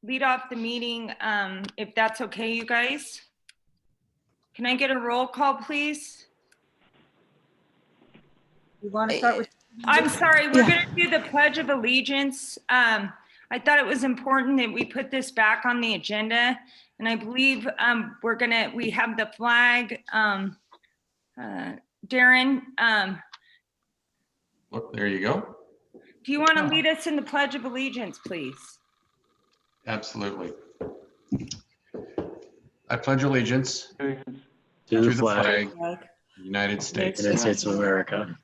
lead off the meeting, if that's okay, you guys. Can I get a roll call, please? You want to start with? I'm sorry, we're going to do the Pledge of Allegiance. I thought it was important that we put this back on the agenda, and I believe we have the flag. Darren, Look, there you go. do you want to lead us in the Pledge of Allegiance, please? Absolutely. I pledge allegiance to to the flag of the United States United States of America,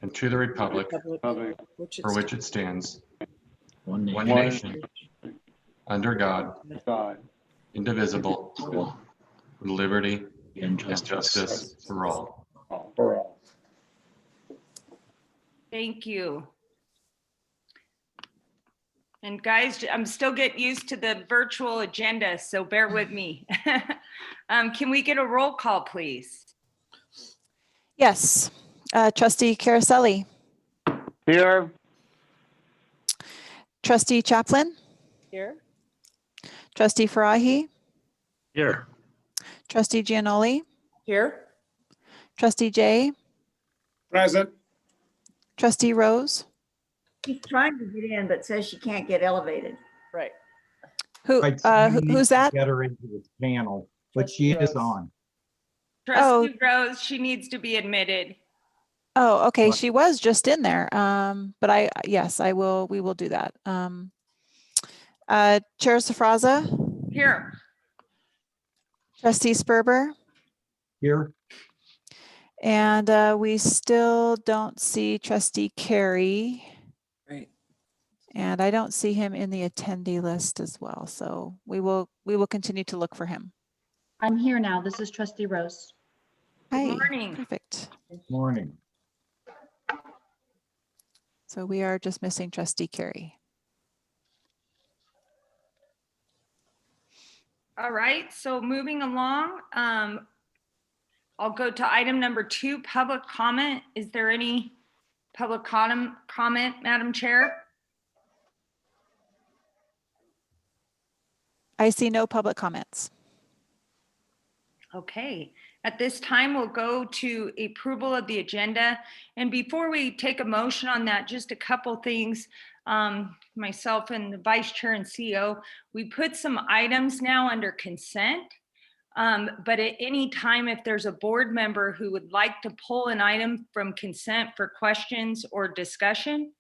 and to the republic for which it stands, one nation, under God, indivisible, with liberty and justice for all. Thank you. And guys, I'm still getting used to the virtual agenda, so bear with me. Can we get a roll call, please? Yes. Trustee Caroselli. Here. Trustee Chaplin. Here. Trustee Farahi. Here. Trustee Giannoli. Here. Trustee Jay. Present. Trustee Rose. She's trying to get in, but says she can't get elevated. Right. Who's that? Get her into the panel, but she is on. Trustee Rose, she needs to be admitted. Oh, okay. She was just in there. But yes, we will do that. Chair Safraza. Here. Trustee Sperber. Here. And we still don't see Trustee Carey. Right. And I don't see him in the attendee list as well. So we will continue to look for him. I'm here now. This is Trustee Rose. Hi. Good morning. Perfect. Morning. So we are just missing Trustee Carey. All right, so moving along, I'll go to item number 2, public comment. Is there any public comment, Madam Chair? I see no public comments. Okay, at this time, we'll go to approval of the agenda. And before we take a motion on that, just a couple things. Myself and the Vice Chair and CEO, we put some items now under consent. But at any time, if there's a board member who would like to pull an item from consent for questions or discussion,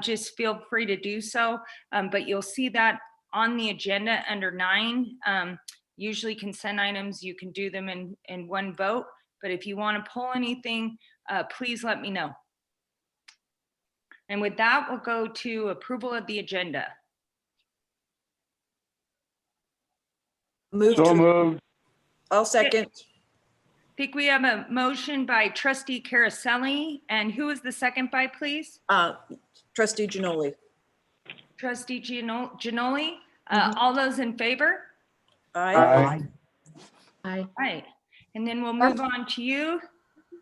just feel free to do so. But you'll see that on the agenda under 9. Usually consent items, you can do them in one vote. But if you want to pull anything, please let me know. And with that, we'll go to approval of the agenda. So moved. I'll second. I think we have a motion by Trustee Caroselli. And who is the second by, please? Trustee Giannoli. Trustee Giannoli. All those in favor? Aye. Aye. Right. And then we'll move on to you.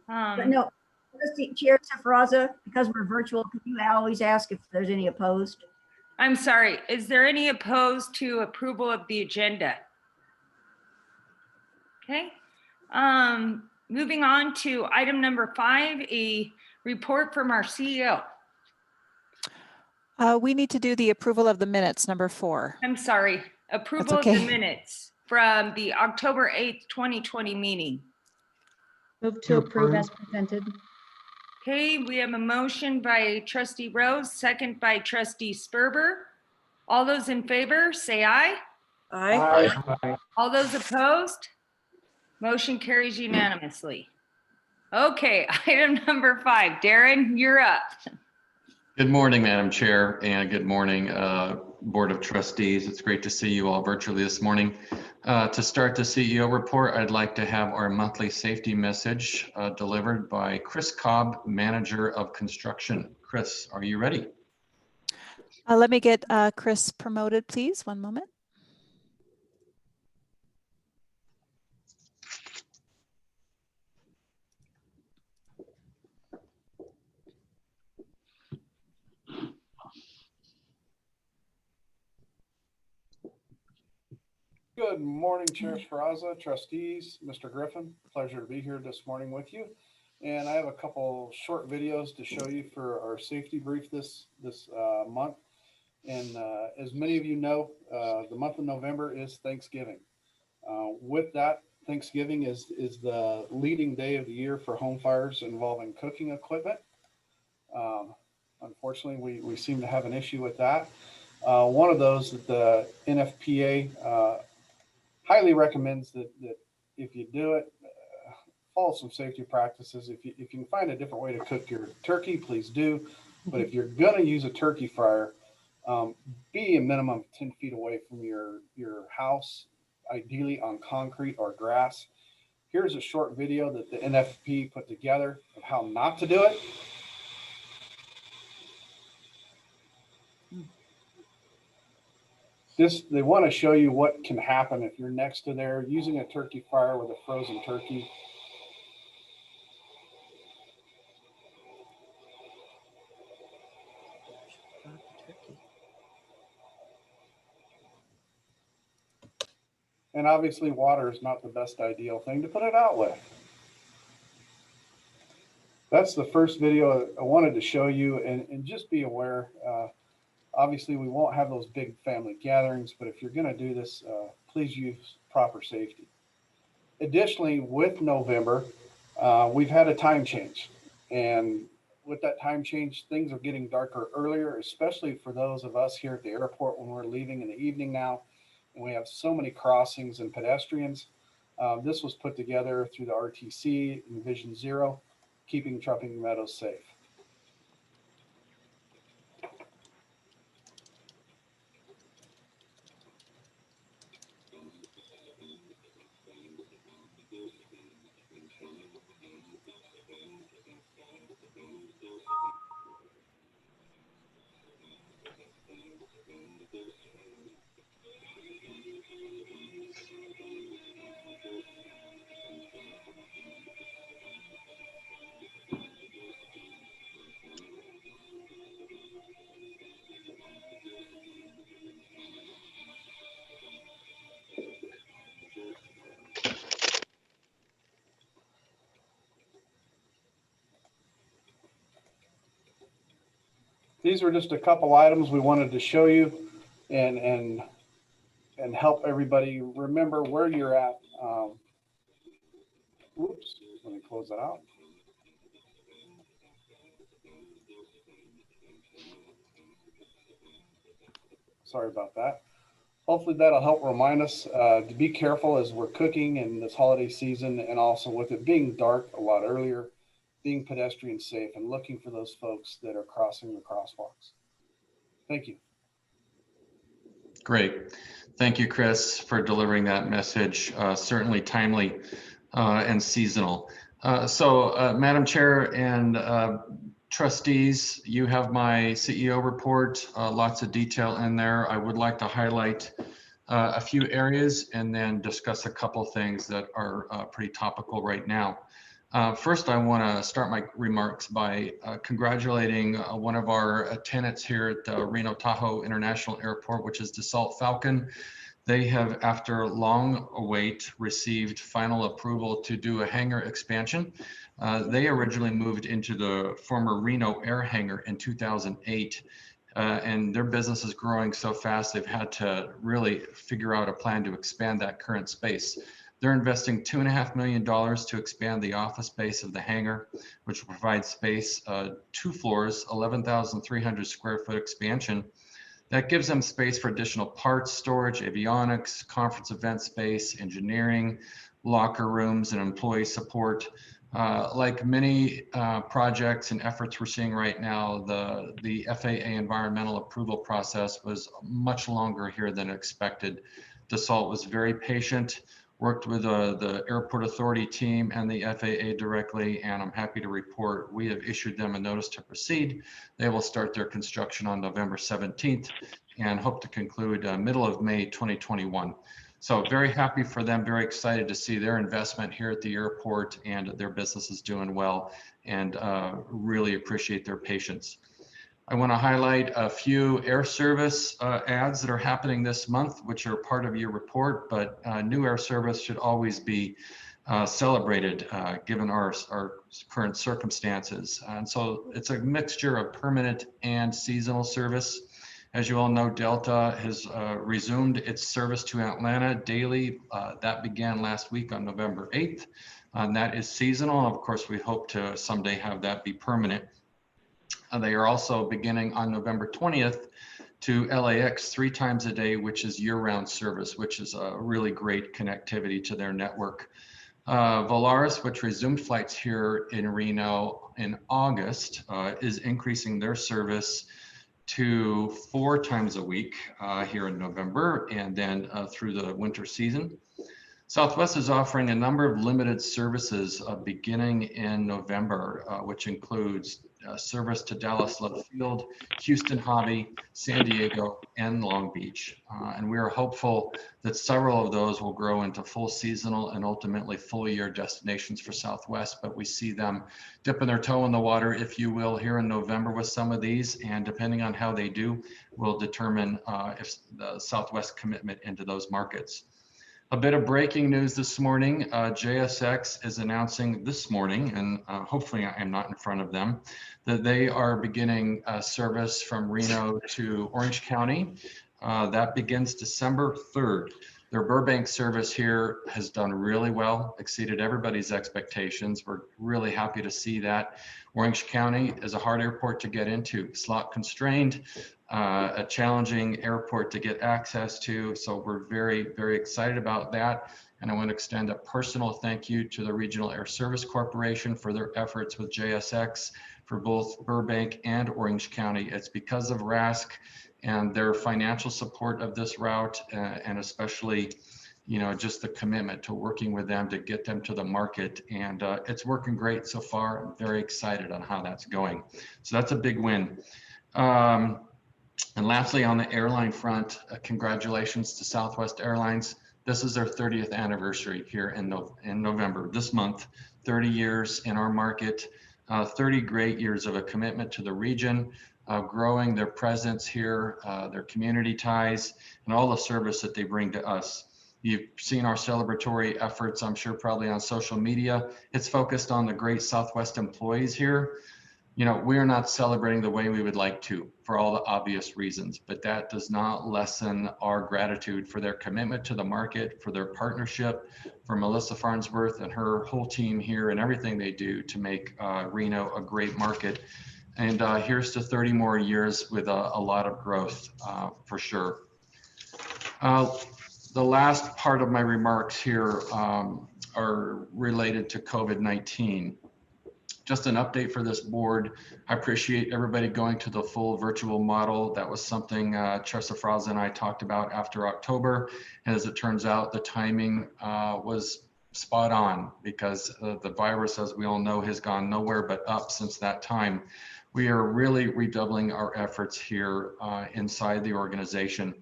No, Trustee Chair Safraza, because we're virtual, can you always ask if there's any opposed? I'm sorry. Is there any opposed to approval of the agenda? Okay. Moving on to item number 5, a report from our CEO. We need to do the approval of the minutes, number 4. I'm sorry. Approval okay. of the minutes from the October 8th, 2020 meeting. Move to approve as presented. Okay, we have a motion by Trustee Rose, second by Trustee Sperber. All those in favor, say aye. Aye. All those opposed? Motion carries unanimously. Okay, item number 5. Darren, you're up. Good morning, Madam Chair, and good morning, Board of Trustees. It's great to see you all virtually this morning. To start the CEO report, I'd like to have our monthly safety message delivered by Chris Cobb, Manager of Construction. Chris, are you ready? Let me get Chris promoted, please. One moment. Good morning, Chair Sferrazza, trustees, Mr. Griffin. Pleasure to be here this morning with you. And I have a couple short videos to show you for our safety brief this month. And as many of you know, the month of November is Thanksgiving. With that, Thanksgiving is the leading day of the year for home fires involving cooking equipment. Unfortunately, we seem to have an issue with that. One of those that the NFPA highly recommends that if you do it, follow some safety practices. If you can find a different way to cook your turkey, please do. But if you're going to use a turkey fryer, be a minimum of 10 feet away from your house, ideally on concrete or grass. Here's a short video that the NFP put together of how not to do it. They want to show you what can happen if you're next to there using a turkey fryer with a frozen turkey. And obviously water is not the best ideal thing to put it out with. That's the first video I wanted to show you, and just be aware, obviously we won't have those big family gatherings, but if you're going to do this, please use proper safety. Additionally, with November, we've had a time change, and with that time change, things are getting darker earlier, especially for those of us here at the airport when we're leaving in the evening now, and we have so many crossings and pedestrians. This was put together through the RTC and Vision Zero, keeping Trupping Meadows safe. These were just a couple items we wanted to show you and help everybody remember where you're at. Oops, let me close that out. Sorry about that. Hopefully that'll help remind us to be careful as we're cooking in this holiday season, and also with it being dark a lot earlier, being pedestrian safe and looking for those folks that are crossing the crosswalks. Thank you. Great. Thank you, Chris, for delivering that message. Certainly timely and seasonal. Madam Chair and trustees, you have my CEO report, lots of detail in there. I would like to highlight a few areas and then discuss a couple things that are pretty topical right now. First, I want to start my remarks by congratulating one of our tenants here at the Reno Tahoe International Airport, which is Dassault Falcon. They have, after long await, received final approval to do a hangar expansion. They originally moved into the former Reno Air Hangar in 2008. And their business is growing so fast, they've had to really figure out a plan to expand that current space. They're investing $2.5 million to expand the office space of the hangar, which will provide space, 2 floors, 11,300 square foot expansion. That gives them space for additional parts, storage, avionics, conference event space, engineering, locker rooms, and employee support. Like many projects and efforts we're seeing right now, the FAA environmental approval process was much longer here than expected. Dassault was very patient, worked with the airport authority team and the FAA directly, and I'm happy to report we have issued them a notice to proceed. They will start their construction on November 17th and hope to conclude middle of May 2021. So very happy for them, very excited to see their investment here at the airport, and their business is doing well, and really appreciate their patience. I want to highlight a few air service ads that are happening this month, which are part of your report, but new air service should always be celebrated given our current circumstances. And so it's a mixture of permanent and seasonal service. As you all know, Delta has resumed its service to Atlanta daily. That began last week on November 8th. And that is seasonal. Of course, we hope to someday have that be permanent. They are also beginning on November 20th to LAX 3 times a day, which is year-round service, which is a really great connectivity to their network. Volaris, which resumed flights here in Reno in August, is increasing their service to 4 times a week here in November and then through the winter season. Southwest is offering a number of limited services beginning in November, which includes service to Dallas Love Field, Houston Hobby, San Diego, and Long Beach. And we are hopeful that several of those will grow into full seasonal and ultimately full year destinations for Southwest, but we see them dipping their toe in the water, if you will, here in November with some of these, and depending on how they do, will determine if the Southwest commitment into those markets. A bit of breaking news this morning. JSX is announcing this morning, and hopefully I am not in front of them, that they are beginning service from Reno to Orange County. That begins December 3rd. Their Burbank service here has done really well, exceeded everybody's expectations. We're really happy to see that. Orange County is a hard airport to get into, slot constrained, a challenging airport to get access to. So we're very, very excited about that. And I want to extend a personal thank you to the Regional Air Service Corporation for their efforts with JSX for both Burbank and Orange County. It's because of RASC and their financial support of this route, and especially, you know, just the commitment to working with them to get them to the market. And it's working great so far. I'm very excited on how that's going. So that's a big win. And lastly, on the airline front, congratulations to Southwest Airlines. This is their 30th anniversary here in November, this month, 30 years in our market, 30 great years of a commitment to the region, growing their presence here, their community ties, and all the service that they bring to us. You've seen our celebratory efforts, I'm sure, probably on social media. It's focused on the great Southwest employees here. You know, we're not celebrating the way we would like to for all the obvious reasons, but that does not lessen our gratitude for their commitment to the market, for their partnership, for Melissa Farnsworth and her whole team here and everything they do to make Reno a great market. And here's to 30 more years with a lot of growth for sure. The last part of my remarks here are related to COVID-19. Just an update for this board. I appreciate everybody going to the full virtual model. That was something Chair Safraza and I talked about after October. And as it turns out, the timing was spot on because the virus, as we all know, has gone nowhere but up since that time. We are really redoubling our efforts here inside the organization.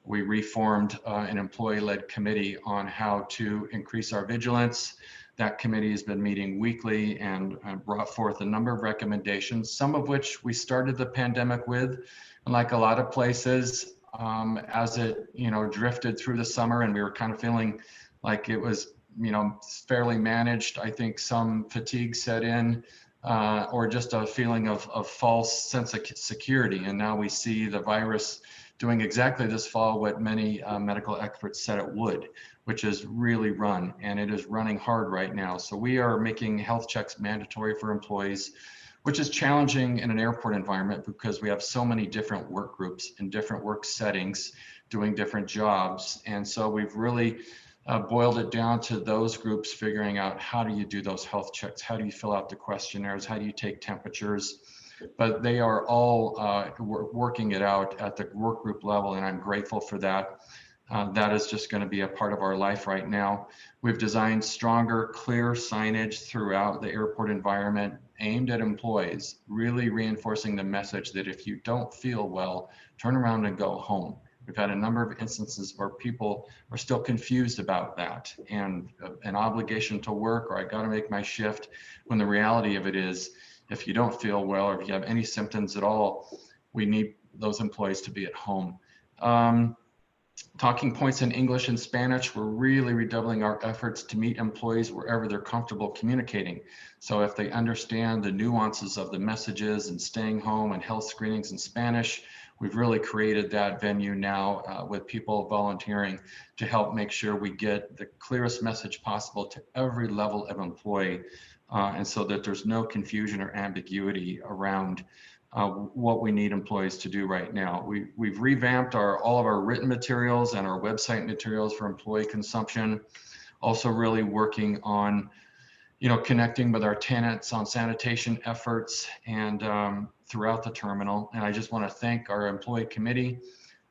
We reformed an employee-led committee on how to increase our vigilance. That committee has been meeting weekly and brought forth a number of recommendations, some of which we started the pandemic with. And like a lot of places, as it drifted through the summer and we were kind of feeling like it was fairly managed, I think some fatigue set in or just a feeling of false sense of security. And now we see the virus doing exactly this fall what many medical experts said it would, which is really run, and it is running hard right now. So we are making health checks mandatory for employees, which is challenging in an airport environment because we have so many different work groups in different work settings doing different jobs. And so we've really boiled it down to those groups figuring out how do you do those health checks? How do you fill out the questionnaires? How do you take temperatures? But they are all working it out at the work group level, and I'm grateful for that. That is just going to be a part of our life right now. We've designed stronger, clear signage throughout the airport environment aimed at employees, really reinforcing the message that if you don't feel well, turn around and go home. We've had a number of instances where people are still confused about that and an obligation to work, or I got to make my shift, when the reality of it is, if you don't feel well or if you have any symptoms at all, we need those employees to be at home. Talking points in English and Spanish, we're really redoubling our efforts to meet employees wherever they're comfortable communicating. So if they understand the nuances of the messages and staying home and health screenings in Spanish, we've really created that venue now with people volunteering to help make sure we get the clearest message possible to every level of employee, and so that there's no confusion or ambiguity around what we need employees to do right now. We've revamped all of our written materials and our website materials for employee consumption. Also really working on, connecting with our tenants on sanitation efforts and throughout the terminal. And I just want to thank our employee committee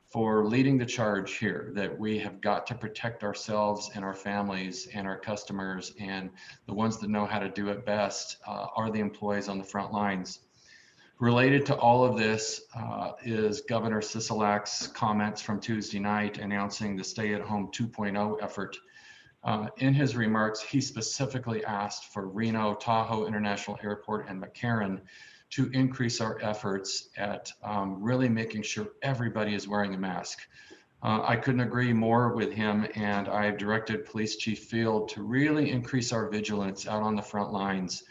for leading the charge here, that we have got to protect ourselves and our families and our customers, and the ones that know how to do it best are the employees on the front lines. Related to all of this is Governor Sisolak's comments from Tuesday night announcing the Stay at Home 2.0 effort. In his remarks, he specifically asked for Reno, Tahoe International Airport, and McCarran to increase our efforts at really making sure everybody is wearing a mask. I couldn't agree more with him, and I've directed Police Chief Field to really increase our vigilance out on the front lines.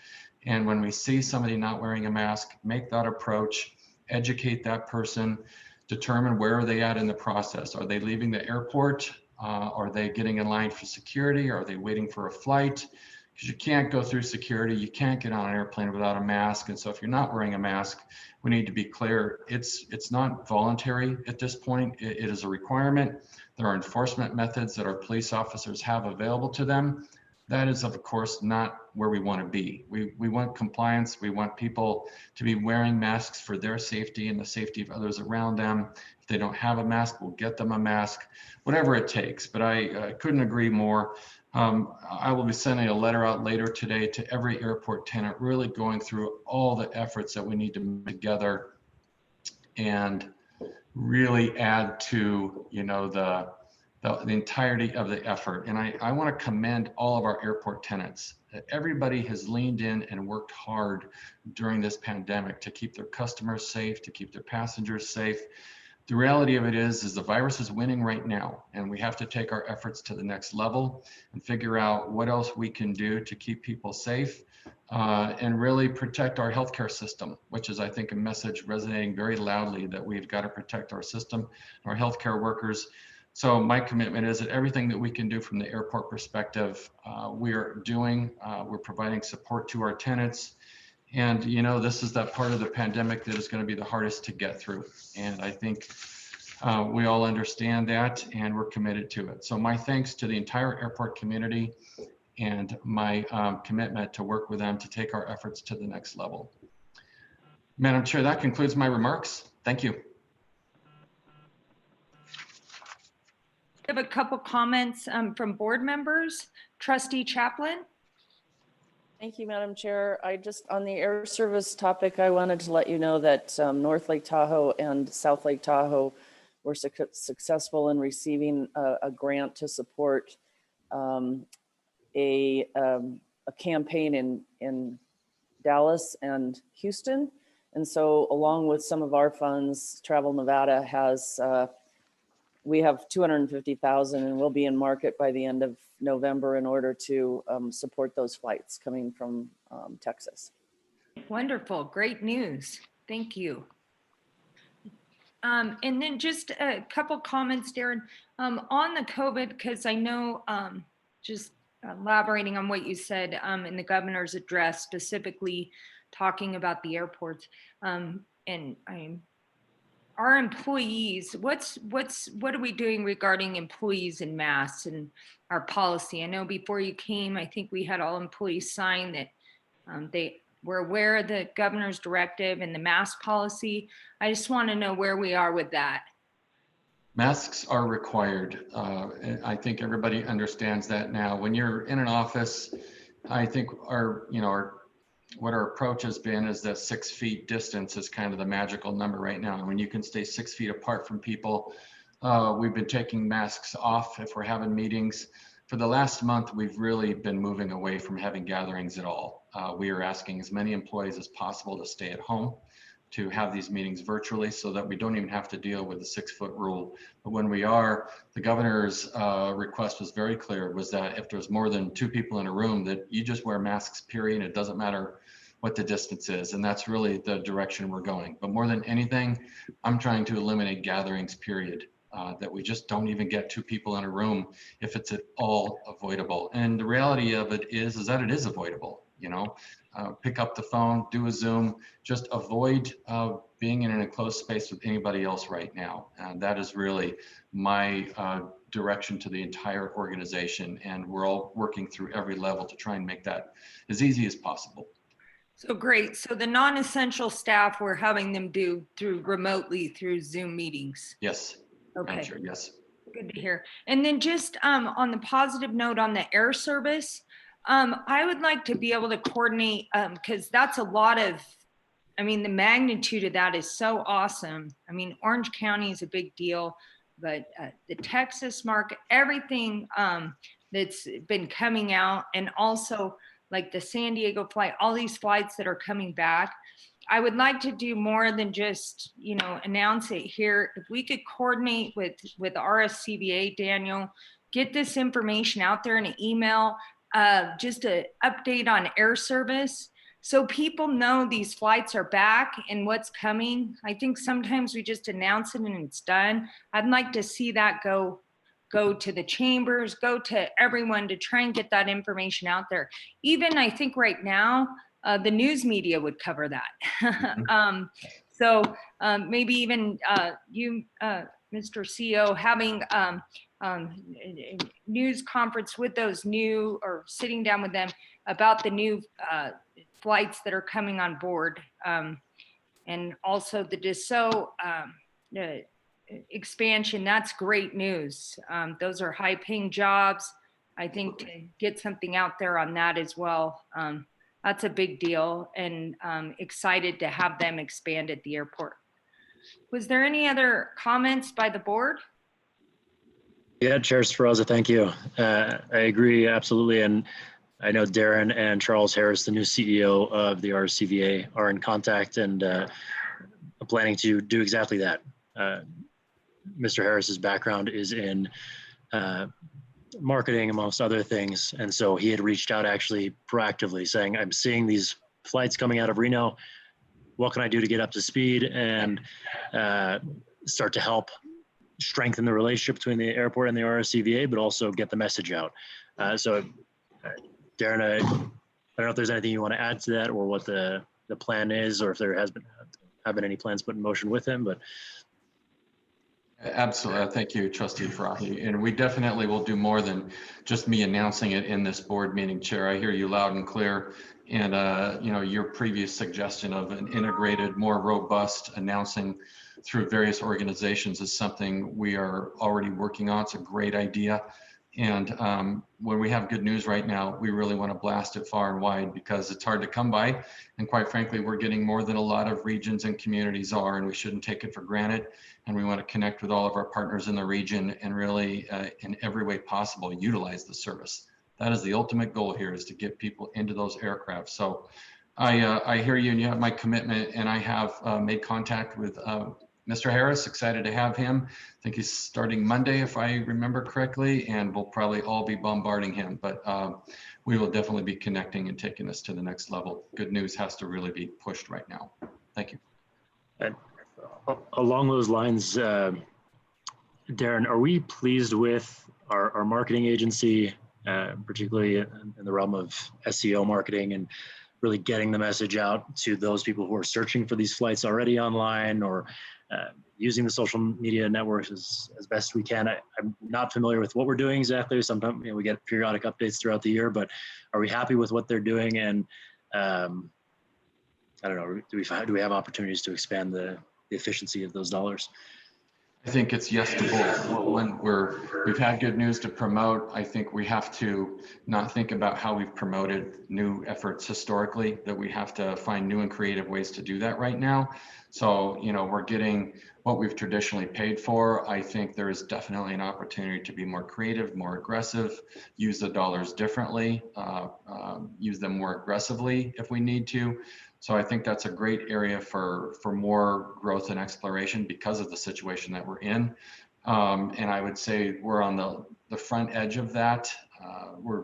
And when we see somebody not wearing a mask, make that approach, educate that person, determine where are they at in the process. Are they leaving the airport? Are they getting in line for security? Are they waiting for a flight? Because you can't go through security. You can't get on an airplane without a mask. And so if you're not wearing a mask, we need to be clear. It's not voluntary at this point. It is a requirement. There are enforcement methods that our police officers have available to them. That is, of course, not where we want to be. We want compliance. We want people to be wearing masks for their safety and the safety of others around them. If they don't have a mask, we'll get them a mask, whatever it takes. But I couldn't agree more. I will be sending a letter out later today to every airport tenant, really going through all the efforts that we need to put together and really add to, the entirety of the effort. And I want to commend all of our airport tenants. Everybody has leaned in and worked hard during this pandemic to keep their customers safe, to keep their passengers safe. The reality of it is the virus is winning right now, and we have to take our efforts to the next level and figure out what else we can do to keep people safe and really protect our healthcare system, which is, I think, a message resonating very loudly that we've got to protect our system, our healthcare workers. So my commitment is that everything that we can do from the airport perspective, we are doing. We're providing support to our tenants. And, this is that part of the pandemic that is going to be the hardest to get through. And I think we all understand that, and we're committed to it. So my thanks to the entire airport community and my commitment to work with them to take our efforts to the next level. Madam Chair, that concludes my remarks. Thank you. I have a couple comments from board members. Trustee Chaplin. Thank you, Madam Chair. On the air service topic, I wanted to let you know that North Lake Tahoe and South Lake Tahoe were successful in receiving a grant to support a campaign in Dallas and Houston. And so along with some of our funds, Travel Nevada has we have $250,000 and we'll be in market by the end of November in order to support those flights coming from Texas. Wonderful, great news. Thank you. And then just a couple comments, Darren, on the COVID, because I know just elaborating on what you said in the governor's address, specifically talking about the airports, our employees, what are we doing regarding employees and masks and our policy? I know before you came, I think we had all employees sign that they were aware of the governor's directive and the mask policy. I just want to know where we are with that. Masks are required. And I think everybody understands that now. When you're in an office, I think what our approach has been is that 6 feet distance is kind of the magical number right now. And when you can stay 6 feet apart from people, we've been taking masks off if we're having meetings. For the last month, we've really been moving away from having gatherings at all. We are asking as many employees as possible to stay at home. to have these meetings virtually so that we don't even have to deal with the 6-foot rule. But when we are, the governor's request was very clear, was that if there's more than 2 people in a room, that you just wear masks, period. It doesn't matter what the distance is. And that's really the direction we're going. But more than anything, I'm trying to eliminate gatherings, period. That we just don't even get 2 people in a room if it's at all avoidable. And the reality of it is that it is avoidable. You know, pick up the phone, do a Zoom, just avoid being in an enclosed space with anybody else right now. And that is really my direction to the entire organization. And we're all working through every level to try and make that as easy as possible. So great. So the non-essential staff, we're having them do remotely through Zoom meetings. Yes. Okay. Sure, yes. Good to hear. And then just on the positive note on the air service, I would like to be able to coordinate because that's a lot of, I mean, the magnitude of that is so awesome. I mean, Orange County is a big deal, but the Texas market, everything that's been coming out, and also like the San Diego flight, all these flights that are coming back. I would like to do more than just, you know, announce it here. If we could coordinate with RSCVA, Daniel, get this information out there in an email, just an update on air service so people know these flights are back and what's coming. I think sometimes we just announce it and it's done. I'd like to see that go to the chambers, go to everyone to try and get that information out there. Even I think right now, the news media would cover that. So maybe even you, Mr. CEO, having news conference with those new, or sitting down with them about the new flights that are coming on board. And also the DSO expansion, that's great news. Those are high paying jobs. I think to get something out there on that as well. That's a big deal, and excited to have them expand at the airport. Was there any other comments by the board? Yeah, Chair Sferrazza, thank you. I agree, absolutely. And I know Darren and Charles Harris, the new CEO of the RCVA, are in contact and planning to do exactly that. Mr. Harris's background is in marketing, amongst other things. And so he had reached out actually proactively saying, I'm seeing these flights coming out of Reno. What can I do to get up to speed and start to help strengthen the relationship between the airport and the RSCVA, but also get the message out. So Darren, I don't know if there's anything you want to add to that, or what the plan is, or if there have been any plans put in motion with him, but. Absolutely. Thank you, Trustee Farahi. And we definitely will do more than just me announcing it in this board meeting, Chair. I hear you loud and clear. And, you know, your previous suggestion of an integrated, more robust announcing through various organizations is something we are already working on. It's a great idea. And when we have good news right now, we really want to blast it far and wide because it's hard to come by. And quite frankly, we're getting more than a lot of regions and communities are, and we shouldn't take it for granted. And we want to connect with all of our partners in the region and really, in every way possible, utilize the service. That is the ultimate goal here, is to get people into those aircraft. So I hear you, and you have my commitment, and I have made contact with Mr. Harris. Excited to have him. I think he's starting Monday, if I remember correctly, and we'll probably all be bombarding him, but we will definitely be connecting and taking this to the next level. Good news has to really be pushed right now. Thank you. And along those lines, Darren, are we pleased with our marketing agency, particularly in the realm of SEO marketing, and really getting the message out to those people who are searching for these flights already online, or using the social media networks as best we can? I'm not familiar with what we're doing exactly. Sometimes, you know, we get periodic updates throughout the year, but are we happy with what they're doing? And I don't know, do we have opportunities to expand the efficiency of those dollars? I think it's yes to both. When we've had good news to promote, I think we have to not think about how we've promoted new efforts historically, that we have to find new and creative ways to do that right now. So, you know, we're getting what we've traditionally paid for. I think there is definitely an opportunity to be more creative, more aggressive, use the dollars differently, use them more aggressively if we need to. So I think that's a great area for more growth and exploration because of the situation that we're in. And I would say we're on the front edge of that. We're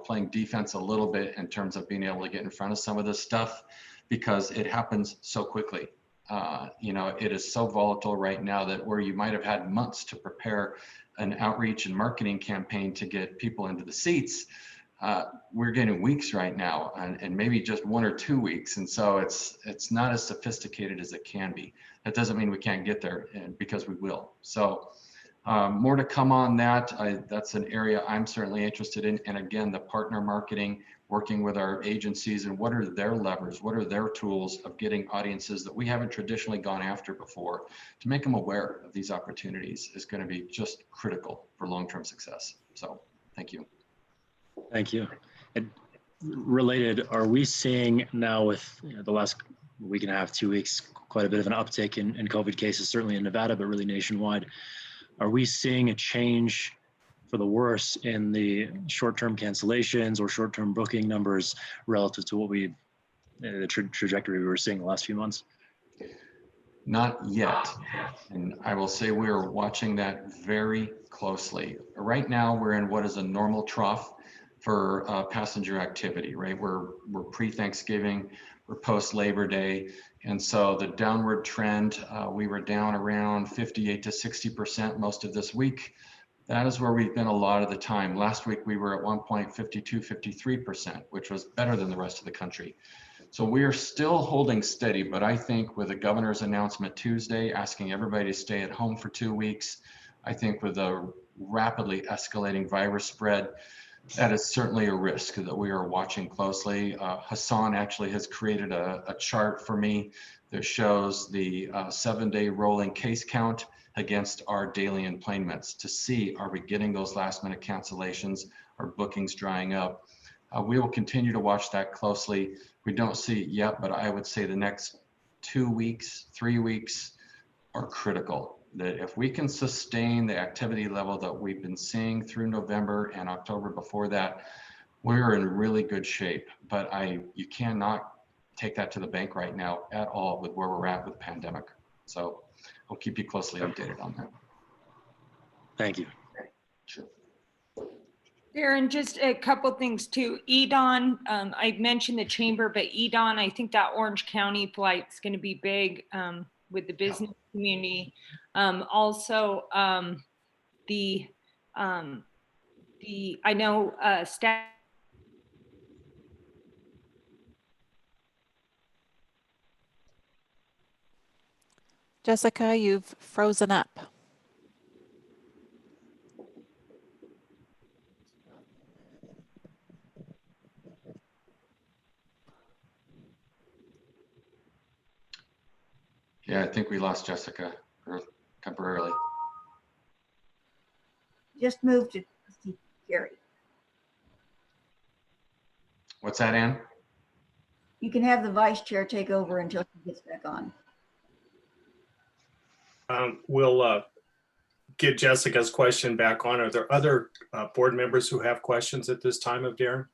playing defense a little bit in terms of being able to get in front of some of this stuff because it happens so quickly. It is so volatile right now that where you might have had months to prepare an outreach and marketing campaign to get people into the seats, we're getting weeks right now, and maybe just 1 or 2 weeks. And so it's not as sophisticated as it can be. That doesn't mean we can't get there, because we will. So more to come on that. That's an area I'm certainly interested in. And again, the partner marketing, working with our agencies and what are their levers, what are their tools of getting audiences that we haven't traditionally gone after before to make them aware of these opportunities is going to be just critical for long-term success. So thank you. Thank you. And related, are we seeing now with the last week and a half, 2 weeks, quite a bit of an uptick in COVID cases, certainly in Nevada, but really nationwide? Are we seeing a change for the worse in the short-term cancellations or short-term booking numbers relative to what the trajectory we were seeing the last few months? Not yet. And I will say we are watching that very closely. Right now, we're in what is a normal trough for passenger activity, right? We're pre-Thanksgiving, we're post-Labor Day. And so the downward trend, we were down around 58 to 60% most of this week. That is where we've been a lot of the time. Last week, we were at one point 52, 53%, which was better than the rest of the country. So we are still holding steady, but I think with the governor's announcement Tuesday, asking everybody to stay at home for 2 weeks, I think with a rapidly escalating virus spread, that is certainly a risk that we are watching closely. Hassan actually has created a chart for me that shows the 7-day rolling case count against our daily enplanements to see, are we getting those last minute cancellations, are bookings drying up? We will continue to watch that closely. We don't see it yet, but I would say the next 2 weeks, 3 weeks are critical. That if we can sustain the activity level that we've been seeing through November and October before that, we're in really good shape. But you cannot take that to the bank right now at all with where we're at with the pandemic. So I'll keep you closely updated on that. Thank you. Sure. Darren, just a couple things too. EDON, I mentioned the chamber, but EDON, I think that Orange County flight is going to be big with the business community. Also, I know staff. Jessica, you've frozen up. Yeah, I think we lost Jessica temporarily. Just move to Trustee Carey. What's that, Ann? You can have the vice chair take over until she gets back on. We'll get Jessica's question back on. Are there other board members who have questions at this time of Darren?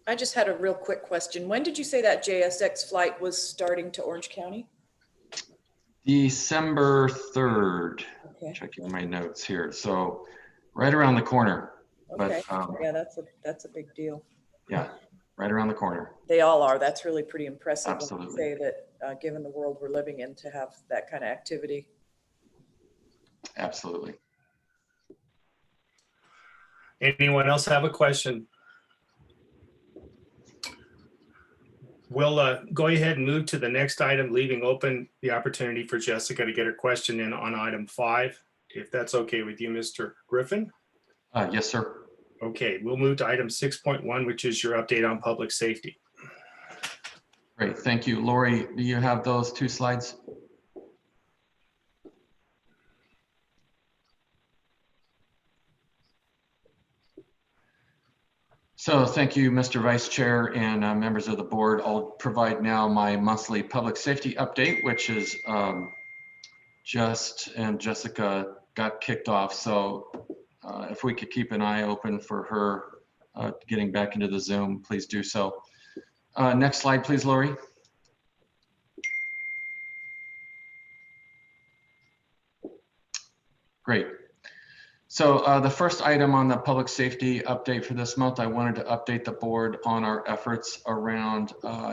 I just had a real quick question. When did you say that JSX flight was starting to Orange County? December 3rd. Okay. Checking my notes here. So right around the corner. Okay. But, yeah, that's a big deal. Yeah, right around the corner. They all are. That's really pretty impressive. Absolutely. When you say that, given the world we're living in, to have that kind of activity. Absolutely. Anyone else have a question? We'll go ahead and move to the next item, leaving open the opportunity for Jessica to get her question in on item 5, if that's okay with you, Mr. Griffin. Yes, sir. Okay, we'll move to item 6.1, which is your update on public safety. Great, thank you. Lori, do you have those 2 slides? So thank you, Mr. Vice Chair and members of the board. I'll provide now my monthly public safety update, which is and Jessica got kicked off. So if we could keep an eye open for her getting back into the Zoom, please do so. Next slide, please, Lori. Great. So the first item on the public safety update for this month, I wanted to update the board on our efforts around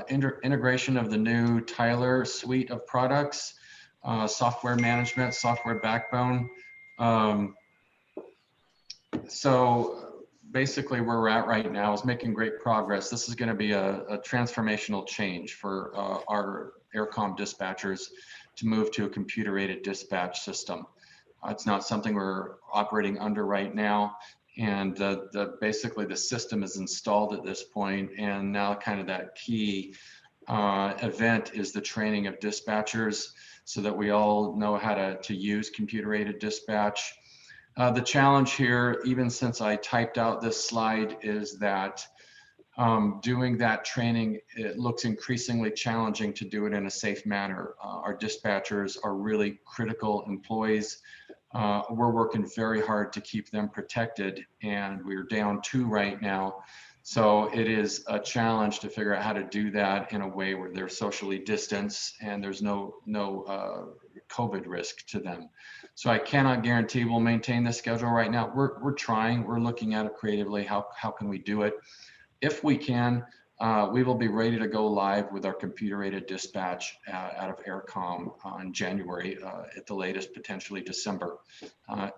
integration of the new Tyler suite of products, software management, software backbone. So basically where we're at right now is making great progress. This is going to be a transformational change for our AirCom dispatchers to move to a computer-aided dispatch system. It's not something we're operating under right now. And basically the system is installed at this point, and now kind of that key event is the training of dispatchers so that we all know how to use computer-aided dispatch. The challenge here, even since I typed out this slide, is that doing that training, it looks increasingly challenging to do it in a safe manner. Our dispatchers are really critical employees. We're working very hard to keep them protected, and we're down 2 right now. So it is a challenge to figure out how to do that in a way where they're socially distanced and there's no COVID risk to them. So I cannot guarantee we'll maintain this schedule right now. We're trying, we're looking at it creatively. How can we do it? If we can, we will be ready to go live with our computer-aided dispatch out of AirCom in January, at the latest, potentially December,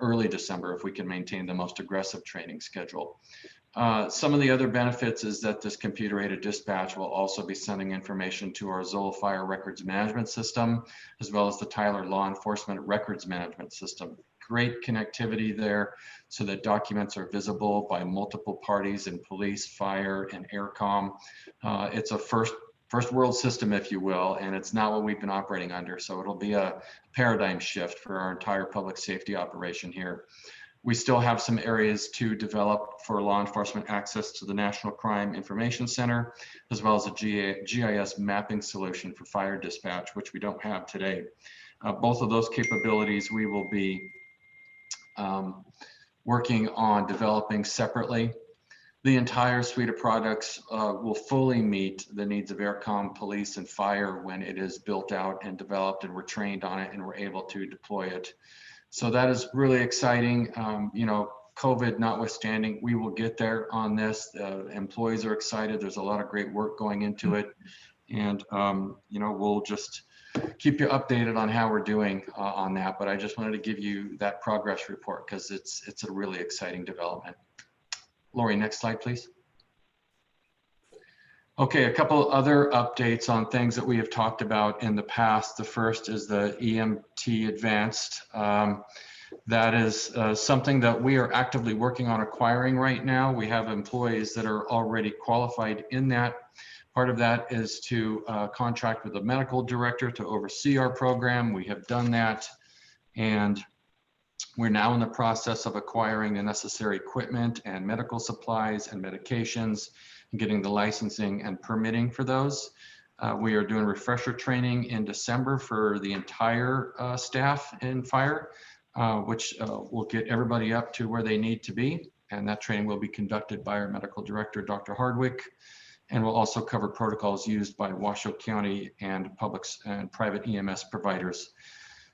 early December, if we can maintain the most aggressive training schedule. Some of the other benefits is that this computer-aided dispatch will also be sending information to our Zoll Fire Records Management System, as well as the Tyler Law Enforcement Records Management System. Great connectivity there so that documents are visible by multiple parties in police, fire, and AirCom. It's a first world system, if you will, and it's not what we've been operating under. So it'll be a paradigm shift for our entire public safety operation here. We still have some areas to develop for law enforcement access to the National Crime Information Center, as well as a GIS mapping solution for fire dispatch, which we don't have today. Both of those capabilities we will be working on developing separately. The entire suite of products will fully meet the needs of AirCom, police, and fire when it is built out and developed and we're trained on it and we're able to deploy it. So that is really exciting. You know, COVID notwithstanding, we will get there on this. Employees are excited. There's a lot of great work going into it. And, you know, we'll just keep you updated on how we're doing on that. But I just wanted to give you that progress report because it's a really exciting development. Lori, next slide, please. Okay, a couple other updates on things that we have talked about in the past. The first is the EMT Advanced. That is something that we are actively working on acquiring right now. We have employees that are already qualified in that. Part of that is to contract with a medical director to oversee our program. We have done that, and we're now in the process of acquiring the necessary equipment and medical supplies and medications, and getting the licensing and permitting for those. We are doing refresher training in December for the entire staff in fire, which will get everybody up to where they need to be. And that training will be conducted by our medical director, Dr. Hardwick, and will also cover protocols used by Washoe County and public and private EMS providers.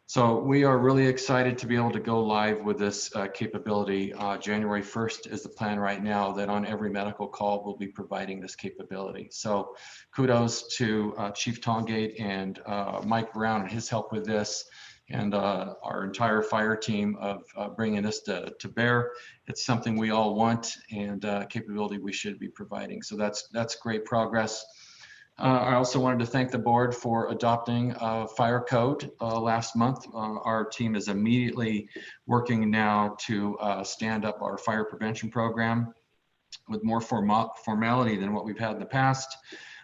So we are really excited to be able to go live with this capability. January 1st is the plan right now, that on every medical call we'll be providing this capability. So kudos to Chief Tongate and Mike Brown and his help with this, and our entire fire team of bringing this to bear. It's something we all want and capability we should be providing. So that's great progress. I also wanted to thank the board for adopting a fire code last month. Our team is immediately working now to stand up our fire prevention program with more formality than what we've had in the past.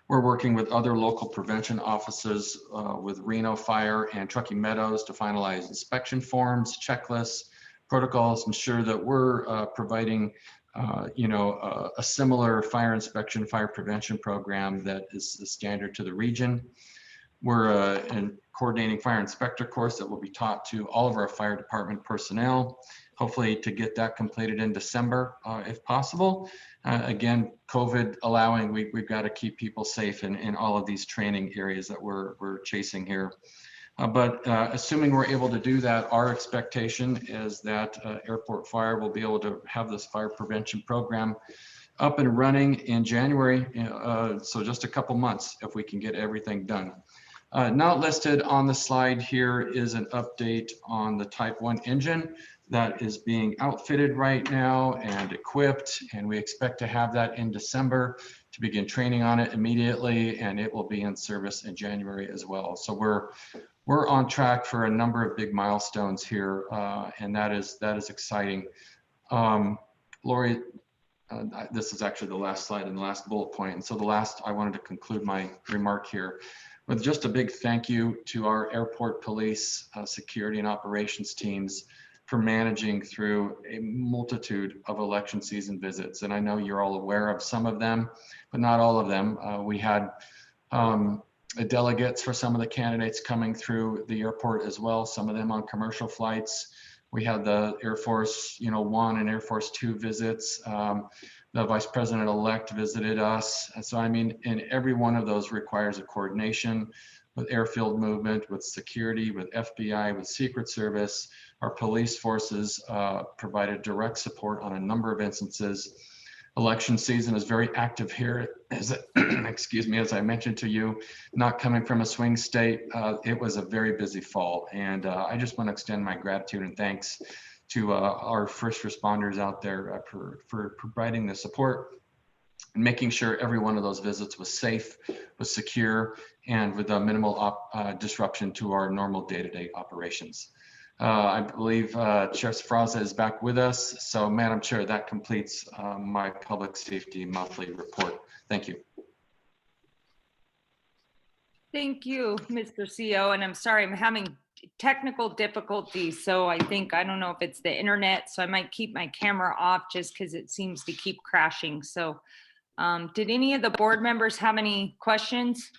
We're working with other local prevention offices with Reno Fire and Truckee Meadows to finalize inspection forms, checklists, protocols, ensure that we're providing you know, a similar fire inspection, fire prevention program that is the standard to the region. We're in coordinating fire inspector course that will be taught to all of our fire department personnel, hopefully to get that completed in December, if possible. Again, COVID allowing, we've got to keep people safe in all of these training areas that we're chasing here. But assuming we're able to do that, our expectation is that Airport Fire will be able to have this fire prevention program up and running in January. So just a couple months if we can get everything done. Not listed on the slide here is an update on the Type 1 engine that is being outfitted right now and equipped, and we expect to have that in December to begin training on it immediately, and it will be in service in January as well. So we're on track for a number of big milestones here, and that is exciting. Lori, this is actually the last slide and the last bullet point, and so the last, I wanted to conclude my remark here with just a big thank you to our airport police, security and operations teams for managing through a multitude of election season visits. And I know you're all aware of some of them, but not all of them. We had delegates for some of the candidates coming through the airport as well, some of them on commercial flights. We had the Air Force, 1 and Air Force 2 visits. The Vice President-elect visited us. And so, I mean, and every one of those requires a coordination with airfield movement, with security, with FBI, with Secret Service. Our police forces provided direct support on a number of instances. Election season is very active here. As excuse me, as I mentioned to you, not coming from a swing state, it was a very busy fall. And I just want to extend my gratitude and thanks to our first responders out there for providing the support and making sure every one of those visits was safe, was secure, and with a minimal disruption to our normal day-to-day operations. I believe Chair Safraza is back with us. So, Madam Chair, that completes my public safety monthly report. Thank you. Thank you, Mr. CEO. And I'm sorry, I'm having technical difficulties. So I don't know if it's the internet, so I might keep my camera off just because it seems to keep crashing. So did any of the board members have any questions?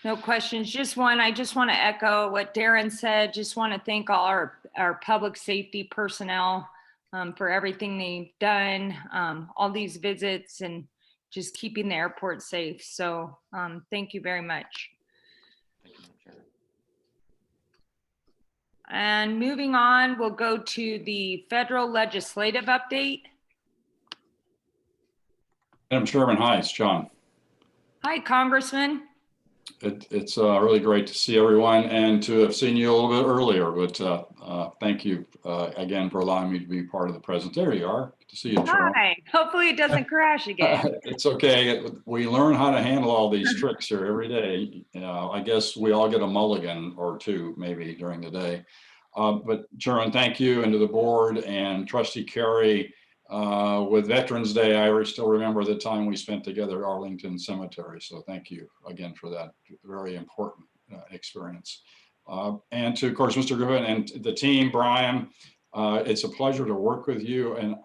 No questions, just one. I just want to echo what Darren said. Just want to thank all our public safety personnel for everything they've done, all these visits and just keeping the airport safe. So thank you very much. And moving on, we'll go to the federal legislative update. Madam Chairman, hi, it's John. Hi, Congressman. It's really great to see everyone and to have seen you a little bit earlier, but thank you again for allowing me to be part of the present. There you are. Good to see you, Chairman. Hi. Hopefully it doesn't crash again. It's okay. We learn how to handle all these tricks here every day. I guess we all get a mulligan or two maybe during the day. But Chairman, thank you, and to the board and Trustee Carey. With Veterans Day, I still remember the time we spent together at Arlington Cemetery. So thank you again for that very important experience. And to, of course, Mr. Griffin and the team, Brian, it's a pleasure to work with you. And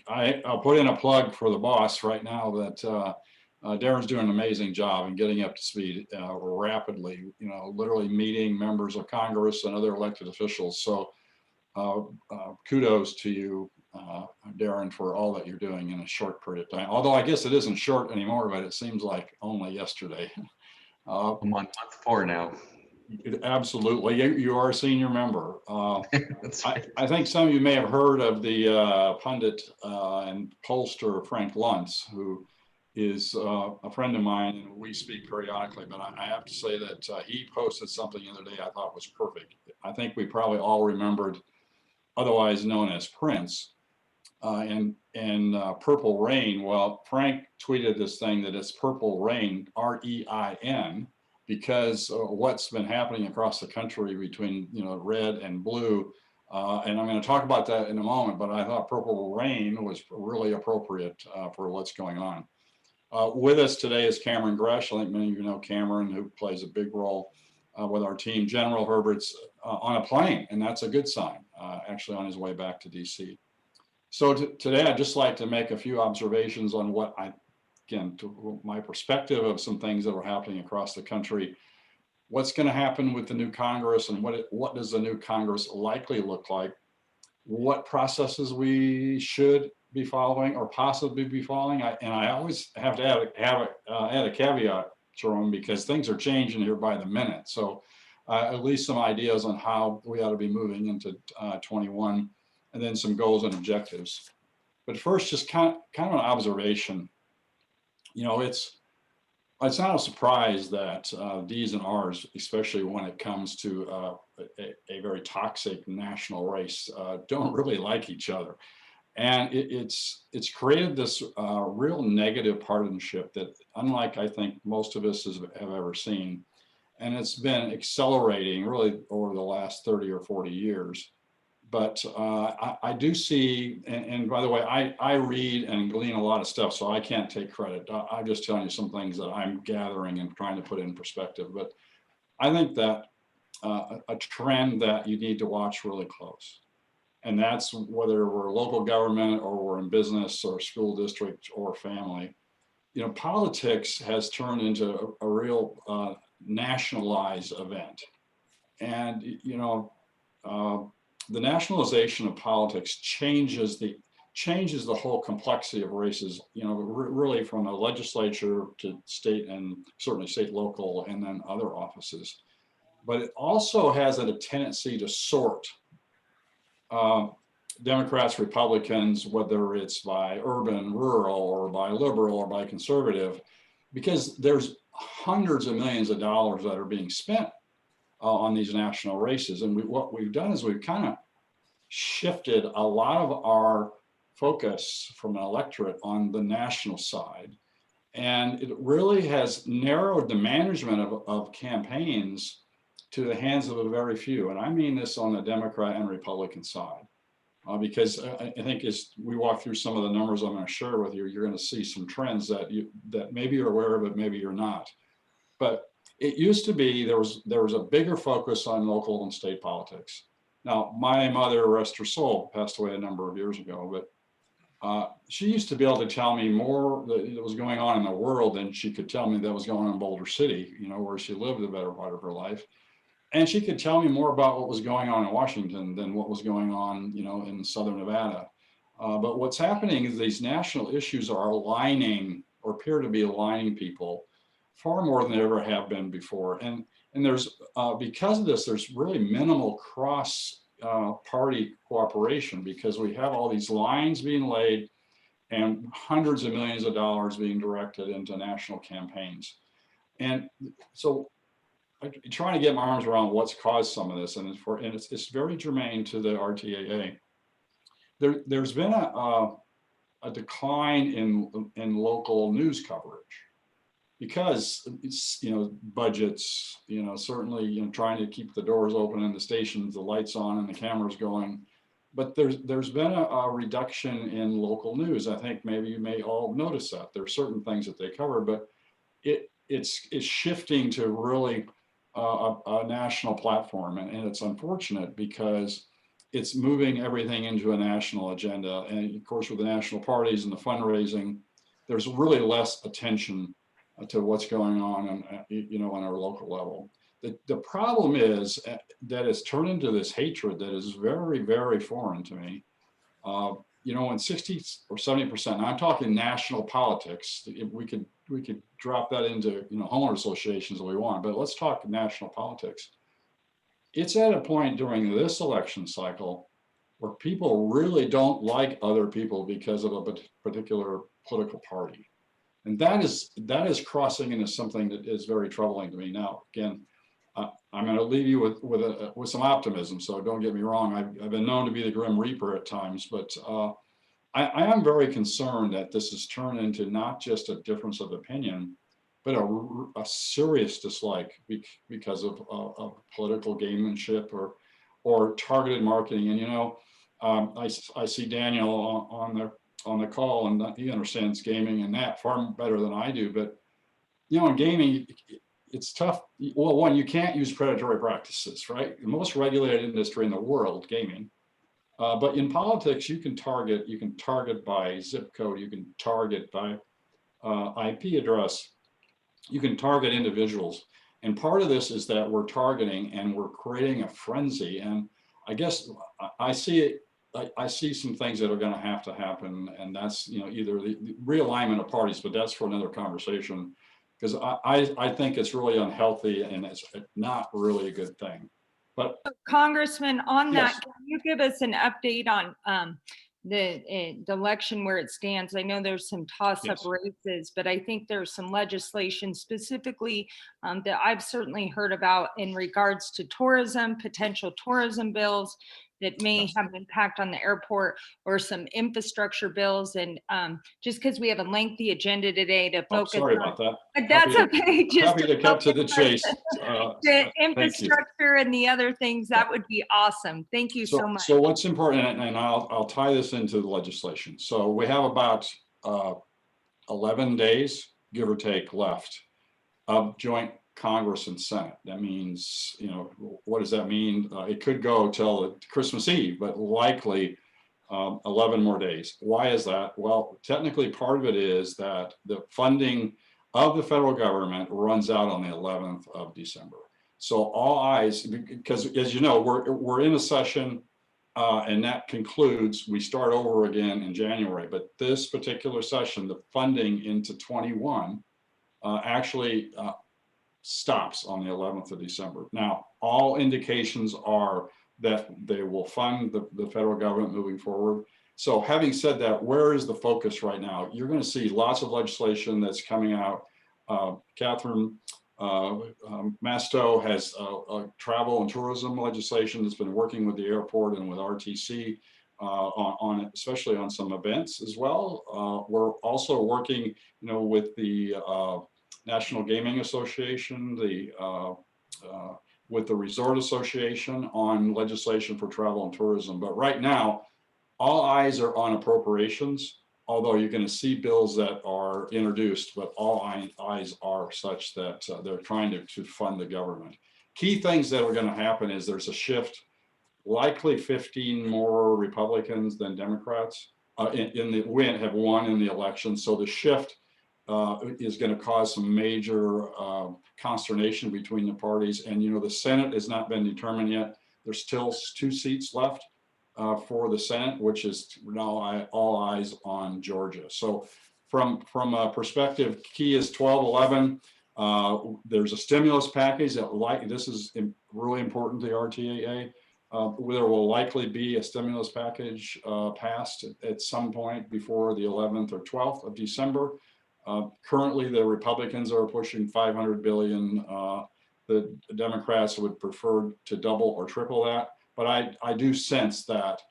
I'll put in a plug for the boss right now that Darren's doing an amazing job in getting up to speed rapidly, literally meeting members of Congress and other elected officials. So kudos to you, Darren, for all that you're doing in a short period of time. Although I guess it isn't short anymore, but it seems like only yesterday. I'm on month 4 now. Absolutely, you are a senior member. That's right. I think some of you may have heard of the pundit and pollster Frank Luntz, who is a friend of mine, and we speak periodically, but I have to say that he posted something the other day I thought was perfect. I think we probably all remembered, otherwise known as Prince, in Purple Rain. Well, Frank tweeted this thing that it's Purple Rain, R-E-I-N, because what's been happening across the country between red and blue. And I'm going to talk about that in a moment, but I thought Purple Rain was really appropriate for what's going on. With us today is Cameron Gresh. I think many of you know Cameron, who plays a big role with our team. General Herbert's on a plane, and that's a good sign, actually on his way back to DC. So today I'd just like to make a few observations on what again, to my perspective of some things that are happening across the country. What's going to happen with the new Congress, and what does the new Congress likely look like? What processes we should be following or possibly be following? I always have to add a caveat, Jerome, because things are changing here by the minute. So at least some ideas on how we ought to be moving into 21, and then some goals and objectives. But first, just kind of an observation. You know, it's not a surprise that D's and R's, especially when it comes to a very toxic national race, don't really like each other. And it's created this real negative partisanship that, unlike I think most of us have ever seen. And it's been accelerating really over the last 30 or 40 years. But I do see, and by the way, I read and glean a lot of stuff, so I can't take credit. I'm just telling you some things that I'm gathering and trying to put in perspective. But I think that a trend that you need to watch really close. And that's whether we're local government or we're in business or school district or family. You know, politics has turned into a real nationalized event. And, you know, the nationalization of politics changes the whole complexity of races, you know, really from the legislature to state and certainly state, local, and then other offices. But it also has a tendency to sort Democrats, Republicans, whether it's by urban, rural, or by liberal or by conservative, because there's hundreds of millions of dollars that are being spent on these national races. And what we've done is we've kind of shifted a lot of our focus from an electorate on the national side. And it really has narrowed the management of campaigns to the hands of a very few. And I mean this on the Democrat and Republican side. Because I think as we walk through some of the numbers I'm going to share with you, you're going to see some trends that maybe you're aware of, but maybe you're not. But it used to be there was a bigger focus on local and state politics. Now, my mother, rest her soul, passed away a number of years ago, but she used to be able to tell me more that was going on in the world than she could tell me that was going on in Boulder City, you know, where she lived the better part of her life. And she could tell me more about what was going on in Washington than what was going on, you know, in Southern Nevada. But what's happening is these national issues are aligning or appear to be aligning people far more than they ever have been before. And there's, because of this, there's really minimal cross party cooperation because we have all these lines being laid and hundreds of millions of dollars being directed into national campaigns. And so I'm trying to get my arms around what's caused some of this, and it's very germane to the RTAA. There's been a decline in local news coverage because it's, you know, budgets, you know, certainly, you know, trying to keep the doors open and the stations, the lights on and the cameras going. But there's been a reduction in local news. I think maybe you may all notice that there are certain things that they cover, but it's shifting to really a national platform. And it's unfortunate because it's moving everything into a national agenda. And of course, with the national parties and the fundraising, there's really less attention to what's going on, you know, on our local level. The problem is that it's turned into this hatred that is very, very foreign to me. You know, when 60 or 70%, and I'm talking national politics, we could drop that into, you know, homeowner associations if we want, but let's talk national politics. It's at a point during this election cycle where people really don't like other people because of a particular political party. And that is crossing into something that is very troubling to me. Now, again, I'm going to leave you with some optimism. So don't get me wrong. I've been known to be the Grim Reaper at times, but I am very concerned that this has turned into not just a difference of opinion, but a serious dislike because of political gamemanship or targeted marketing. And, you know, I see Daniel on the call, and he understands gaming and that far better than I do. But, you know, in gaming, it's tough. Well, one, you can't use predatory practices, right? The most regulated industry in the world, gaming. But in politics, you can target by zip code, you can target by IP address, you can target individuals. And part of this is that we're targeting and we're creating a frenzy. And I guess I see it. I see some things that are going to happen, and that's, you know, either the realignment of parties, but that's for another conversation, because I think it's really unhealthy and it's not really a good thing. But Congressman, on that, Yes. can you give us an update on the election where it stands? I know there's some toss-up Yes. races, but I think there's some legislation specifically that I've certainly heard about in regards to tourism, potential tourism bills that may Yes. have impact on the airport, or some infrastructure bills. And just because we have a lengthy agenda today to Oh, focus sorry on, about that. but that's Happy okay. Just to cut to the chase. the Thank you. infrastructure and the other things, that would be awesome. Thank you so much. So what's important, and I'll tie this into the legislation. So we have about 11 days, give or take, left of joint Congress and Senate. That means, you know, what does that mean? It could go till Christmas Eve, but likely 11 more days. Why is that? Well, technically part of it is that the funding of the federal government runs out on the 11th of December. So all eyes, because as you know, we're in a session and that concludes, we start over again in January. But this particular session, the funding into 21 actually stops on the 11th of December. Now, all indications are that they will fund the federal government moving forward. So having said that, where is the focus right now? You're going to see lots of legislation that's coming out. Catherine Masto has travel and tourism legislation that's been working with the airport and with RTC on especially on some events as well. We're also working, you know, with the National Gaming Association, with the Resort Association on legislation for travel and tourism. But right now, all eyes are on appropriations, although you're going to see bills that are introduced, but all eyes are such that they're trying to fund the government. Key things that are going to happen is there's a shift, likely 15 more Republicans than Democrats have won in the election. So the shift is going to cause some major consternation between the parties. And, you know, the Senate has not been determined yet. There's still 2 seats left for the Senate, which is now all eyes on Georgia. So from a perspective, key is 1211. There's a stimulus package that this is really important to the RTAA. There will likely be a stimulus package passed at some point before the 11th or 12th of December. Currently, the Republicans are pushing $500 billion. The Democrats would prefer to double or triple that. But I do sense that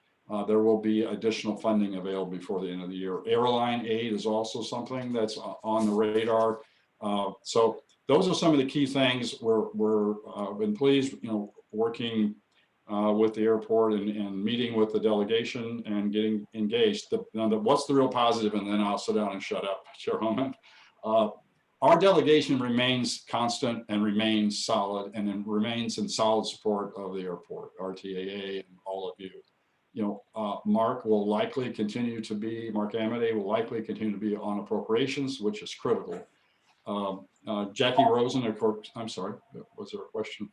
there will be additional funding available before the end of the year. Airline aid is also something that's on the radar. So those are some of the key things. We're been pleased, you know, working with the airport and meeting with the delegation and getting engaged. What's the real positive? And then I'll sit down and shut up, Chairwoman. Our delegation remains constant and remains solid and remains in solid support of the airport, RTAA, and all of you. You know, Mark Amity will likely continue to be on appropriations, which is critical. Jackie Rosen, of course, I'm sorry, was there a question?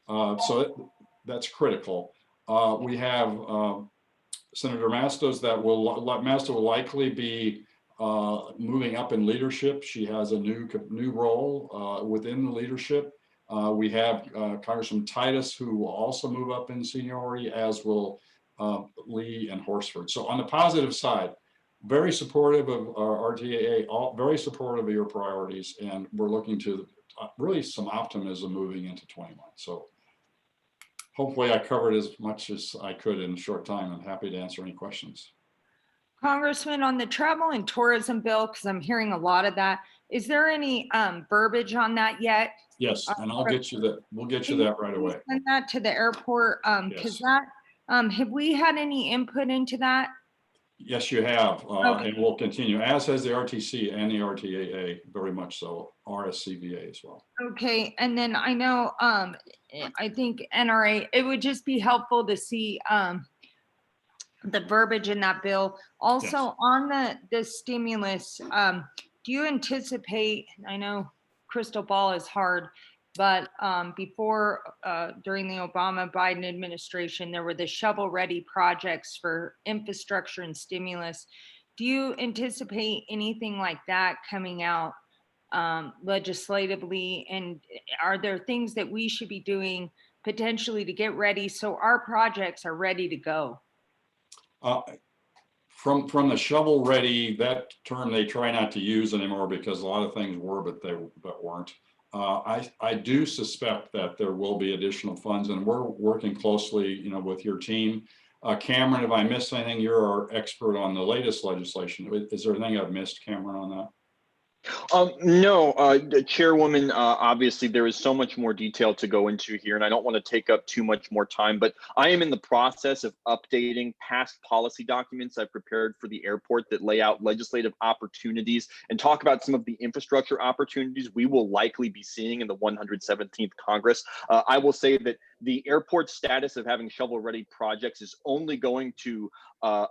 So that's critical. We have Senator Mastos Masto will likely be moving up in leadership. She has a new role within the leadership. We have Congressman Titus, who will also move up in seniority, as will Lee and Horsford. So on the positive side, very supportive of our RTAA, very supportive of your priorities, and we're looking to really some optimism moving into 21. So hopefully I covered as much as I could in a short time. I'm happy to answer any questions. Congressman, on the travel and tourism bill, because I'm hearing a lot of that, is there any verbiage on that yet? Yes, and I'll get you that. We'll get you that right away. Send that to the airport, because that, have we had any input into that? Yes, you have, Okay. and we'll continue, as has the RTC and the RTAA, very much so, RSCVA as well. Okay, and then I know, I think NRA, it would just be helpful to see the verbiage in that bill. Also, Yes. on the stimulus, do you anticipate, I know crystal ball is hard, but before, during the Obama-Biden administration, there were the shovel-ready projects for infrastructure and stimulus. Do you anticipate anything like that coming out legislatively? And are there things that we should be doing potentially to get ready so our projects are ready to go? From the shovel ready, that term they try not to use anymore because a lot of things were, but weren't. I do suspect that there will be additional funds, and we're working closely, with your team. Cameron, if I missed anything, you're our expert on the latest legislation. Is there anything I've missed, Cameron, on that? No, Chairwoman, obviously there is so much more detail to go into here, and I don't want to take up too much more time, but I am in the process of updating past policy documents I've prepared for the airport that lay out legislative opportunities and talk about some of the infrastructure opportunities we will likely be seeing in the 117th Congress. I will say that the airport status of having shovel-ready projects is only going to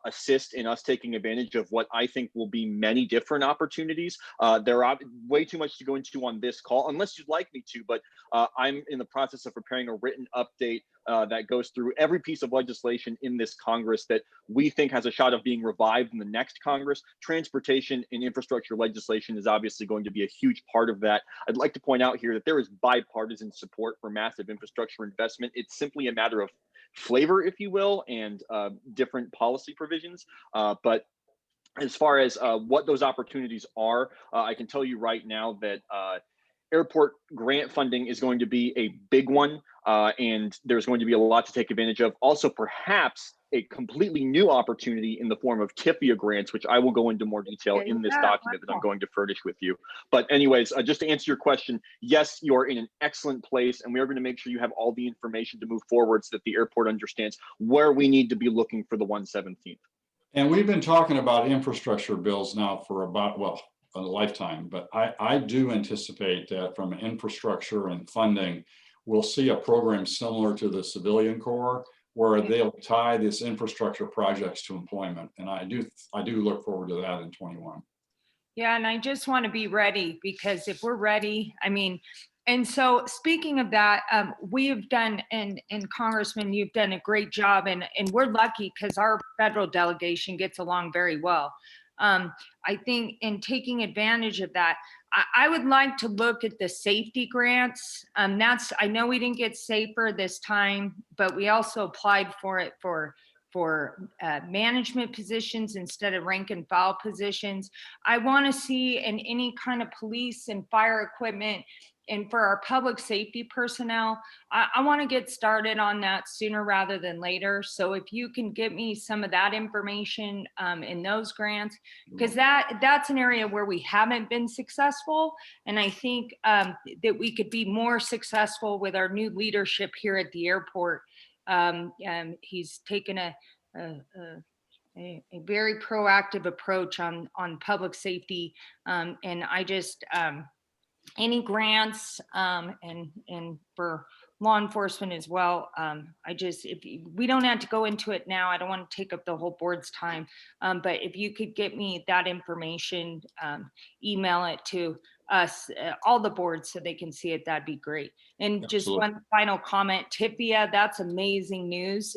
assist in us taking advantage of what I think will be many different opportunities. There are way too much to go into on this call, unless you'd like me to, but I'm in the process of preparing a written update that goes through every piece of legislation in this Congress that we think has a shot of being revived in the next Congress. Transportation and infrastructure legislation is obviously going to be a huge part of that. I'd like to point out here that there is bipartisan support for massive infrastructure investment. It's simply a matter of flavor, if you will, and different policy provisions. But as far as what those opportunities are, I can tell you right now that airport grant funding is going to be a big one, and there's going to be a lot to take advantage of. Also, perhaps a completely new opportunity in the form of TIFIA grants, which I will go into more detail in this document that I'm going to furnish with you. But anyways, just to answer your question, yes, you're in an excellent place, and we are going to make sure you have all the information to move forward so that the airport understands where we need to be looking for the 117th. And we've been talking about infrastructure bills now for about, well, a lifetime, but I do anticipate that from infrastructure and funding, we'll see a program similar to the Civilian Corps, where they'll tie this infrastructure projects to employment. And I do look forward to that in 21. Yeah, and I just want to be ready, because if we're ready, I mean, and so speaking of that, we have done, and Congressman, you've done a great job, and we're lucky because our federal delegation gets along very well. I think in taking advantage of that, I would like to look at the safety grants. I know we didn't get safer this time, but we also applied for it for management positions instead of rank and file positions. I want to see in any kind of police and fire equipment, and for our public safety personnel, I want to get started on that sooner rather than later. So if you can get me some of that information in those grants, because that's an area where we haven't been successful. And I think that we could be more successful with our new leadership here at the airport. He's taken a very proactive approach on public safety. And I just, any grants and for law enforcement as well. We don't have to go into it now. I don't want to take up the whole board's time. But if you could get me that information, email it to us, all the boards, so they can see it, that'd be great. And just one final comment, TIFIA, that's amazing news.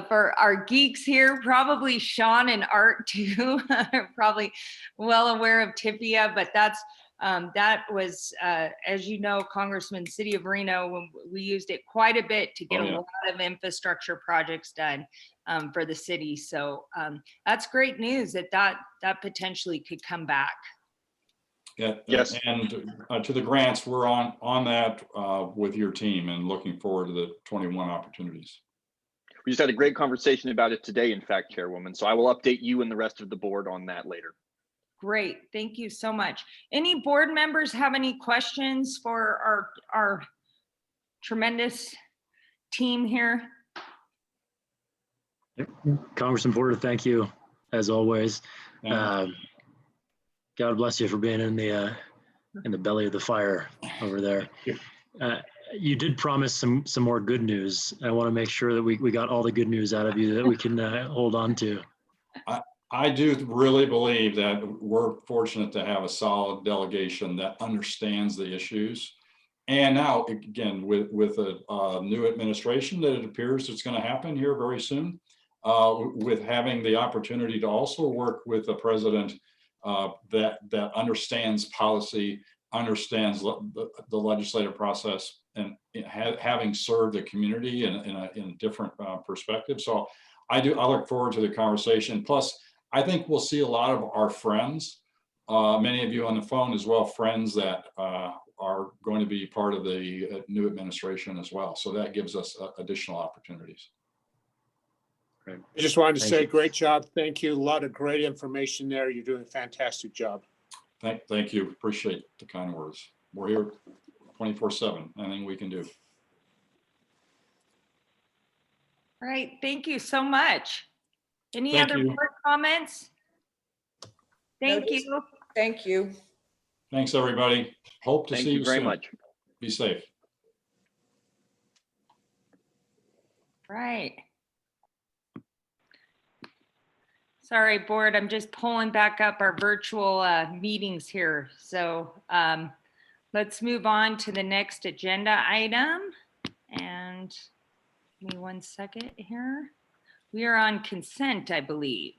For our geeks here, probably Sean and Art too, are probably well aware of TIFIA, but that was, as you know, Congressman, City of Reno, when we used it quite a bit to get a lot of infrastructure projects done for the city. So that's great news that potentially could come back. Yeah, yes. And to the grants, we're on that with your team and looking forward to the 21 opportunities. We just had a great conversation about it today, in fact, Chairwoman. So I will update you and the rest of the board on that later. Great, thank you so much. Any board members have any questions for our tremendous team here? Congressman Porter, thank you as always. God bless you for being in the belly of the fire over there. You did promise some more good news. I want to make sure that we got all the good news out of you that we can hold on to. I do really believe that we're fortunate to have a solid delegation that understands the issues. And now, again, with a new administration that it appears it's going to happen here very soon, with having the opportunity to also work with a president that understands policy, understands the legislative process, and having served the community in a different perspective. So I look forward to the conversation. Plus, I think we'll see a lot of our friends, many of you on the phone as well, friends that are going to be part of the new administration as well. So that gives us additional opportunities. Great. I just wanted to Thank say, you. great job. Thank you. A lot of great information there. You're doing a fantastic job. Thank you. Appreciate the kind words. We're here 24/7. Anything we can do. All right, thank you so much. Any Thank other you. board comments? Thank just- you. Thank you. Thanks, everybody. Hope to Thank see you you very soon. much. Be safe. Right. Sorry, board, I'm just pulling back up our virtual meetings here. So let's move on to the next agenda item. And give me 1 second here. We are on consent, I believe.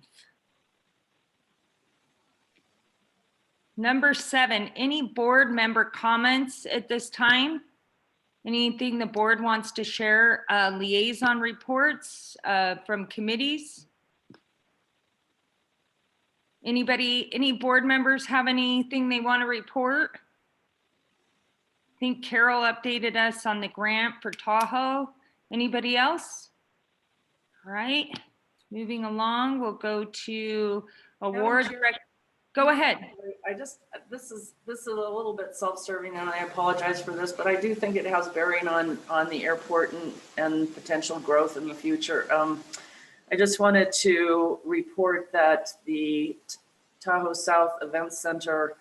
Number 7, any board member comments at this time? Anything the board wants to share? Liaison reports from committees? Anybody, any board members have anything they want to report? I think Carol updated us on the grant for Tahoe. Anybody else? All right, moving along, we'll go to award. Go ahead. This is a little bit self-serving, and I apologize for this, but I do think it has bearing on the airport and potential growth in the future. I just wanted to report that the Tahoe South Event Center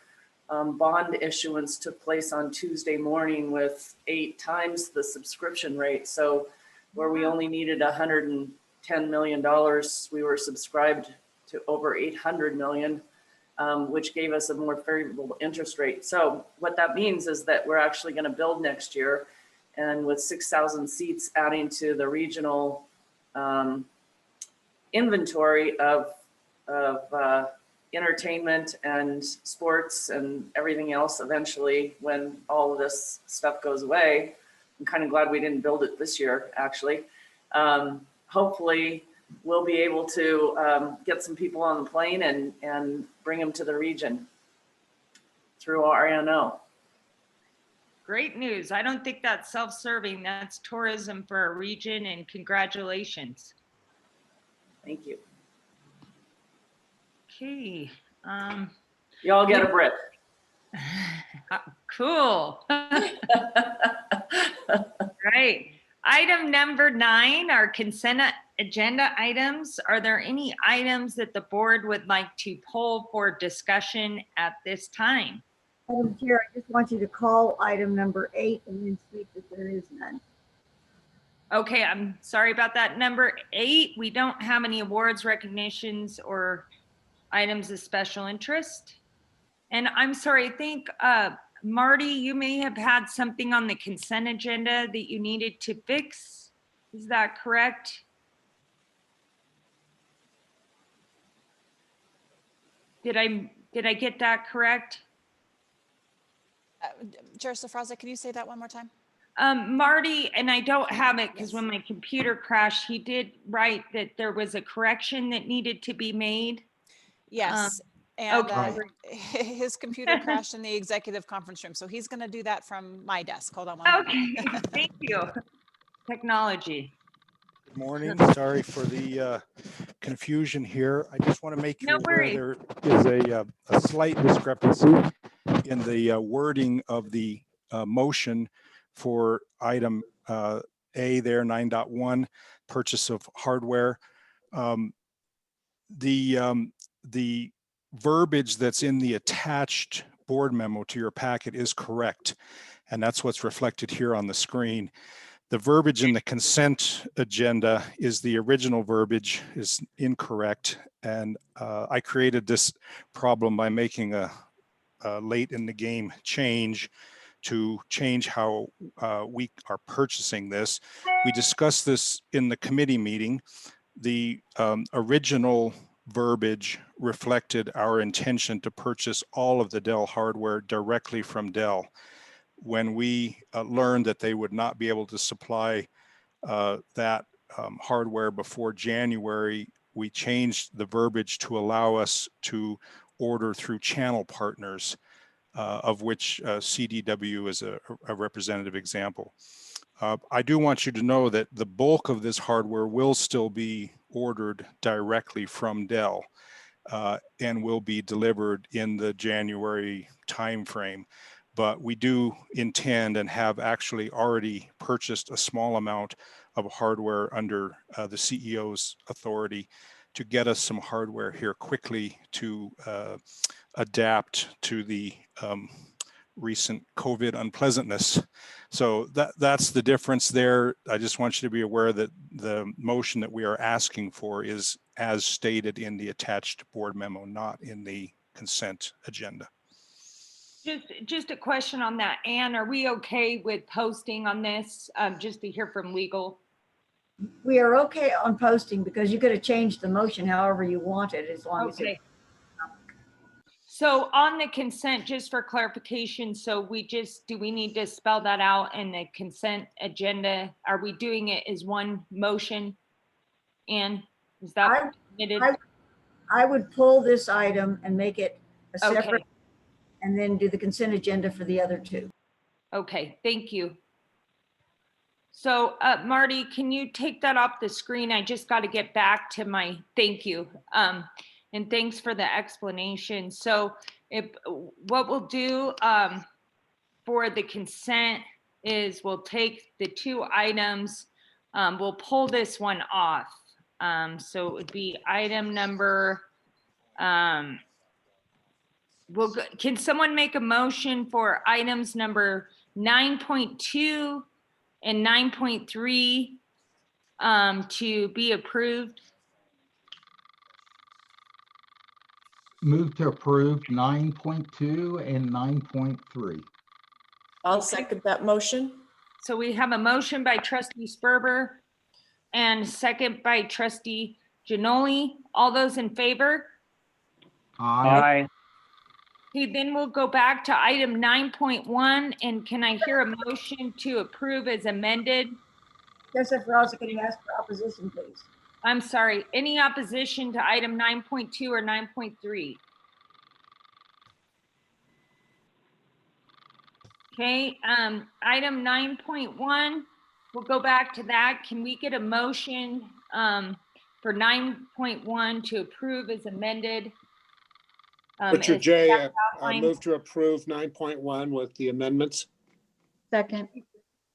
bond issuance took place on Tuesday morning with 8 times the subscription rate. So where we only needed $110 million, we were subscribed to over 800 million, which gave us a more favorable interest rate. So what that means is that we're actually going to build next year, and with 6,000 seats adding to the regional inventory of entertainment and sports and everything else eventually when all of this stuff goes away. I'm kind of glad we didn't build it this year, actually. Hopefully we'll be able to get some people on the plane and bring them to the region through our RNO. Great news. I don't think that's self-serving. That's tourism for a region, and congratulations. Thank you. Okay. Y'all get a breath. Cool. Right. Item number 9 are consent agenda items. Are there any items that the board would like to poll for discussion at this time? Madam Chair, I just want you to call item number 8 and then state that there is none. Okay, I'm sorry about that. Number 8, we don't have any awards, recognitions, or items of special interest. And I'm sorry, I think Marty, you may have had something on the consent agenda that you needed to fix. Is that correct? Did I get that correct? Chair Safraza, can you say that one more time? Marty, and I don't have it because Yes. when my computer crashed, he did write that there was a correction that needed to be made. Yes. And okay. his computer crashed in the executive conference room. So he's going to do that from my desk. Hold on one Okay, thank you. Technology. Good morning. Sorry for the confusion here. I just want to make you No aware worries. there is a slight discrepancy in the wording of the motion for item A there, 9.1, purchase of hardware. The verbiage that's in the attached board memo to your packet is correct, and that's what's reflected here on the screen. The verbiage in the consent agenda is the original verbiage is incorrect. And I created this problem by making a late in the game change to change how we are purchasing this. We discussed this in the committee meeting. The original verbiage reflected our intention to purchase all of the Dell hardware directly from Dell. When we learned that they would not be able to supply that hardware before January, we changed the verbiage to allow us to order through channel partners, of which CDW is a representative example. I do want you to know that the bulk of this hardware will still be ordered directly from Dell and will be delivered in the January timeframe. But we do intend and have actually already purchased a small amount of hardware under the CEO's authority to get us some hardware here quickly to adapt to the recent COVID unpleasantness. So that's the difference there. I just want you to be aware that the motion that we are asking for is as stated in the attached board memo, not in the consent agenda. Just a question on that. Ann, are we okay with posting on this, just to hear from legal? We are okay on posting because you could have changed the motion however you want it, as long as it. So on the consent, just for clarification, so do we need to spell that out in the consent agenda? Are we doing it as one motion? And is that permitted? I would pull this item and make it a separate, Okay. and then do the consent agenda for the other two. Okay, thank you. So Marty, can you take that off the screen? I just got to get back to my, thank you. And thanks for the explanation. So what we'll do for the consent is we'll take the two items, we'll pull this one off. So it would be item number, can someone make a motion for items number 9.2 and 9.3 to be approved? Move to approve 9.2 and 9.3. I'll second that motion. So we have a motion by trustee Sperber and second by trustee Janoli. All those in favor? Aye. Okay, then we'll go back to item 9.1, and can I hear a motion to approve as amended? Joseph Rosa, can you ask for opposition, please? I'm sorry, any opposition to item 9.2 or 9.3? Okay, item 9.1, we'll go back to that. Can we get a motion for 9.1 to approve as amended? Richard J., I move to approve 9.1 with the amendments. Second.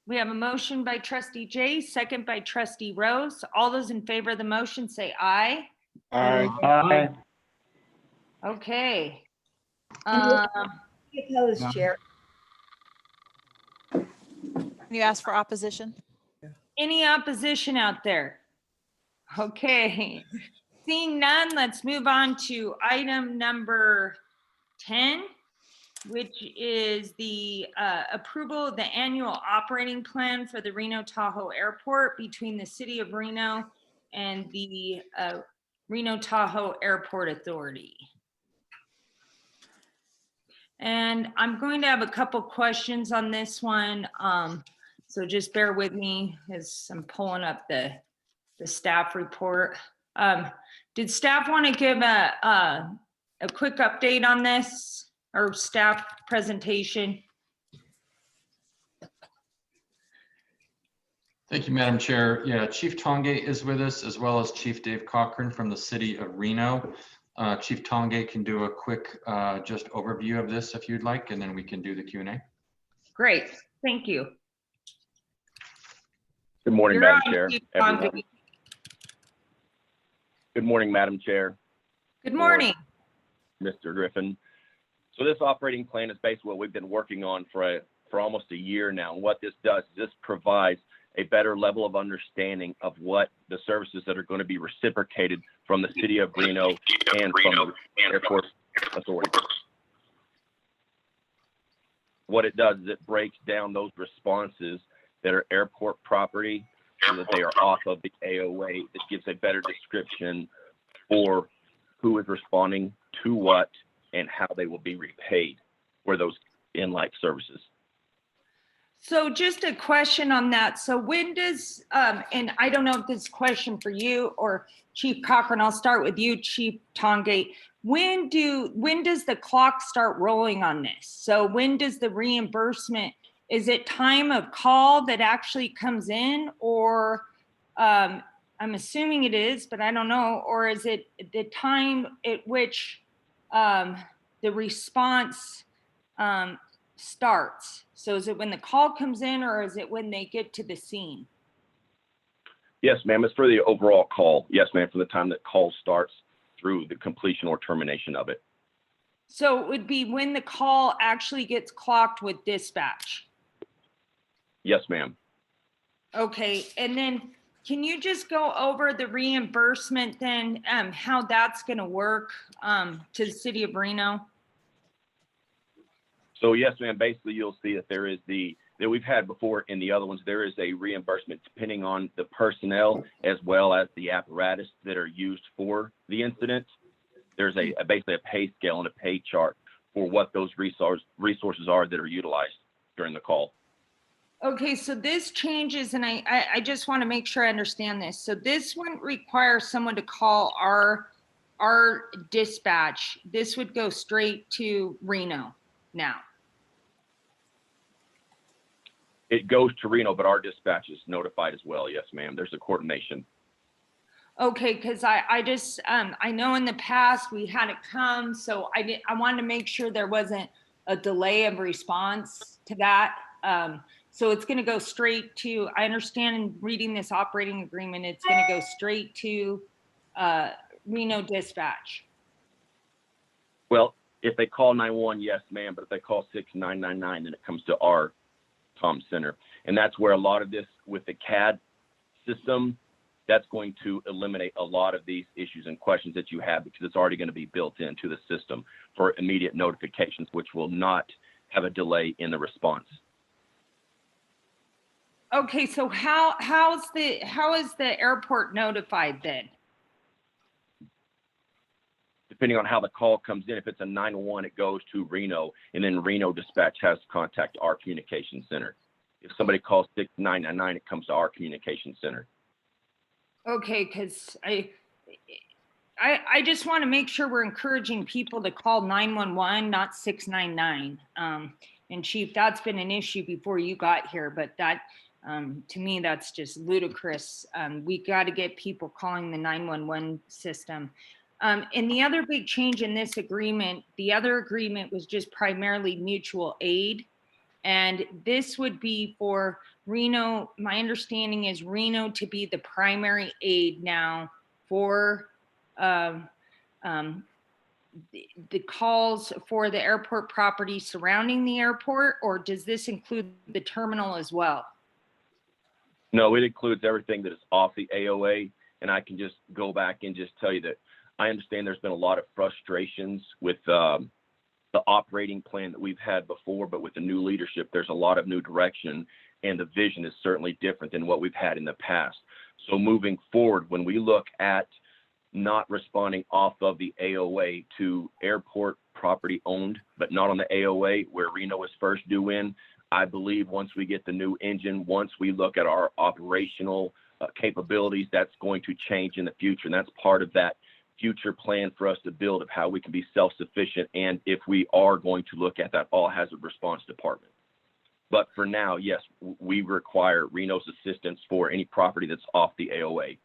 We have a motion by trustee Jay, second by trustee Rose. All those in favor of the motion say aye. Aye. Okay. Opposed, Chair. Can you ask for opposition? Any opposition out there? Okay. Seeing none, let's move on to item number 10, which is the approval of the annual operating plan for the Reno Tahoe Airport between the City of Reno and the Reno Tahoe Airport Authority. And I'm going to have a couple questions on this one. So just bear with me as I'm pulling up the staff report. Did staff want to give a quick update on this, or staff presentation? Thank you, Madam Chair. Yeah, Chief Tongate is with us, as well as Chief Dave Cochran from the City of Reno. Chief Tongate can do a quick just overview of this if you'd like, and then we can do the Q&A. Great, thank you. Good morning, You're Madam on, Chair. Chief Everyone. Tongate. Good morning, Madam Chair. Good morning. Mr. Griffin. So this operating plan is basically what we've been working on for almost a year now. And what this does is this provides a better level of understanding of what the services that are going to be reciprocated from the city of Reno and from the airport authority. What it does is it breaks down those responses that are airport property so that they are off of the AOA. It gives a better description for who is responding to what and how they will be repaid for those in-like services. So just a question on that. So when does, and I don't know if this is a question for you or Chief Cochran, I'll start with you, Chief Tongate. When does the clock start rolling on this? So when does the reimbursement, is it time of call that actually comes in, or I'm assuming it is, but I don't know, or is it the time at which the response starts? So is it when the call comes in, or is it when they get to the scene? Yes, ma'am. It's for the overall call. Yes, ma'am. From the time that call starts through the completion or termination of it. So it would be when the call actually gets clocked with dispatch. Yes, ma'am. Okay. And then can you just go over the reimbursement then, how that's going to work to the city of Reno? So yes, ma'am. Basically, you'll see that there is that we've had before in the other ones. There is a reimbursement depending on the personnel as well as the apparatus that are used for the incident. There's basically a pay scale and a pay chart for what those resources are that are utilized during the call. Okay, so this changes, and I just want to make sure I understand this. So this wouldn't require someone to call our dispatch. This would go straight to Reno now. It goes to Reno, but our dispatch is notified as well. Yes, ma'am. There's a coordination. Okay, because I just I know in the past we had it come, so I wanted to make sure there wasn't a delay of response to that. So it's going to go straight to, I understand in reading this operating agreement, it's going to go straight to Reno dispatch. Well, if they call 911, yes, ma'am. But if they call 6999, then it comes to our comm center. And that's where a lot of this with the CAD system, that's going to eliminate a lot of these issues and questions that you have, because it's already going to be built into the system for immediate notifications, which will not have a delay in the response. Okay, so how is the airport notified then? Depending on how the call comes in, if it's a 911, it goes to Reno, and then Reno dispatch has to contact our communication center. If somebody calls 6999, it comes to our communication center. Okay, because I just want to make sure we're encouraging people to call 911, not 699. And Chief, that's been an issue before you got here, but that to me, that's just ludicrous. We got to get people calling the 911 system. And the other big change in this agreement, the other agreement was just primarily mutual aid. And this would be for Reno. My understanding is Reno to be the primary aid now for the calls for the airport property surrounding the airport, or does this include the terminal as well? No, it includes everything that is off the AOA. And I can just go back and just tell you that I understand there's been a lot of frustrations with the operating plan that we've had before, but with the new leadership, there's a lot of new direction, and the vision is certainly different than what we've had in the past. So moving forward, when we look at not responding off of the AOA to airport property owned, but not on the AOA where Reno is first due in, I believe once we get the new engine, once we look at our operational capabilities, that's going to change in the future. And that's part of that future plan for us to build of how we can be self-sufficient. And if we are going to look at that all hazard response department. But for now, yes, we require Reno's assistance for any property that's off the AOA.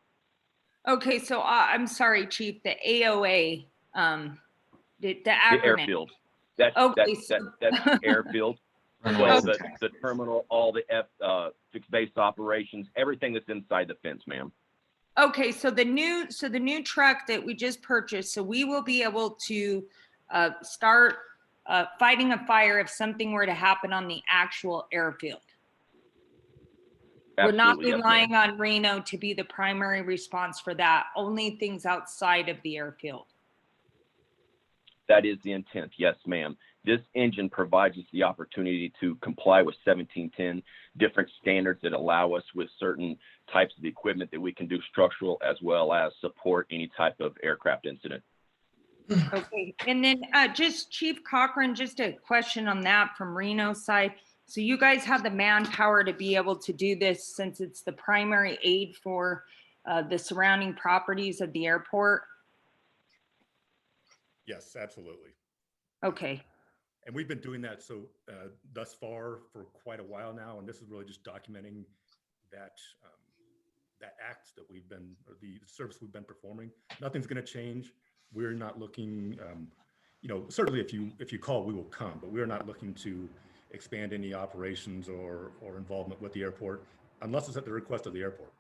Okay, so I'm sorry, Chief, the AOA, the acronym. The airfield. That's airfield. So the terminal, all the fixed base operations, everything that's inside the fence, ma'am. Okay, so the new truck that we just purchased, so we will be able to start fighting a fire if something were to happen on the actual airfield. We're not Absolutely, yes, relying ma'am. on Reno to be the primary response for that, only things outside of the airfield. That is the intent, yes, ma'am. This engine provides us the opportunity to comply with 1710, different standards that allow us with certain types of equipment that we can do structural as well as support any type of aircraft incident. Okay, and then just Chief Cochran, just a question on that from Reno's side. So you guys have the manpower to be able to do this since it's the primary aid for the surrounding properties of the airport? Yes, absolutely. Okay, And we've been doing that thus far for quite a while now, and this is really just documenting that that act that we've been, or the service we've been performing. Nothing's going to change. We're not looking, certainly if you call, we will come, but we're not looking to expand any operations or involvement with the airport unless it's at the request of the airport.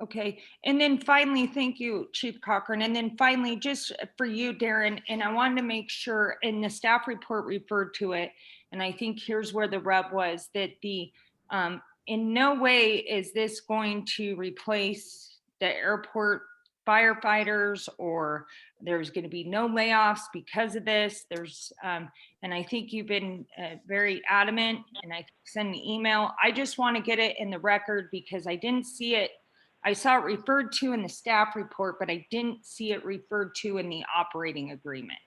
okay. And then finally, thank you, Chief Cochran. And then finally, just for you, Darren, and I wanted to make sure, and the staff report referred to it, and I think here's where the rub was, that the in no way is this going to replace the airport firefighters, or there's going to be no layoffs because of this. There's, and I think you've been very adamant, and I sent an email. I just want to get it in the record because I didn't see it. I saw it referred to in the staff report, but I didn't see it referred to in the operating agreement.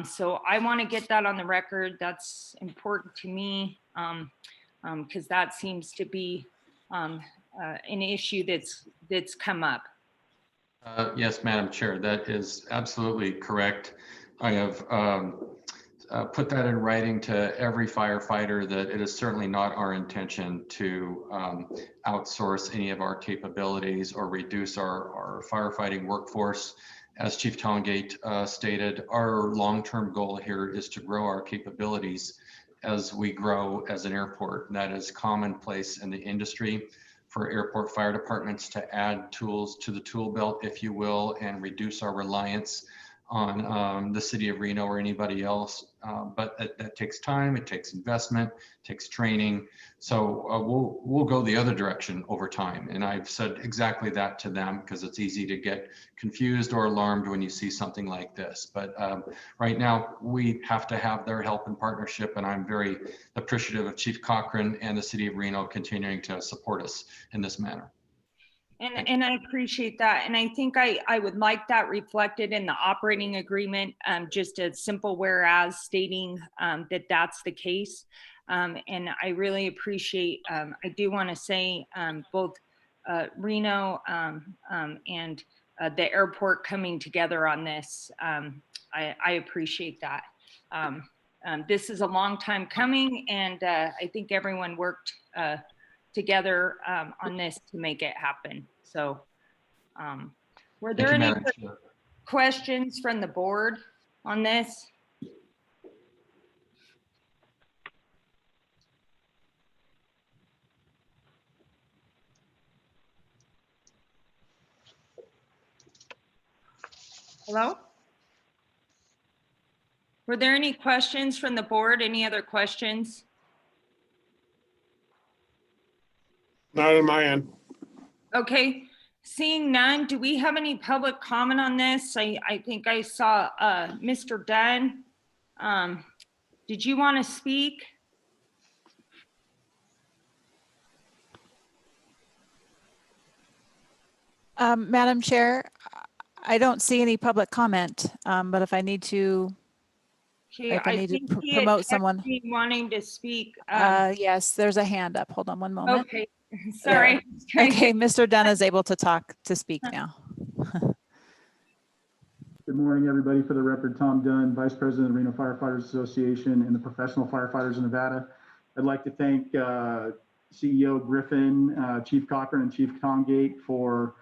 So I want to get that on the record. That's important to me. Because that seems to be an issue that's come up. Yes, Madam Chair, that is absolutely correct. I have put that in writing to every firefighter that it is certainly not our intention to outsource any of our capabilities or reduce our firefighting workforce. As Chief Tongate stated, our long-term goal here is to grow our capabilities as we grow as an airport. And that is commonplace in the industry for airport fire departments to add tools to the tool belt, if you will, and reduce our reliance on the city of Reno or anybody else. But that takes time, it takes investment, it takes training. So we'll go the other direction over time. And I've said exactly that to them because it's easy to get confused or alarmed when you see something like this. But right now we have to have their help and partnership. And I'm very appreciative of Chief Cochran and the city of Reno continuing to support us in this manner. And I appreciate that. And I think I would like that reflected in the operating agreement, just a simple whereas stating that that's the case. And I really appreciate, I do want to say both Reno and the airport coming together on this. I appreciate that. This is a long time coming, and I think everyone worked together on this to make it happen. So were there any questions from the board on this? Hello? Were there any questions from the board? Any other questions? Not on my end. Okay, seeing none, do we have any public comment on this? I think I saw Mr. Dunn. Did you want to speak? Madam Chair, I don't see any public comment, but if I need to, Okay, if I need think to he had promote someone. texted me wanting to speak. Yes, there's a hand up. Hold on one moment. Okay, sorry. Yeah. Okay, Mr. Dunn is able to speak now. Good morning, everybody. For the record, Tom Dunn, Vice President of the Reno Firefighters Association and the Professional Firefighters of Nevada. I'd like to thank CEO Griffin, Chief Cochran, and Chief Tongate for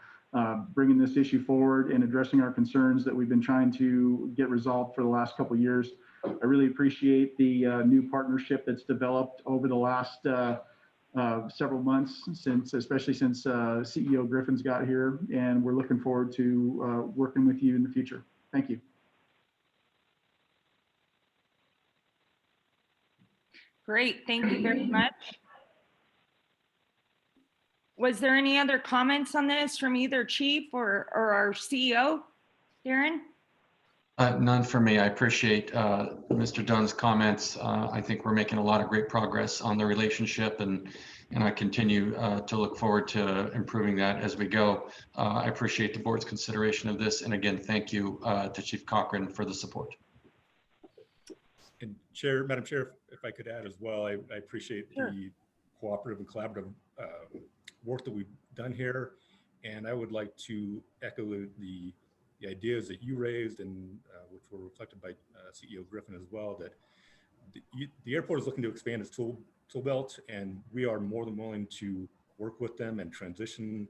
bringing this issue forward and addressing our concerns that we've been trying to get resolved for the last couple of years. I really appreciate the new partnership that's developed over the last several months, especially since CEO Griffin's got here, and we're looking forward to working with you in the future. Thank you. Great, thank you very much. Was there any other comments on this from either chief or our CEO, Darren? None for me. I appreciate Mr. Dunn's comments. I think we're making a lot of great progress on the relationship, and I continue to look forward to improving that as we go. I appreciate the board's consideration of this, and again, thank you to Chief Cochran for the support. And Madam Chair, if I could add as well, I appreciate the cooperative and collaborative work that we've done here, and I would like to echo the ideas that you raised and which were reflected by CEO Griffin as well, that the airport is looking to expand its tool belt, and we are more than willing to work with them and transition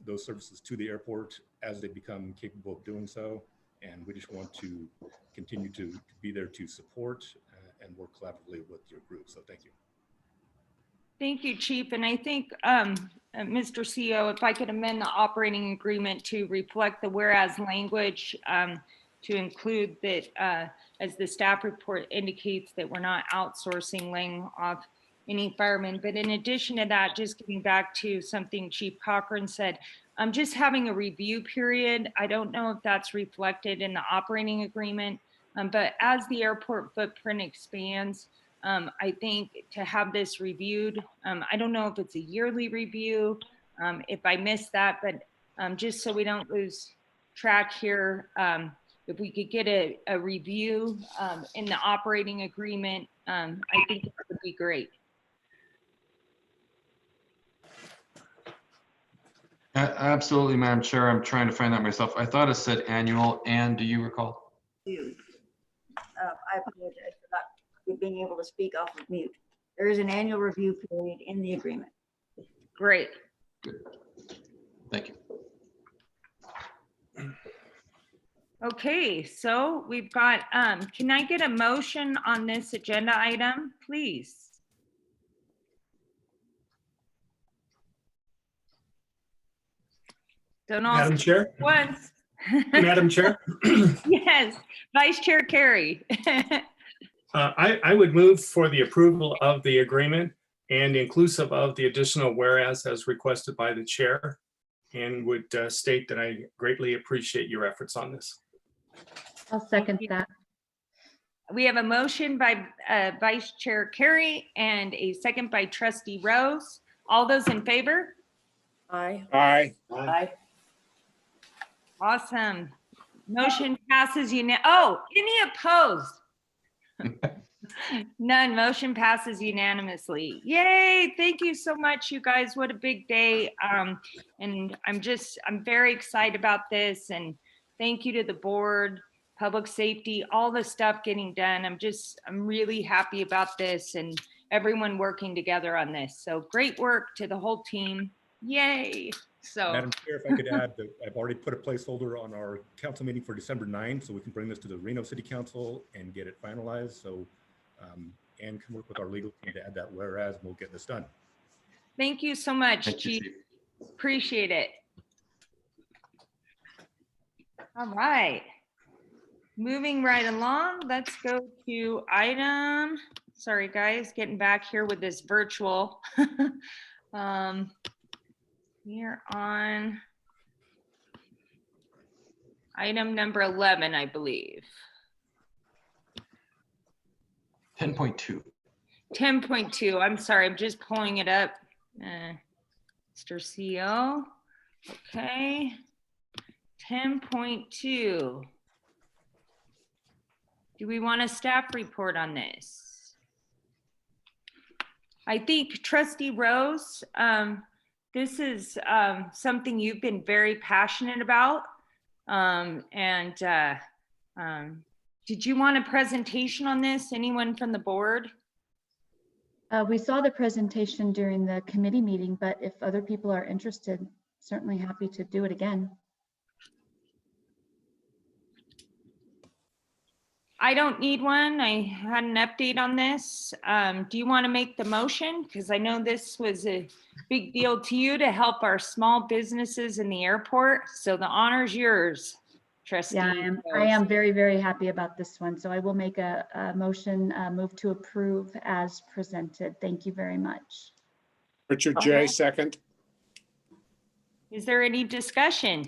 those services to the airport as they become capable of doing so. And we just want to continue to be there to support and work collaboratively with your group. So thank you. Thank you, Chief. And I think, Mr. CEO, if I could amend the operating agreement to reflect the whereas language, to include that, as the staff report indicates, that we're not outsourcing, laying off any firemen. But in addition to that, just getting back to something Chief Cochran said, just having a review period. I don't know if that's reflected in the operating agreement, but as the airport footprint expands, I think to have this reviewed, I don't know if it's a yearly review, if I missed that, but just so we don't lose track here, if we could get a review in the operating agreement, I think it would be great. Absolutely, Madam Chair. I'm trying to find that myself. I thought it said annual. Ann, do you recall? I apologize for not being able to speak off of mute. There is an annual review period in the agreement. Great. Good. Thank you. Okay, so we've got, can I get a motion on this agenda item, please? Don't all Madam Chair? once. Madam Chair? Yes, Vice Chair Carey. I would move for the approval of the agreement and inclusive of the additional whereas as requested by the chair, and would state that I greatly appreciate your efforts on this. I'll second that. We have a motion by Vice Chair Carey and a second by Trustee Rose. All those in favor? Aye. Aye. Aye. Awesome. Motion passes oh, any opposed? None. Motion passes unanimously. Yay. Thank you so much, you guys. What a big day. And I'm very excited about this, and thank you to the board, public safety, all the stuff getting done. I'm really happy about this and everyone working together on this. So great work to the whole team. Yay. So, Madam Chair, if I could add that I've already put a placeholder on our council meeting for December 9th, so we can bring this to the Reno City Council and get it finalized. So Ann can work with our legal team to add that whereas, and we'll get this done. thank you so much, Thank you, Chief. Chief. Appreciate it. All right. Moving right along, let's go to item, sorry guys, getting back here with this virtual. We're on item number 11, I believe. 10.2. 10.2. I'm sorry, I'm just pulling it up. Mr. CEO. Okay. 10.2. Do we want a staff report on this? I think Trustee Rose, this is something you've been very passionate about. Did you want a presentation on this? Anyone from the board? We saw the presentation during the committee meeting, but if other people are interested, certainly happy to do it again. I don't need one. I had an update on this. Do you want to make the motion? Because I know this was a big deal to you to help our small businesses in the airport. So the honor's yours, Trustee. Yeah, I am very, very happy about this one. So I will make a motion, move to approve as presented. Thank you very much. Richard J. Second. Is there any discussion?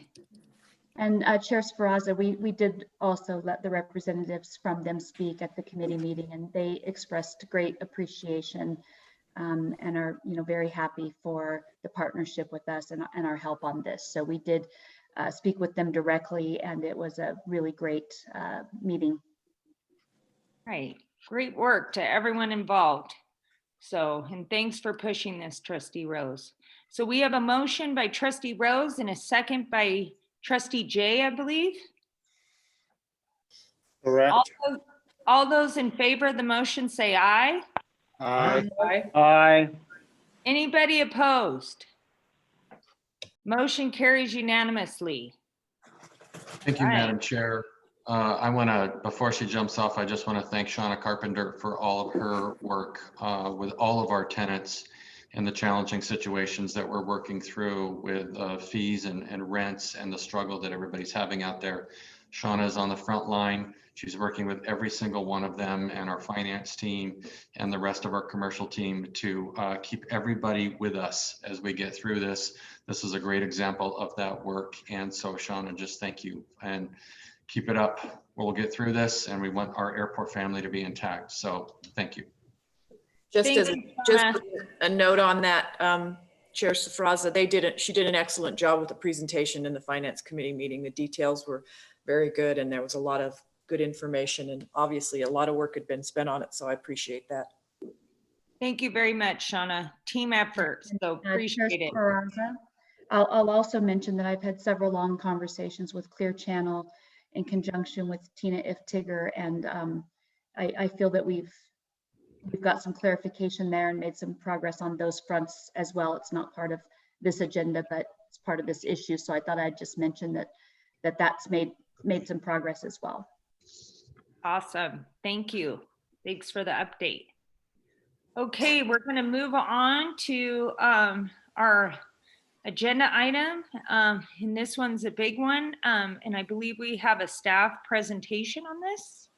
And Chair Speraza, we did also let the representatives from them speak at the committee meeting, and they expressed great appreciation and are very happy for the partnership with us and our help on this. So we did speak with them directly, and it was a really great meeting. Right. Great work to everyone involved. So, and thanks for pushing this, Trustee Rose. So we have a motion by Trustee Rose and a second by Trustee Jay, I believe. Correct. All those in favor of the motion say aye. Aye. Aye. Anybody opposed? Motion carries unanimously. Thank you, Madam Chair. I want to, before she jumps off, I just want to thank Shauna Carpenter for all of her work with all of our tenants and the challenging situations that we're working through with fees and rents and the struggle that everybody's having out there. Shauna is on the front line. She's working with every single one of them and our finance team and the rest of our commercial team to keep everybody with us as we get through this. This is a great example of that work. And so Shauna, just thank you and keep it up. We'll get through this and we want our airport family to be intact. So thank you. Just a note on that, Chair Safraza, she did an excellent job with the presentation in the Finance Committee meeting. The details were very good and there was a lot of good information and obviously a lot of work had been spent on it. So I appreciate that. Thank you very much, Shauna. Team effort, so appreciate it. I'll also mention that I've had several long conversations with Clear Channel in conjunction with Tina Iftiger, and I feel that we've got some clarification there and made some progress on those fronts as well. It's not part of this agenda, but it's part of this issue. So I thought I'd just mention that's made some progress as well. Awesome. Thank you. Thanks for the update. Okay, we're going to move on to our agenda item. And this one's a big one. And I believe we have a staff presentation on this.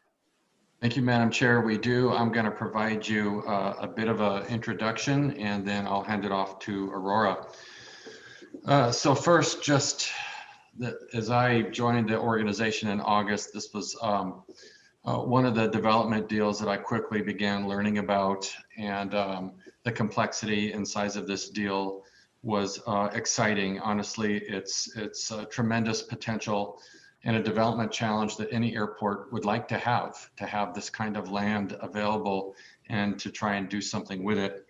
Thank you, Madam Chair. We do. I'm going to provide you a bit of an introduction and then I'll hand it off to Aurora. So first, just as I joined the organization in August, this was one of the development deals that I quickly began learning about, and the complexity and size of this deal was exciting. Honestly, it's a tremendous potential and a development challenge that any airport would like to have this kind of land available and to try and do something with it.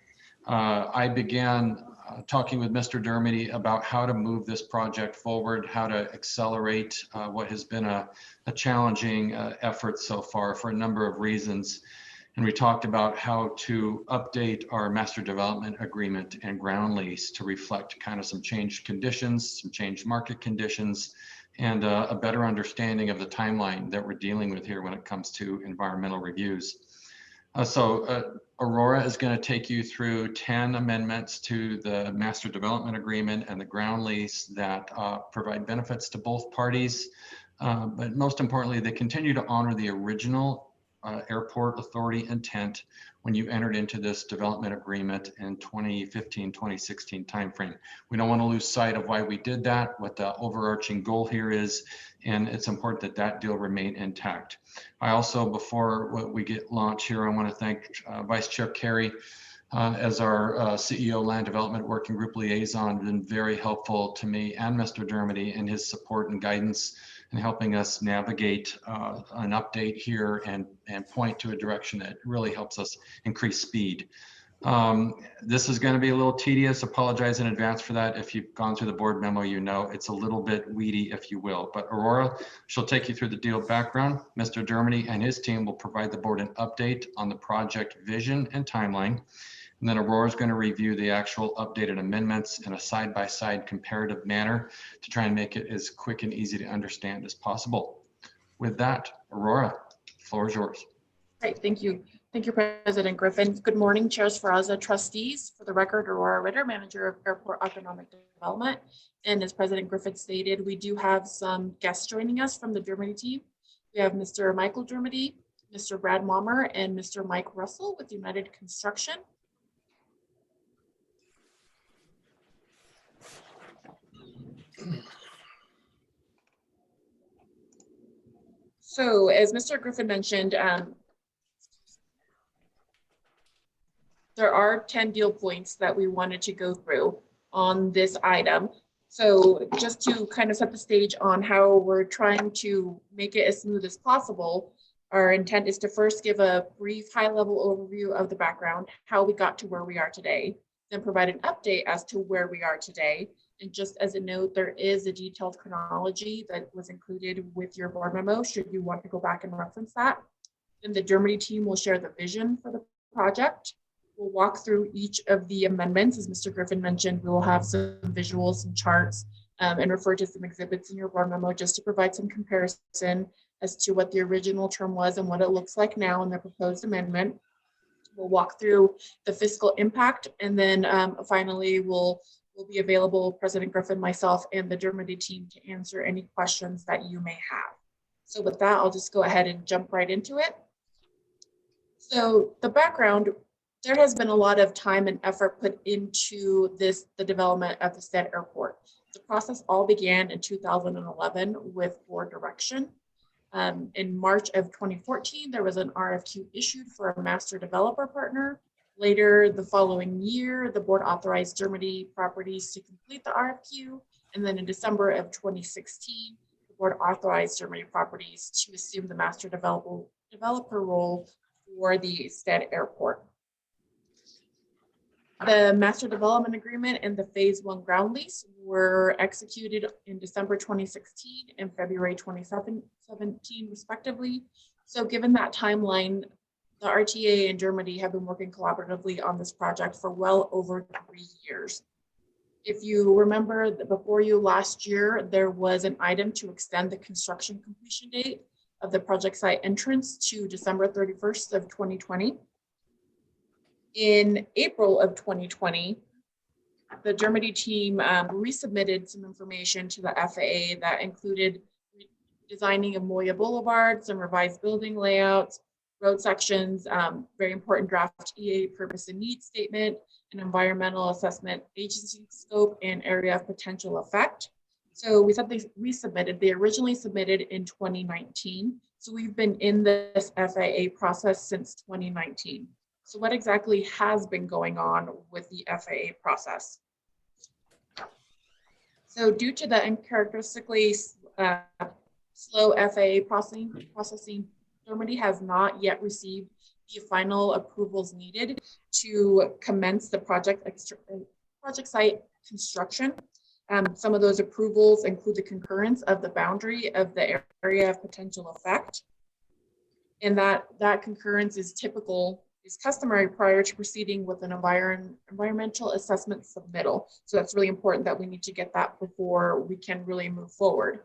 I began talking with Mr. Dermody about how to move this project forward, how to accelerate what has been a challenging effort so far for a number of reasons. And we talked about how to update our master development agreement and ground lease to reflect kind of some changed conditions, some changed market conditions, and a better understanding of the timeline that we're dealing with here when it comes to environmental reviews. Aurora is going to take you through 10 amendments to the master development agreement and the ground lease that provide benefits to both parties. But most importantly, they continue to honor the original airport authority intent when you entered into this development agreement in 2015-2016 timeframe. We don't want to lose sight of why we did that, what the overarching goal here is, and it's important that that deal remain intact. I also, before we get launched here, I want to thank Vice Chair Carey as our CEO Land Development Working Group Liaison, been very helpful to me and Mr. Dermody in his support and guidance and helping us navigate an update here and point to a direction that really helps us increase speed. This is going to be a little tedious. Apologize in advance for that. If you've gone through the board memo, you know it's a little bit weedy, if you will. But Aurora, she'll take you through the deal background. Mr. Dermody and his team will provide the board an update on the project vision and timeline. And then Aurora is going to review the actual updated amendments in a side-by-side comparative manner to try and make it as quick and easy to understand as possible. With that, Aurora, the floor is yours. Great, thank you. Thank you, President Griffin. Good morning, Chairs Faraza, trustees. For the record, Aurora Ritter, Manager of Airport Economic Development. And as President Griffin stated, we do have some guests joining us from the Dermody team. We have Mr. Michael Dermody, Mr. Brad Mommer, and Mr. Mike Russell with United Construction. So as Mr. Griffin mentioned, there are 10 deal points that we wanted to go through on this item. So just to kind of set the stage on how we're trying to make it as smooth as possible, our intent is to first give a brief high-level overview of the background, how we got to where we are today, then provide an update as to where we are today. And just as a note, there is a detailed chronology that was included with your board memo, should you want to go back and reference that. Then the Germany team will share the vision for the project. We'll walk through each of the amendments. As Mr. Griffin mentioned, we will have some visuals and charts and refer to some exhibits in your board memo just to provide some comparison as to what the original term was and what it looks like now in the proposed amendment. We'll walk through the fiscal impact, and then finally we'll be available, President Griffin, myself, and the Germany team to answer any questions that you may have. So with that, I'll just go ahead and jump right into it. So the background, there has been a lot of time and effort put into the development of the Stead Airport. The process all began in 2011 with board direction. In March of 2014, there was an RFQ issued for a master developer partner. Later, the following year, the board authorized Germany Properties to complete the RFQ. And then in December of 2016, the board authorized Germany Properties to assume the master developer role for the Stead Airport. The master development agreement and the phase 1 ground lease were executed in December 2016 and February 2017, respectively. So given that timeline, the RTA and Germany have been working collaboratively on this project for well over 3 years. If you remember before you last year, there was an item to extend the construction completion date of the project site entrance to December 31st of 2020. In April of 2020, the Germany team resubmitted some information to the FAA that included designing of Moya Boulevard, some revised building layouts, road sections, very important draft EA purpose and need statement, an environmental assessment agency scope and area of potential effect. So we said they resubmitted. They originally submitted in 2019. So we've been in this FAA process since 2019. So what exactly has been going on with the FAA process? So due to the uncharacteristically slow FAA processing, Germany has not yet received the final approvals needed to commence the project site construction. Some of those approvals include the concurrence of the boundary of the area of potential effect. And that concurrence is customary prior to proceeding with an environmental assessment submittal. So that's really important that we need to get that before we can really move forward.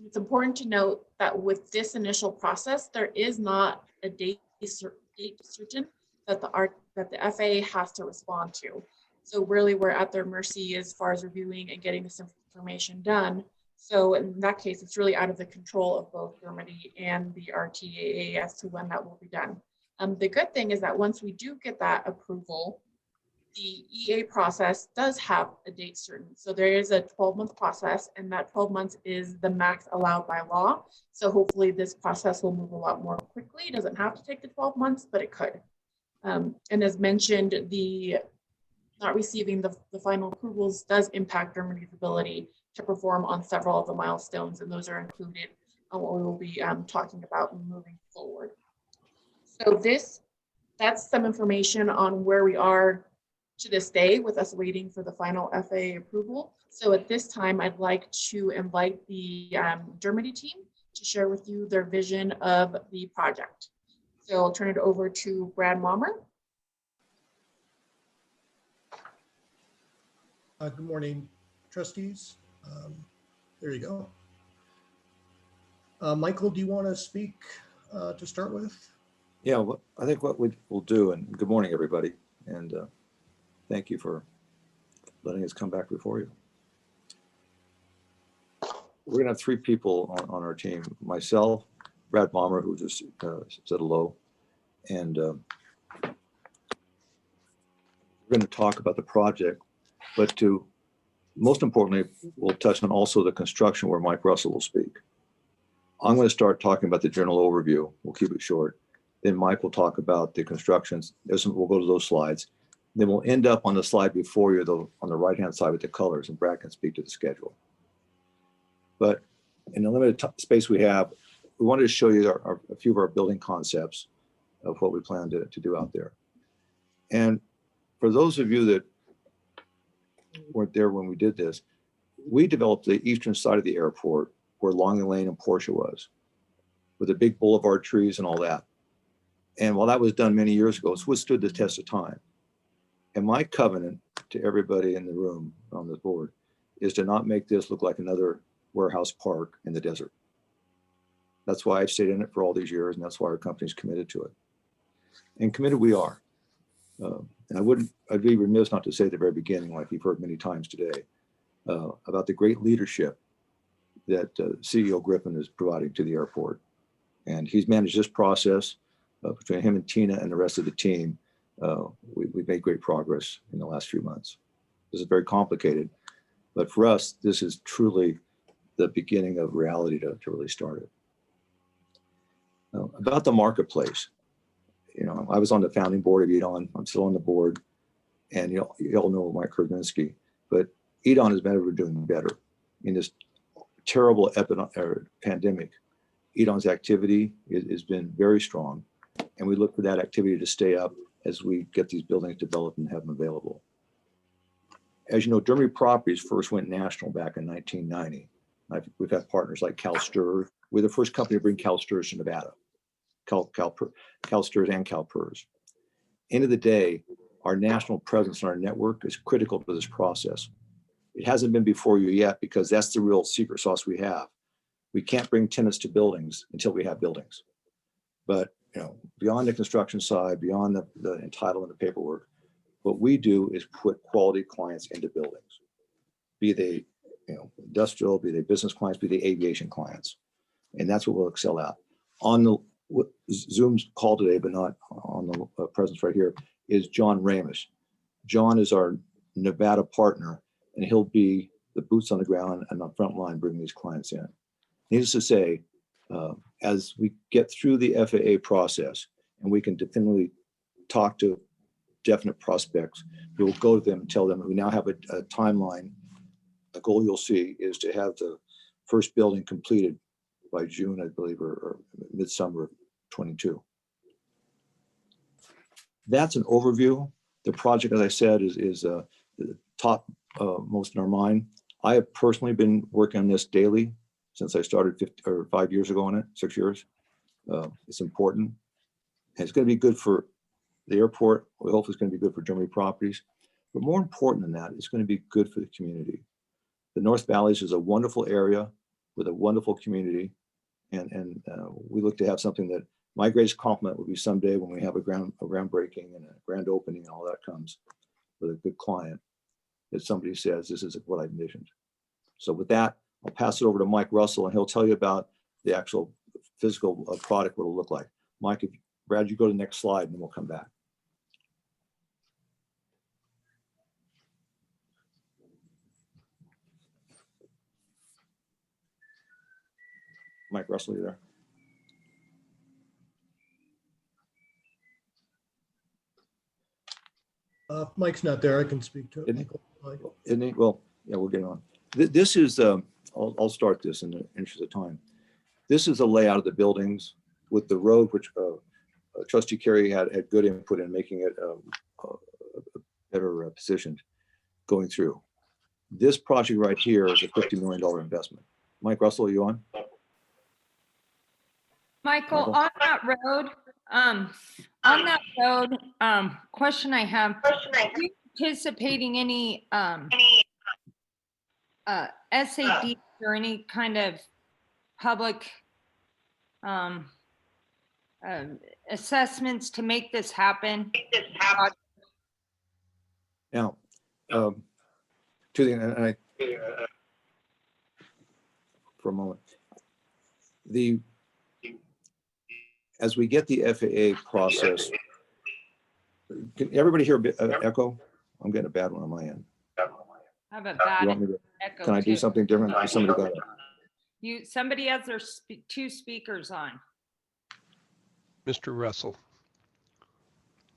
It's important to note that with this initial process, there is not a date certain that the FAA has to respond to. So really we're at their mercy as far as reviewing and getting this information done. So in that case, it's really out of the control of both Germany and the RTAA as to when that will be done. The good thing is that once we do get that approval, the EA process does have a date certain. So there is a 12-month process, and that 12 months is the max allowed by law. So hopefully this process will move a lot more quickly. It doesn't have to take the 12 months, but it could. And as mentioned, the not receiving the final approvals does impact Germany's ability to perform on several of the milestones, and those are included on what we will be talking about moving forward. So that's some information on where we are to this day with us waiting for the final FAA approval. So at this time, I'd like to invite the Germany team to share with you their vision of the project. So I'll turn it over to Brad Mommer. Good morning, trustees. There you go. Michael, do you want to speak to start with? Yeah, well, I think what we'll do, and good morning, everybody, and thank you for letting us come back before you. We're going to have 3 people on our team. Myself, Brad Mommer, who just said hello, and we're going to talk about the project, but most importantly, we'll touch on also the construction where Mike Russell will speak. I'm going to start talking about the general overview. We'll keep it short. Then Mike will talk about the constructions. We'll go to those slides. Then we'll end up on the slide before you, though, on the right-hand side with the colors, and Brad can speak to the schedule. But in the limited space we have, we wanted to show you a few of our building concepts of what we plan to do out there. And for those of you that weren't there when we did this, we developed the eastern side of the airport where Long Lane and Porsche was, with the big boulevard trees and all that. And while that was done many years ago, it's withstood the test of time. And my covenant to everybody in the room on the board is to not make this look like another warehouse park in the desert. That's why I've stayed in it for all these years, and that's why our company's committed to it. And committed we are. And I'd be remiss not to say at the very beginning, like you've heard many times today, about the great leadership that CEO Griffin is providing to the airport. And he's managed this process between him and Tina and the rest of the team. We've made great progress in the last few months. This is very complicated, but for us, this is truly the beginning of reality to really start it. About the marketplace, I was on the founding board of EDON. I'm still on the board, and you all know Mike Kurginski, but EDON has never been doing better in this terrible pandemic. EDON's activity has been very strong, and we look for that activity to stay up as we get these buildings developed and have them available. As you know, Derby Properties first went national back in 1990. We've had partners like CalSTRS. We're the first company to bring CalSTRS to Nevada, CalSTRS and CalPERS. End of the day, our national presence and our network is critical to this process. It hasn't been before you yet because that's the real secret sauce we have. We can't bring tenants to buildings until we have buildings. But beyond the construction side, beyond the entitlement and paperwork, what we do is put quality clients into buildings, be they industrial, be they business clients, be they aviation clients. And that's what we'll excel at. On the Zoom's call today, but not on the presence right here, is John Ramus. John is our Nevada partner, and he'll be the boots on the ground and the front line bringing these clients in. Needless to say, as we get through the FAA process and we can definitively talk to definite prospects, we will go to them and tell them that we now have a timeline. A goal you'll see is to have the first building completed by June, I believe, or midsummer of 22. That's an overview. The project, as I said, is the top most in our mind. I have personally been working on this daily since I started 5 years ago on it, 6 years. It's important. And it's going to be good for the airport. We hope it's going to be good for Germany Properties. But more important than that, it's going to be good for the community. The North Valleys is a wonderful area with a wonderful community. And we look to have something that my greatest compliment would be someday when we have a groundbreaking and a grand opening and all that comes with a good client, that somebody says, this is what I envisioned. So with that, I'll pass it over to Mike Russell, and he'll tell you about the actual physical product, what it'll look like. Mike, Brad, you go to the next slide, and then we'll come back. Mike Russell, you there? Mike's not there. I can speak to it. Isn't he? Well, yeah, we'll get on. This is, I'll start this in the interest of time. This is a layout of the buildings with the road, which Trustee Carey had good input in making it better positioned going through. This project right here is a $50 million investment. Mike Russell, are you on? Michael, on that road, question I have, are you anticipating any SAD or any kind of public assessments to make this happen? Now, for a moment, as we get the FAA process, can everybody hear an echo? I'm getting a bad one on my end. I have a bad echo. Can I do something different? Somebody got it. Somebody has their two speakers on. Mr. Russell.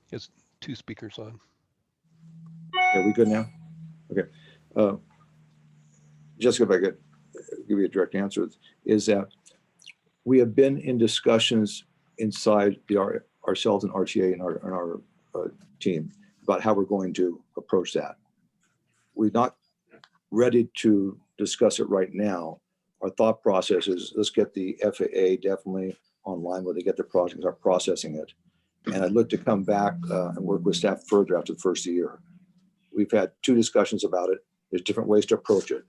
He has two speakers on. Are we good now? Okay. Jessica, if I could give you a direct answer, is that we have been in discussions inside ourselves and RTA and our team about how we're going to approach that. We're not ready to discuss it right now. Our thought process is let's get the FAA definitely online where they get the project and start processing it. And I'd look to come back and work with staff further after the first year. We've had 2 discussions about it. There's different ways to approach it,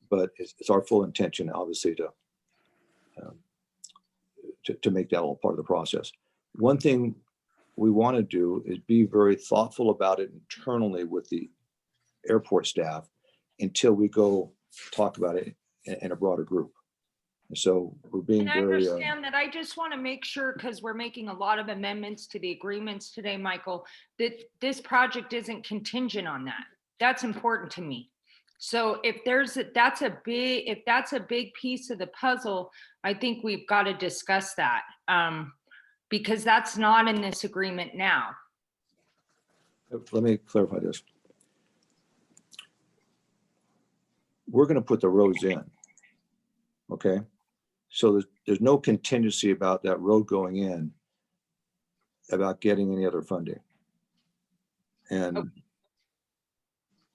but it's our full intention, obviously, to make that all part of the process. One thing we want to do is be very thoughtful about it internally with the airport staff until we go talk about it in a broader group. So we're being And I very. understand that. I just want to make sure, because we're making a lot of amendments to the agreements today, Michael, that this project isn't contingent on that. That's important to me. So if that's a big piece of the puzzle, I think we've got to discuss that because that's not in this agreement now. Let me clarify this. We're going to put the roads in. Okay. So there's no contingency about that road going in about getting any other funding. And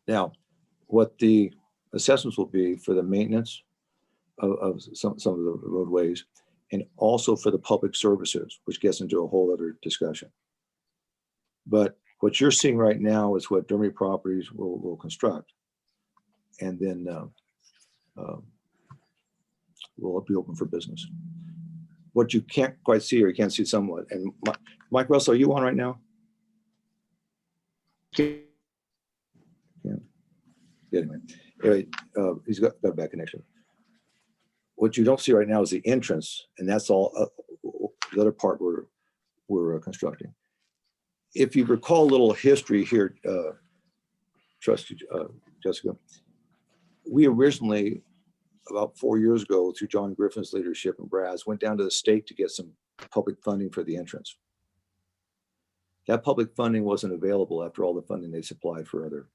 now what the assessments will be for the maintenance of some of the roadways and also for the public services, which gets into a whole other discussion. But what you're seeing right now is what Dermy Properties will construct. And then will be open for business. What you can't quite see, or you can't see somewhat, and Mike Russell, are you on right now? Yeah. Anyway, he's got a bad connection. What you don't see right now is the entrance, and that's all the other part we're constructing. If you recall a little history here, Trustee Jessica, we originally, about 4 years ago, through John Griffin's leadership and Brad's, went down to the state to get some public funding for the entrance. That public funding wasn't available after all the funding they supplied for other,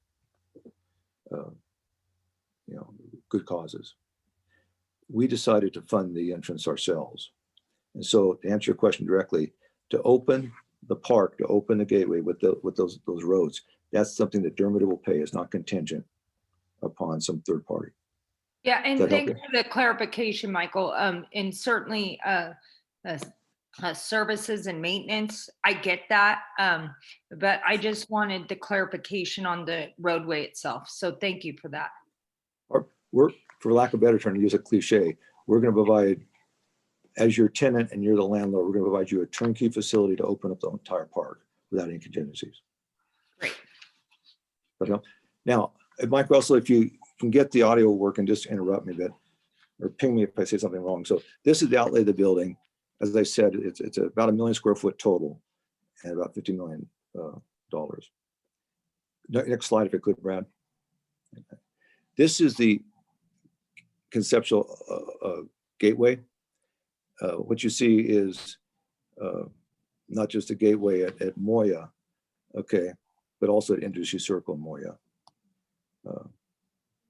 good causes. We decided to fund the entrance ourselves. And so, to answer your question directly, to open the park, to open the gateway with those roads, that's something that Dermot will pay. Is not contingent upon some third party. Yeah, and thanks for the clarification, Michael. And certainly services and maintenance, I get that. But I just wanted the clarification on the roadway itself. So thank you for that. We're, for lack of a better term, to use a cliche, we're going to provide, as your tenant and you're the landlord, we're going to provide you a turnkey facility to open up the entire park without any contingencies. Great. Okay. Now, Mike Russell, if you can get the audio working, just interrupt me a bit or ping me if I say something wrong. So this is the outlay of the building. As I said, it's about 1 million square foot total and about $50 million. Next slide, if I could, Brad. Okay. This is the conceptual gateway. What you see is not just a gateway at Moya, okay, but also at Industry Circle Moya.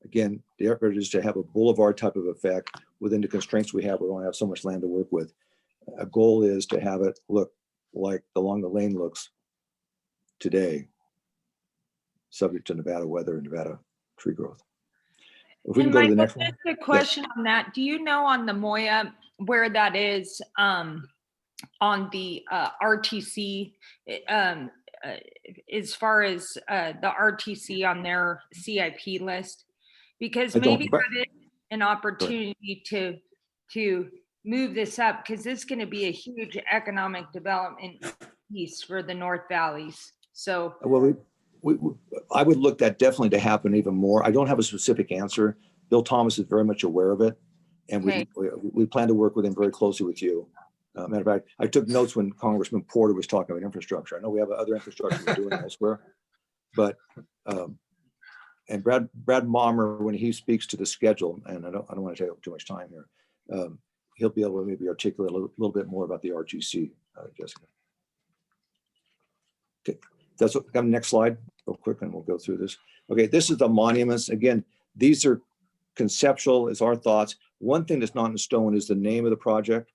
Again, the effort is to have a boulevard type of effect within the constraints we have. We don't have so much land to work with. A goal is to have it look like along the lane looks today, subject to Nevada weather and Nevada tree growth. If we can go to the next one. Just a question on that. Do you know on the Moya where that is on the RTC, as far as the RTC on their CIP list? Because maybe that is an opportunity to move this up, because this is going to be a huge economic development piece for the North Valleys. So well, I would look that definitely to happen even more. I don't have a specific answer. Bill Thomas is very much aware of it, and we plan to work with him very closely with you. Matter of fact, I took notes when Congressman Porter was talking about infrastructure. I know we have other infrastructure we're doing elsewhere, but and Brad Mommer, when he speaks to the schedule, and I don't want to take up too much time here. He'll be able to maybe articulate a little bit more about the RGC, Jessica. Okay, that's what, come next slide real quick and we'll go through this. Okay, this is the monuments. Again, these are conceptual, it's our thoughts. One thing that's not in stone is the name of the project.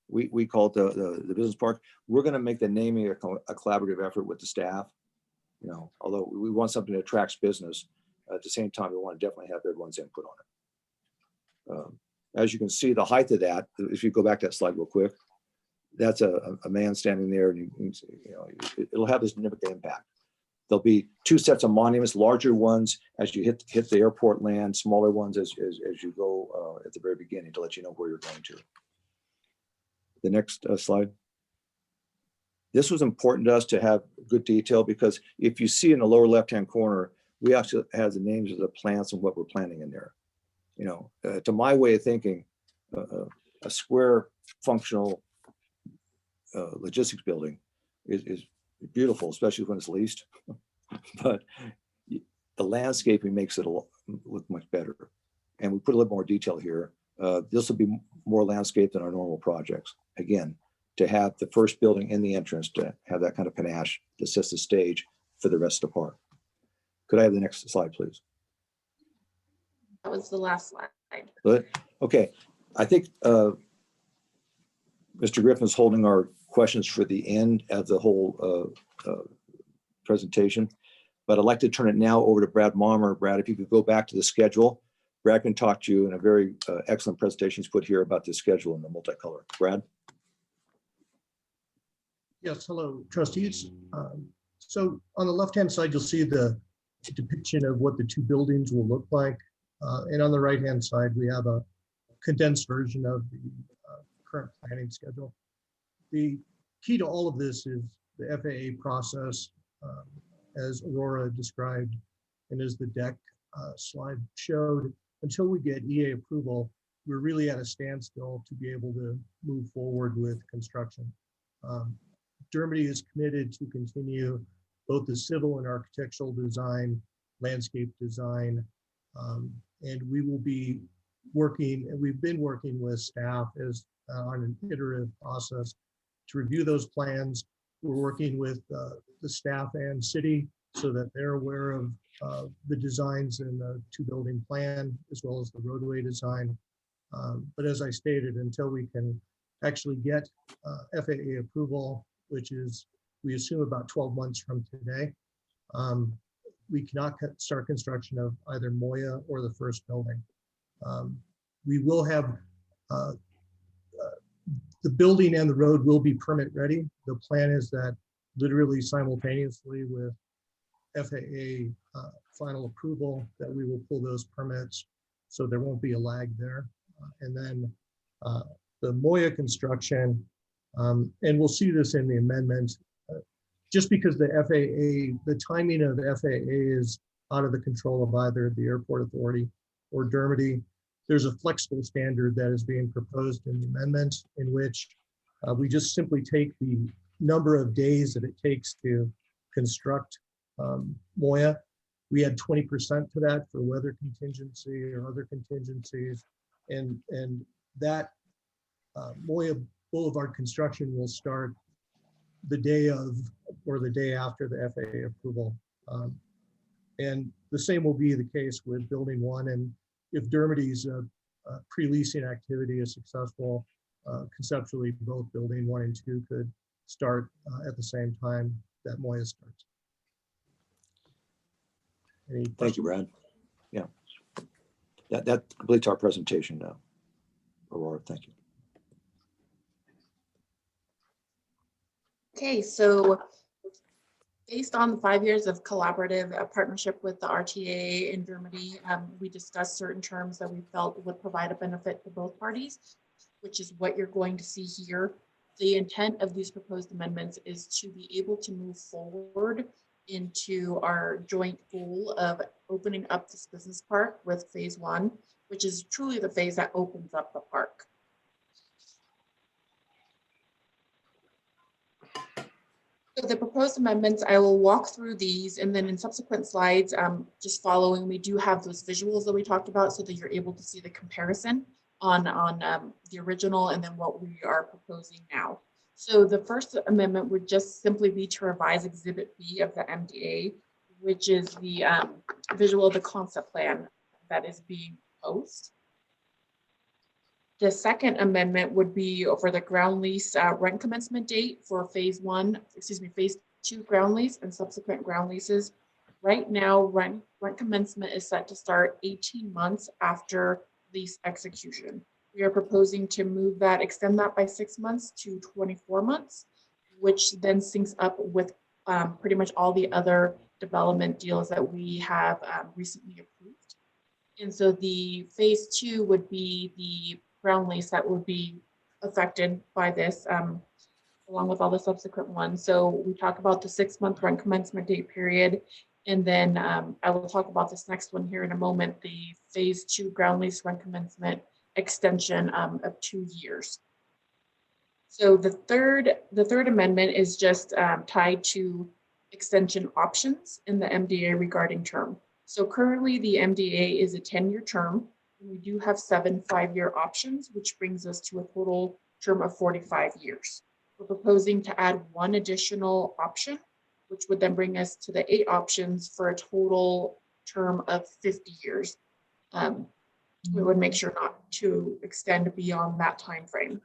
We call it the business park. We're going to make the naming a collaborative effort with the staff. You know, although we want something that attracts business, at the same time, we want to definitely have everyone's input on it. As you can see, the height of that, if you go back to that slide real quick, that's a man standing there, and you know, it'll have a significant impact. There'll be two sets of monuments, larger ones as you hit the airport land, smaller ones as you go at the very beginning to let you know where you're going to. The next slide. This was important to us to have good detail because if you see in the lower left-hand corner, we actually have the names of the plants and what we're planning in there. You know, to my way of thinking, a square functional logistics building is beautiful, especially when it's leased. But the landscaping makes it look much better. And we put a little more detail here. This will be more landscape than our normal projects. Again, to have the first building in the entrance, to have that kind of panache that sets the stage for the rest of the park. Could I have the next slide, please? That was the last slide. Good. Okay, I think Mr. Griffin's holding our questions for the end of the whole presentation, but I'd like to turn it now over to Brad Mommer. Brad, if you could go back to the schedule. Brad can talk to you in a very excellent presentation he's put here about the schedule and the multicolor. Brad? Yes, hello, trustees. So on the left-hand side, you'll see the depiction of what the two buildings will look like. And on the right-hand side, we have a condensed version of the current planning schedule. The key to all of this is the FAA process, as Aurora described, and as the deck slide showed. Until we get EA approval, we're really at a standstill to be able to move forward with construction. Dermody is committed to continue both the civil and architectural design, landscape design, and we will be working, and we've been working with staff as on an iterative process to review those plans. We're working with the staff and city so that they're aware of the designs in the two building plan, as well as the roadway design. But as I stated, until we can actually get FAA approval, which is, we assume, about 12 months from today, we cannot start construction of either Moya or the first building. We will have the building and the road will be permit ready. The plan is that literally simultaneously with FAA final approval, that we will pull those permits, so there won't be a lag there. And then the Moya construction, and we'll see this in the amendment, just because the FAA, the timing of the FAA is out of the control of either the airport authority or Dermody. There's a flexible standard that is being proposed in the amendment, in which we just simply take the number of days that it takes to construct Moya. We had 20% to that for weather contingency or other contingencies, and that Moya Boulevard construction will start the day of or the day after the FAA approval. And the same will be the case with building one. And if Dermody's pre-leasing activity is successful, conceptually both building 1 and 2 could start at the same time that Moya starts. Thank you, Brad. Yeah, that completes our presentation now. Aurora, thank you. Okay, so based on the 5 years of collaborative partnership with the RTA and Dermody, we discussed certain terms that we felt would provide a benefit to both parties, which is what you're going to see here. The intent of these proposed amendments is to be able to move forward into our joint goal of opening up this business park with phase 1, which is truly the phase that opens up the park. So the proposed amendments, I will walk through these, and then in subsequent slides, just following, we do have those visuals that we talked about so that you're able to see the comparison on the original and then what we are proposing now. So the first amendment would just simply be to revise Exhibit B of the MDA, which is the visual of the concept plan that is being proposed. The second amendment would be over the ground lease rent commencement date for phase 2 ground lease and subsequent ground leases. Right now, rent commencement is set to start 18 months after lease execution. We are proposing to extend that by 6 months to 24 months, which then syncs up with pretty much all the other development deals that we have recently approved. And so the phase 2 would be the ground lease that would be affected by this, along with all the subsequent ones. So we talk about the 6-month rent commencement date period. And then I will talk about this next one here in a moment, the phase 2 ground lease rent commencement extension of 2 years. So the third amendment is just tied to extension options in the MDA regarding term. So currently the MDA is a 10-year term. We do have 7 5-year options, which brings us to a total term of 45 years. We're proposing to add 1 additional option, which would then bring us to the 8 options for a total term of 50 years. We would make sure not to extend beyond that time frame.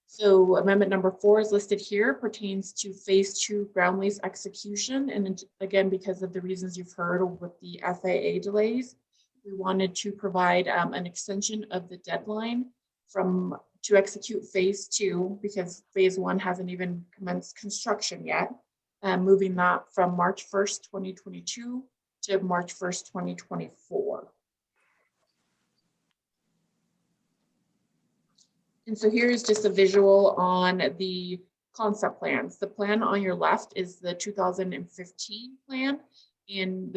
So amendment number 4 is listed here, pertains to phase 2 ground lease execution. And again, because of the reasons you've heard with the FAA delays, we wanted to provide an extension of the deadline to execute phase 2, because phase 1 hasn't even commenced construction yet, moving that from March 1st, 2022 to March 1st, 2024. And so here is just a visual on the concept plans. The plan on your left is the 2015 plan, and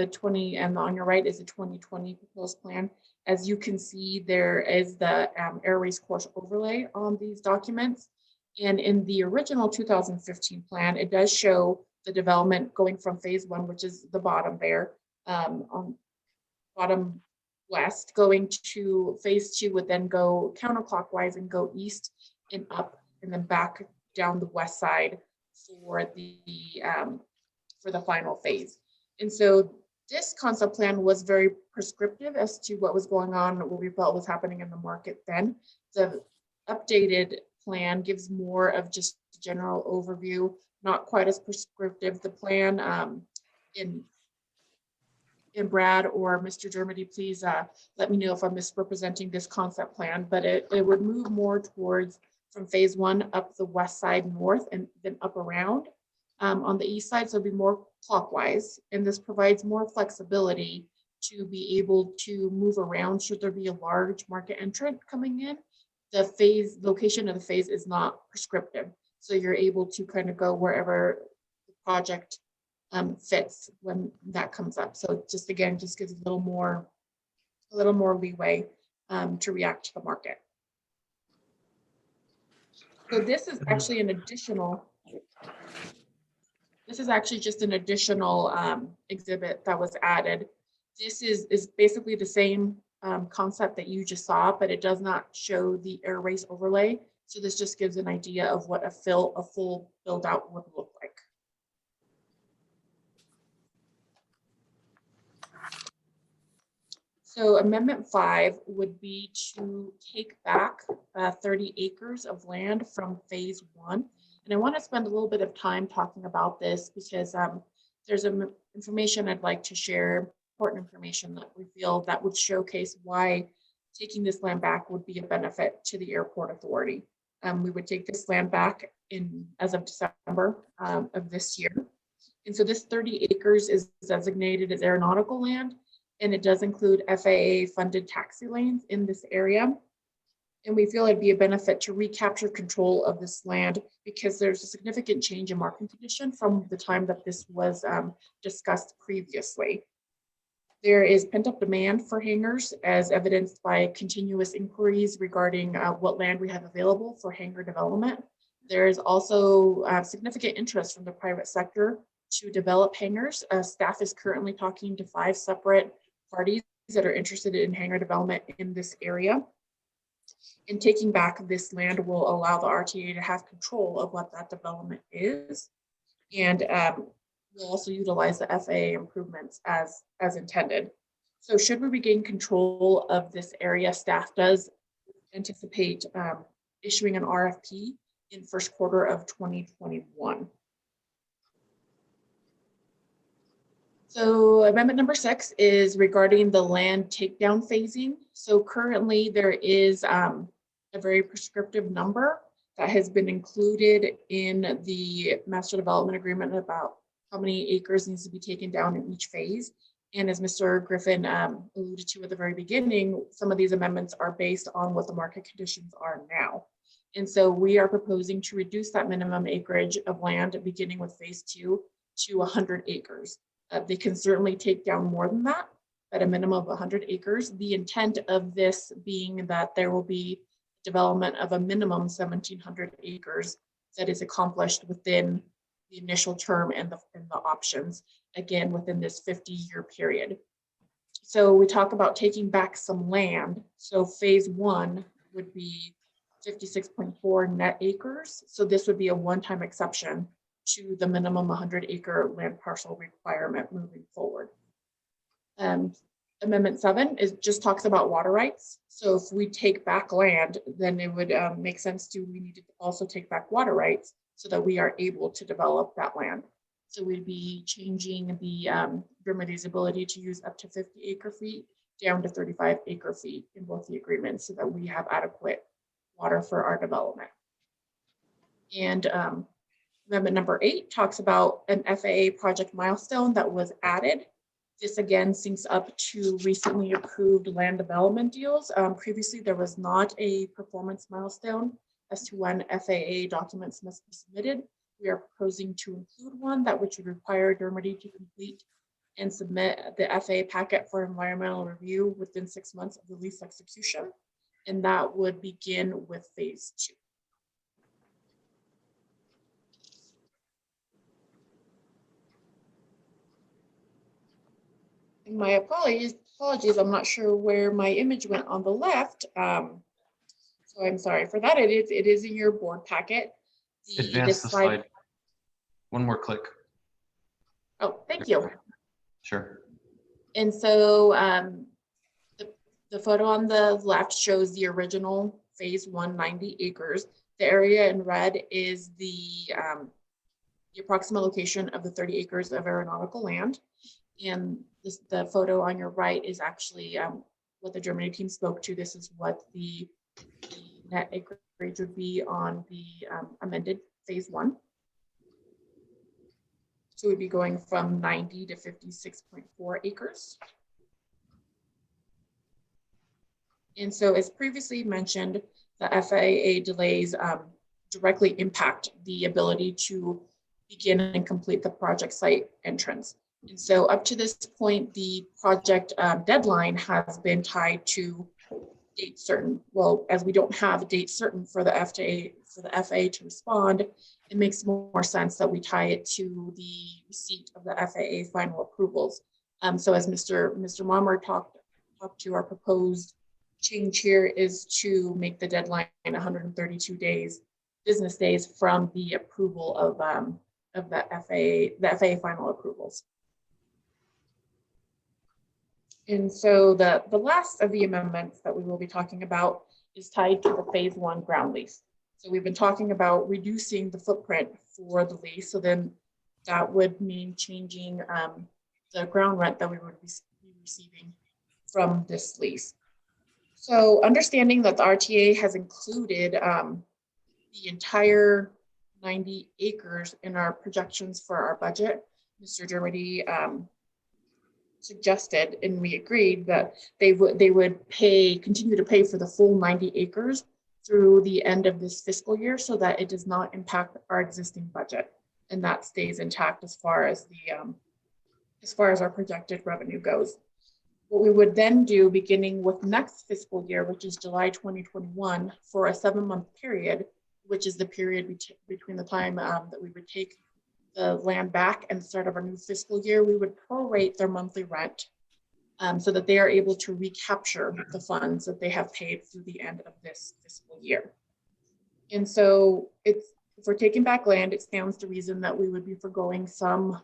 on your right is the 2020 proposed plan. As you can see, there is the air race course overlay on these documents. And in the original 2015 plan, it does show the development going from phase 1, which is the bottom there, on bottom west, going to phase 2 would then go counterclockwise and go east and up and then back down the west side for the final phase. And so this concept plan was very prescriptive as to what was going on, what we felt was happening in the market then. The updated plan gives more of just a general overview, not quite as prescriptive. The plan in Brad or Mr. Dermody, please let me know if I'm misrepresenting this concept plan, but it would move more towards from phase 1 up the west side north and then up around. On the east side, so it'll be more clockwise, and this provides more flexibility to be able to move around should there be a large market entrant coming in. The phase location of the phase is not prescriptive, so you're able to kind of go wherever the project fits when that comes up. So just again, just gives a little more leeway to react to the market. So this is actually an additional. This is actually just an additional exhibit that was added. This is basically the same concept that you just saw, but it does not show the air race overlay. So this just gives an idea of what a full build out would look like. So Amendment 5 would be to take back 30 acres of land from phase 1. And I want to spend a little bit of time talking about this because there's information I'd like to share, important information that we feel that would showcase why taking this land back would be a benefit to the airport authority. We would take this land back as of December of this year. And so this 30 acres is designated as aeronautical land, and it does include FAA funded taxi lanes in this area. And we feel it'd be a benefit to recapture control of this land because there's a significant change in market condition from the time that this was discussed previously. There is pent-up demand for hangars as evidenced by continuous inquiries regarding what land we have available for hangar development. There is also significant interest from the private sector to develop hangars. Staff is currently talking to 5 separate parties that are interested in hangar development in this area. And taking back this land will allow the RTA to have control of what that development is. And we'll also utilize the FAA improvements as intended. So should we regain control of this area, staff does anticipate issuing an RFP in first quarter of 2021. So amendment number 6 is regarding the land takedown phasing. So currently there is a very prescriptive number that has been included in the master development agreement about how many acres needs to be taken down in each phase. And as Mr. Griffin alluded to at the very beginning, some of these amendments are based on what the market conditions are now. And so we are proposing to reduce that minimum acreage of land beginning with phase 2 to 100 acres. They can certainly take down more than that, at a minimum of 100 acres. The intent of this being that there will be development of a minimum 1,700 acres that is accomplished within the initial term and the options, again, within this 50-year period. So we talk about taking back some land. So phase 1 would be 56.4 net acres. So this would be a one-time exception to the minimum 100-acre land parcel requirement moving forward. Amendment 7 just talks about water rights. So if we take back land, then it would make sense we need to also take back water rights so that we are able to develop that land. So we'd be changing the Dermody's ability to use up to 50 acre feet down to 35 acre feet in both the agreements so that we have adequate water for our development. And amendment number 8 talks about an FAA project milestone that was added. This again syncs up to recently approved land development deals. Previously, there was not a performance milestone as to when FAA documents must be submitted. We are proposing to include one that which would require Dermody to complete and submit the FAA packet for environmental review within 6 months of the lease execution. And that would begin with phase 2. My apologies, I'm not sure where my image went on the left. So I'm sorry for that. It is in your board packet. Advance the slide. One more click. Oh, thank you. Sure. And so the photo on the left shows the original phase 1, 90 acres. The area in red is the approximate location of the 30 acres of aeronautical land. And the photo on your right is actually what the Germany team spoke to. This is what the net acreage would be on the amended phase 1. So we'd be going from 90 to 56.4 acres. And so as previously mentioned, the FAA delays directly impact the ability to begin and complete the project site entrance. And so up to this point, the project deadline has been tied to date certain. Well, as we don't have a date certain for the FAA to respond, it makes more sense that we tie it to the receipt of the FAA final approvals. So as Mr. Mommer talked to, our proposed change here is to make the deadline 132 business days from the approval of the FAA final approvals. And so the last of the amendments that we will be talking about is tied to the phase 1 ground lease. So we've been talking about reducing the footprint for the lease. So then that would mean changing the ground rent that we would be receiving from this lease. So understanding that the RTA has included the entire 90 acres in our projections for our budget, Mr. Dermody suggested, and we agreed that they would continue to pay for the full 90 acres through the end of this fiscal year, so that it does not impact our existing budget, and that stays intact as far as our projected revenue goes. What we would then do, beginning with next fiscal year, which is July 2021, for a 7-month period, which is the period between the time that we would take the land back and the start of our new fiscal year, we would prorate their monthly rent so that they are able to recapture the funds that they have paid through the end of this fiscal year. And so if we're taking back land, it stands to reason that we would be foregoing some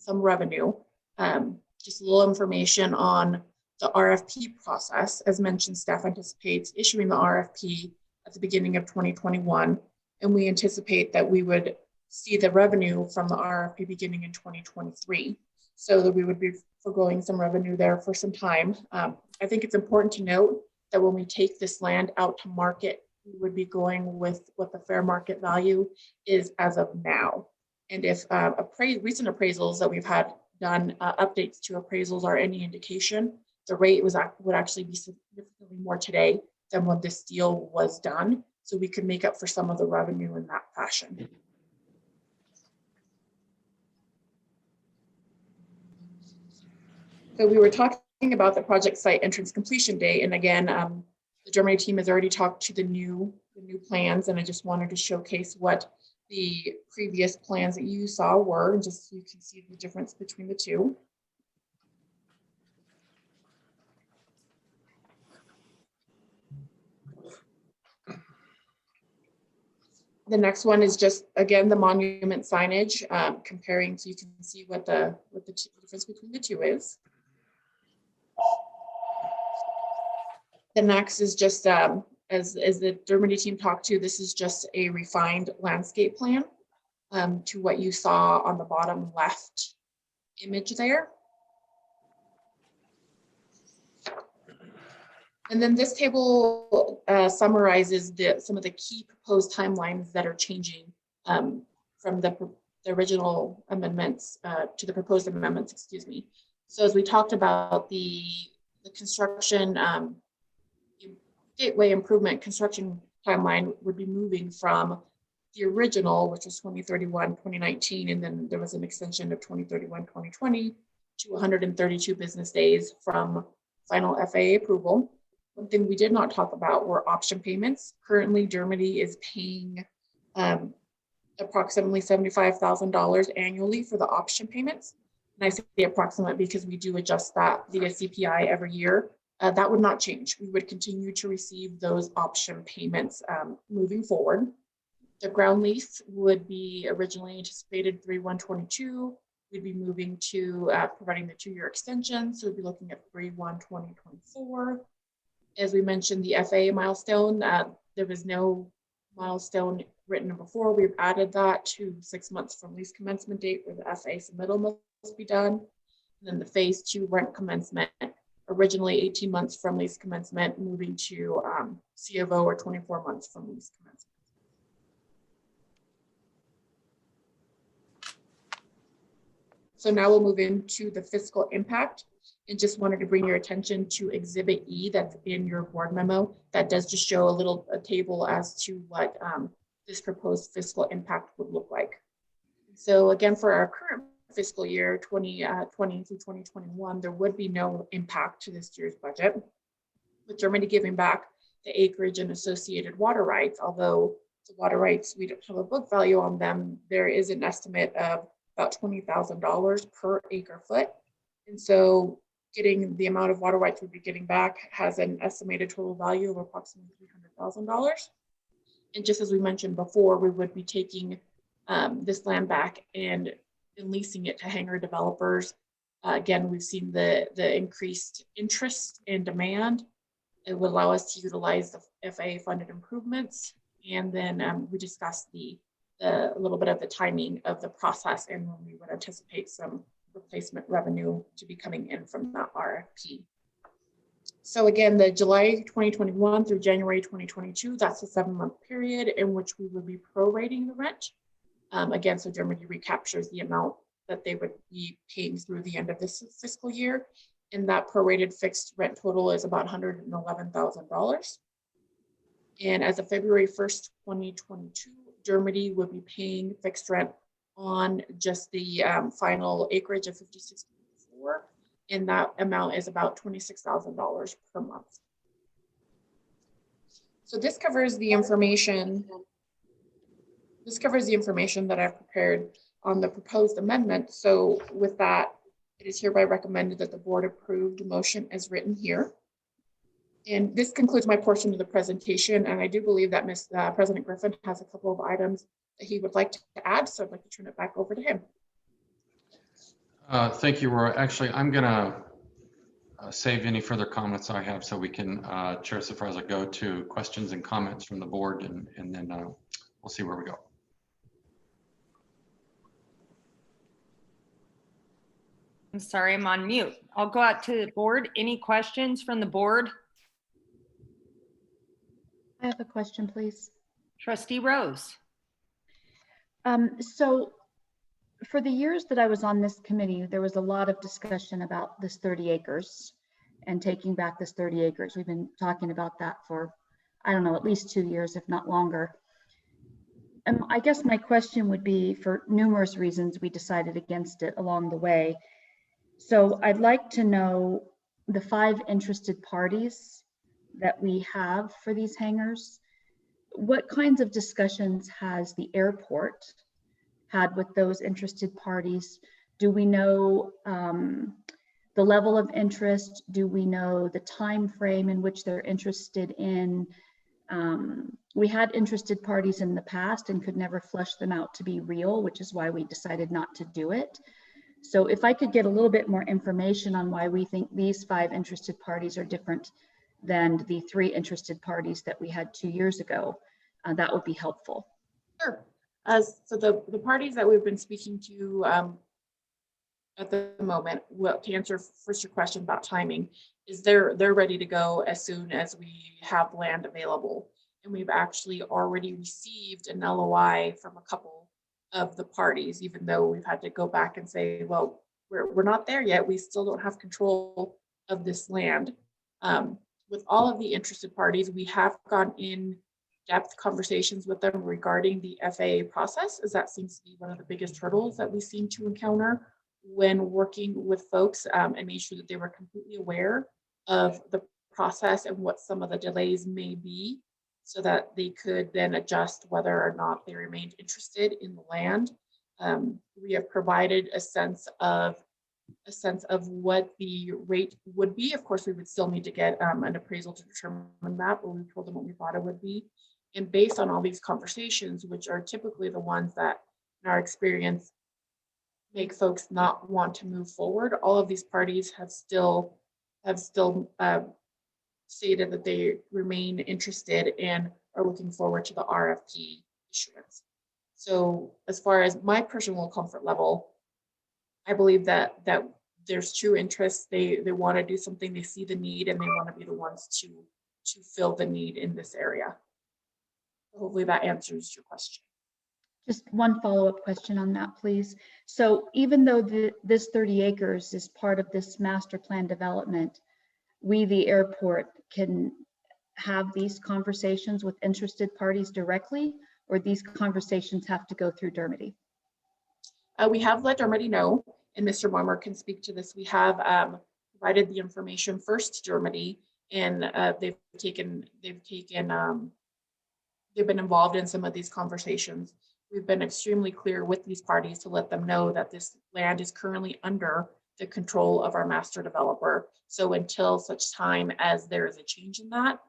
revenue. Just a little information on the RFP process. As mentioned, staff anticipates issuing the RFP at the beginning of 2021, and we anticipate that we would see the revenue from the RFP beginning in 2023, so that we would be foregoing some revenue there for some time. I think it's important to note that when we take this land out to market, we would be going with what the fair market value is as of now. And if recent appraisals that we've had done, updates to appraisals are any indication, the rate would actually be significantly more today than when this deal was done. So we could make up for some of the revenue in that fashion. So we were talking about the project site entrance completion date. And again, the Germany team has already talked to the new plans, and I just wanted to showcase what the previous plans that you saw were, just so you can see the difference between the two. The next one is just, again, the monument signage, comparing, so you can see what the difference between the two is. The next is just, as the Germany team talked to, this is just a refined landscape plan to what you saw on the bottom left image there. And then this table summarizes some of the key proposed timelines that are changing from the original amendments to the proposed amendments, excuse me. So as we talked about, the construction gateway improvement construction timeline would be moving from the original, which was 2031, 2019, and then there was an extension of 2031, 2020 to 132 business days from final FAA approval. One thing we did not talk about were option payments. Currently, Germany is paying approximately $75,000 annually for the option payments. And I say approximate because we do adjust that via CPI every year. That would not change. We would continue to receive those option payments moving forward. The ground lease would be originally anticipated 3/1/22. We'd be moving to providing the 2-year extension. So we'd be looking at 3/1/2024. As we mentioned, the FAA milestone, there was no milestone written before. We've added that to 6 months from lease commencement date where the FAA submittal must be done. And then the phase 2 rent commencement, originally 18 months from lease commencement, moving to C of O or 24 months from lease commencement. So now we'll move into the fiscal impact, and just wanted to bring your attention to Exhibit E that's in your board memo. That does just show a table as to what this proposed fiscal impact would look like. So again, for our current fiscal year 2020 through 2021, there would be no impact to this year's budget, with Germany giving back the acreage and associated water rights. Although the water rights, we don't have a book value on them, there is an estimate of about $20,000 per acre foot. And so getting the amount of water rights we'd be getting back has an estimated total value of approximately $300,000. And just as we mentioned before, we would be taking this land back and leasing it to hangar developers. Again, we've seen the increased interest and demand. It would allow us to utilize the FAA funded improvements. And then we discussed a little bit of the timing of the process and when we would anticipate some replacement revenue to be coming in from that RFP. So again, the July 2021 through January 2022, that's a 7-month period in which we would be prorating the rent. Again, so Germany recaptures the amount that they would be paying through the end of this fiscal year. And that prorated fixed rent total is about $111,000. And as of February 1st, 2022, Germany would be paying fixed rent on just the final acreage of 56.4, and that amount is about $26,000 per month. So this covers the information. This covers the information that I've prepared on the proposed amendment. So with that, It is hereby recommended that the board approve the motion as written here. And this concludes my portion of the presentation. And I do believe that President Griffin has a couple of items that he would like to add. So I'd like to turn it back over to him. Thank you, Roy. Actually, I'm going to save any further comments I have so we can, Chair Safraza, go to questions and comments from the board, and then we'll see where we go. I'm sorry, I'm on mute. I'll go out to the board. Any questions from the board? I have a question, please. Trustee Rose. So for the years that I was on this committee, there was a lot of discussion about this 30 acres and taking back this 30 acres. We've been talking about that for, I don't know, at least 2 years, if not longer. And I guess my question would be, for numerous reasons, we decided against it along the way. So I'd like to know the 5 interested parties that we have for these hangars. What kinds of discussions has the airport had with those interested parties? Do we know the level of interest? Do we know the time frame in which they're interested in? We had interested parties in the past and could never flesh them out to be real, which is why we decided not to do it. So if I could get a little bit more information on why we think these 5 interested parties are different than the 3 interested parties that we had 2 years ago, that would be helpful. Sure. So the parties that we've been speaking to at the moment, well, to answer first your question about timing, is they're ready to go as soon as we have land available. And we've actually already received an LOI from a couple of the parties, even though we've had to go back and say, well, we're not there yet. We still don't have control of this land. With all of the interested parties, we have gone in depth conversations with them regarding the FAA process, as that seems to be one of the biggest hurdles that we seem to encounter when working with folks, and made sure that they were completely aware of the process and what some of the delays may be, so that they could then adjust whether or not they remained interested in the land. We have provided a sense of what the rate would be. Of course, we would still need to get an appraisal to determine that, but we told them what we thought it would be. And based on all these conversations, which are typically the ones that, in our experience, make folks not want to move forward, all of these parties have still stated that they remain interested and are looking forward to the RFP issuance. So as far as my personal comfort level, I believe that there's true interest. They want to do something, they see the need, and they want to be the ones to fill the need in this area. Hopefully that answers your question. Just one follow-up question on that, please. So even though this 30 acres is part of this master plan development, we, the airport, can have these conversations with interested parties directly, or these conversations have to go through Dermody? We have let Dermody know, and Mr. Marmer can speak to this. We have provided the information first to Dermody, and they've been involved in some of these conversations. We've been extremely clear with these parties to let them know that this land is currently under the control of our master developer. So until such time as there is a change in that,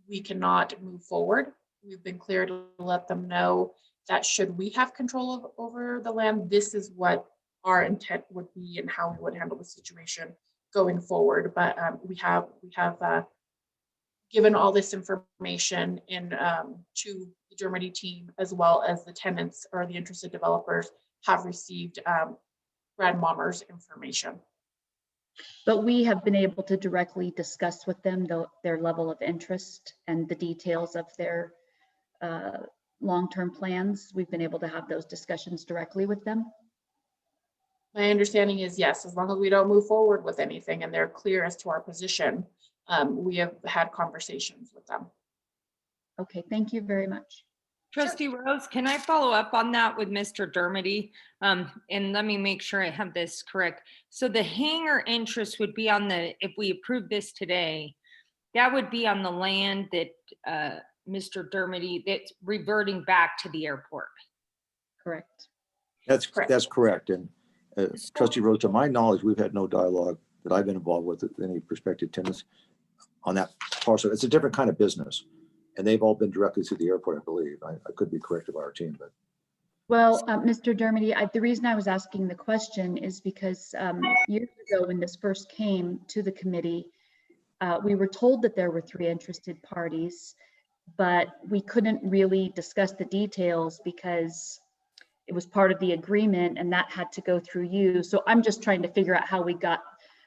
we cannot move forward. We've been clear to let them know that should we have control over the land, this is what our intent would be and how we would handle the situation going forward. But we have given all this information in to the Dermody team, as well as the tenants or the interested developers have received Brad Mommer's information. But we have been able to directly discuss with them their level of interest and the details of their long-term plans. We've been able to have those discussions directly with them. My understanding is yes, as long as we don't move forward with anything and they're clear as to our position, we have had conversations with them. Okay, thank you very much. Trustee Rose, can I follow up on that with Mr. Dermody? And let me make sure I have this correct. So the hangar interest would be on if we approve this today, that would be on the land that Mr. Dermody, that's reverting back to the airport. Correct. That's correct. And Trustee Rose, to my knowledge, we've had no dialogue that I've been involved with any prospective tenants on that parcel. It's a different kind of business. And they've all been directly through the airport, I believe. I could be corrected by our team, but. Well, Mr. Dermody, the reason I was asking the question is because years ago when this first came to the committee, we were told that there were 3 interested parties, but we couldn't really discuss the details because it was part of the agreement and that had to go through you. So I'm just trying to figure out how we got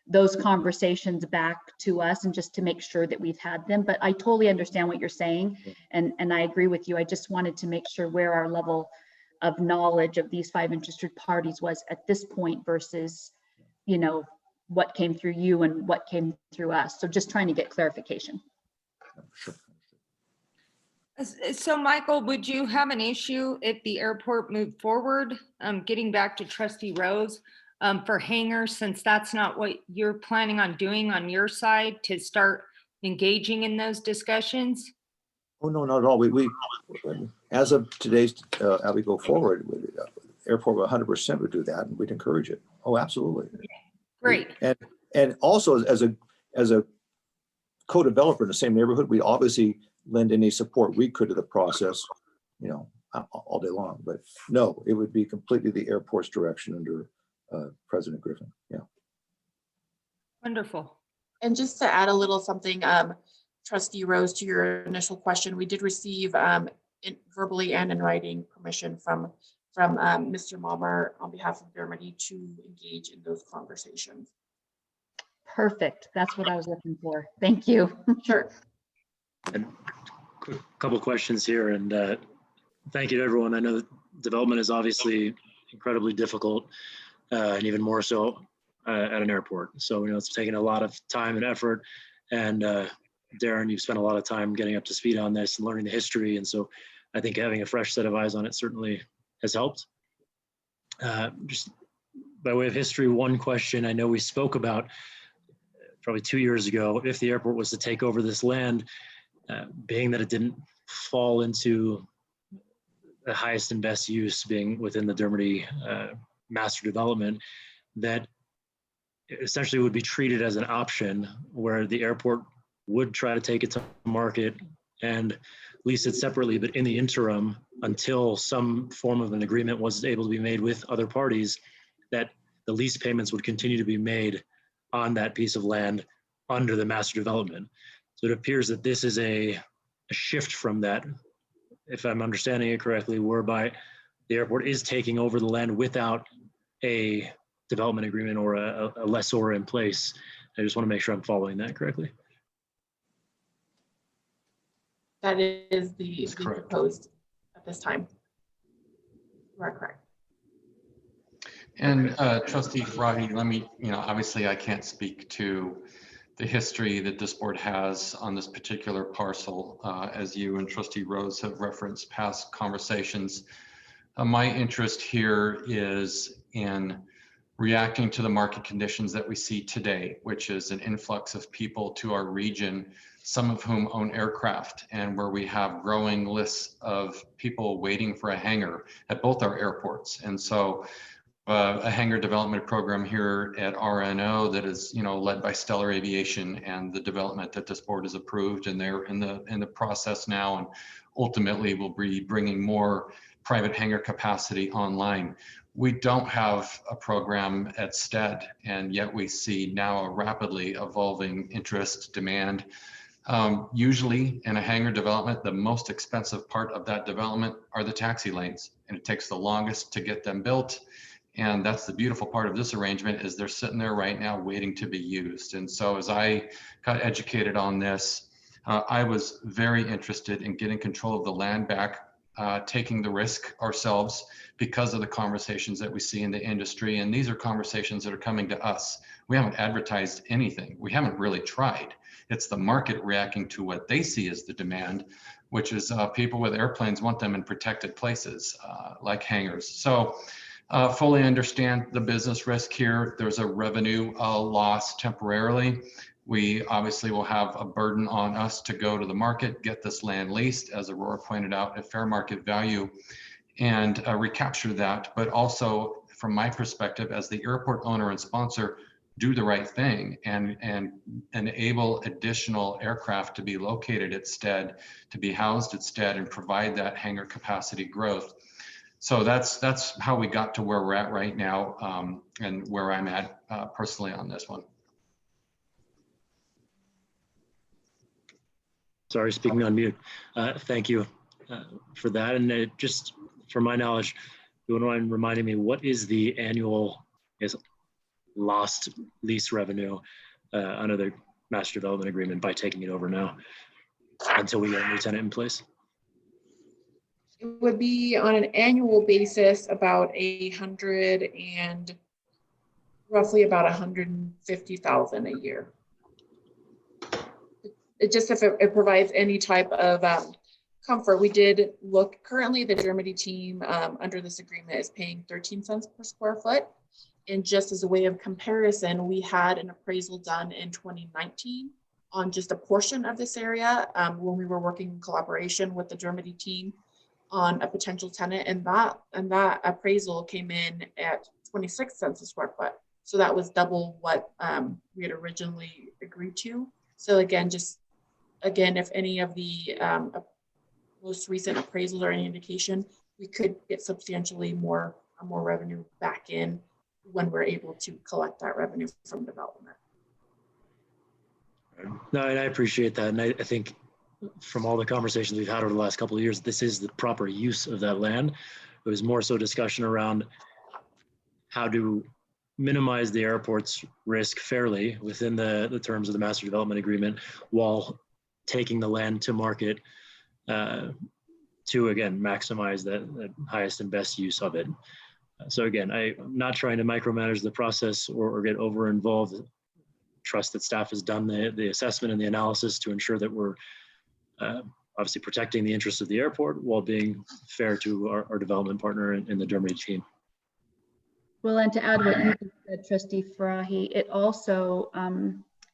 those conversations back to us and just to make sure that we've had them. But I totally understand what you're saying. And I agree with you. I just wanted to make sure where our level of knowledge of these 5 interested parties was at this point versus, you know, what came through you and what came through us. So just trying to get clarification. Sure. So Michael, would you have an issue if the airport moved forward, getting back to Trustee Rose, for hangars, since that's not what you're planning on doing on your side, to start engaging in those discussions? Oh, no, not at all. We as of today's, as we go forward, airport 100% would do that, and we'd encourage it. Oh, absolutely. Great. And also as a co-developer in the same neighborhood, we obviously lend any support we could to the process, you know, all day long. But no, it would be completely the airport's direction under President Griffin. Yeah. Wonderful. And just to add a little something, Trustee Rose, to your initial question, we did receive verbally and in writing permission from Mr. Malmer on behalf of Dermody to engage in those conversations. Perfect. That's what I was looking for. Thank you. Sure. And quick couple questions here, and thank you to everyone. I know that development is obviously incredibly difficult, and even more so at an airport. So, you know, it's taken a lot of time and effort, and Darren, you've spent a lot of time getting up to speed on this and learning the history. And so I think having a fresh set of eyes on it certainly has helped. Just by way of history, one question I know we spoke about probably 2 years ago, if the airport was to take over this land, being that it didn't fall into the highest and best use being within the Dermody master development, that essentially would be treated as an option where the airport would try to take it to market and lease it separately, but in the interim, until some form of an agreement was able to be made with other parties, that the lease payments would continue to be made on that piece of land under the master development. So it appears that this is a shift from that, if I'm understanding it correctly, whereby the airport is taking over the land without a development agreement or a lessor in place. I just want to make sure I'm following that correctly. That is the proposed at this time. You are correct. And Trustee Farahi, let me, you know, obviously I can't speak to the history that this board has on this particular parcel, as you and Trustee Rose have referenced past conversations. My interest here is in reacting to the market conditions that we see today, which is an influx of people to our region, some of whom own aircraft, and where we have growing lists of people waiting for a hangar at both our airports. And so a hangar development program here at RNO that is, you know, led by Stellar Aviation, and the development that this board has approved, and they're in the process now, and ultimately will be bringing more private hangar capacity online. We don't have a program at STED, and yet we see now a rapidly evolving interest, demand. Usually in a hangar development, the most expensive part of that development are the taxi lanes, and it takes the longest to get them built. And that's the beautiful part of this arrangement, is they're sitting there right now waiting to be used. And so as I got educated on this, I was very interested in getting control of the land back, taking the risk ourselves because of the conversations that we see in the industry. And these are conversations that are coming to us. We haven't advertised anything. We haven't really tried. It's the market reacting to what they see as the demand, which is people with airplanes want them in protected places like hangars. So fully understand the business risk here. There's a revenue loss temporarily. We obviously will have a burden on us to go to the market, get this land leased, as Aurora pointed out, at fair market value, and recapture that, but also from my perspective as the airport owner and sponsor, do the right thing and enable additional aircraft to be located at Stead, to be housed at Stead, and provide that hangar capacity growth. So that's how we got to where we're at right now, and where I'm at personally on this one. Sorry, speaking on mute. Thank you for that. And just for my knowledge, you wouldn't mind reminding me, what is the annual lost lease revenue under the master development agreement by taking it over now until we get a new tenant in place? It would be on an annual basis about roughly about 150,000 a year. It just, if it provides any type of comfort. We did look, currently the Germany team under this agreement is paying 13 cents per square foot. And just as a way of comparison, we had an appraisal done in 2019 on just a portion of this area when we were working in collaboration with the Germany team on a potential tenant, and that appraisal came in at 26 cents a square foot. So that was double what we had originally agreed to. So again, if any of the most recent appraisals are any indication, we could get substantially more revenue back in when we're able to collect that revenue from development. No, and I appreciate that. And I think from all the conversations we've had over the last couple of years, this is the proper use of that land. It was more so discussion around how to minimize the airport's risk fairly within the terms of the master development agreement, while taking the land to market to, again, maximize the highest and best use of it. So again, I'm not trying to micromanage the process or get over involved. Trust that staff has done the assessment and the analysis to ensure that we're obviously protecting the interests of the airport while being fair to our development partner in the Germany team. Well, and to add what you said, Trustee Farahi, it also,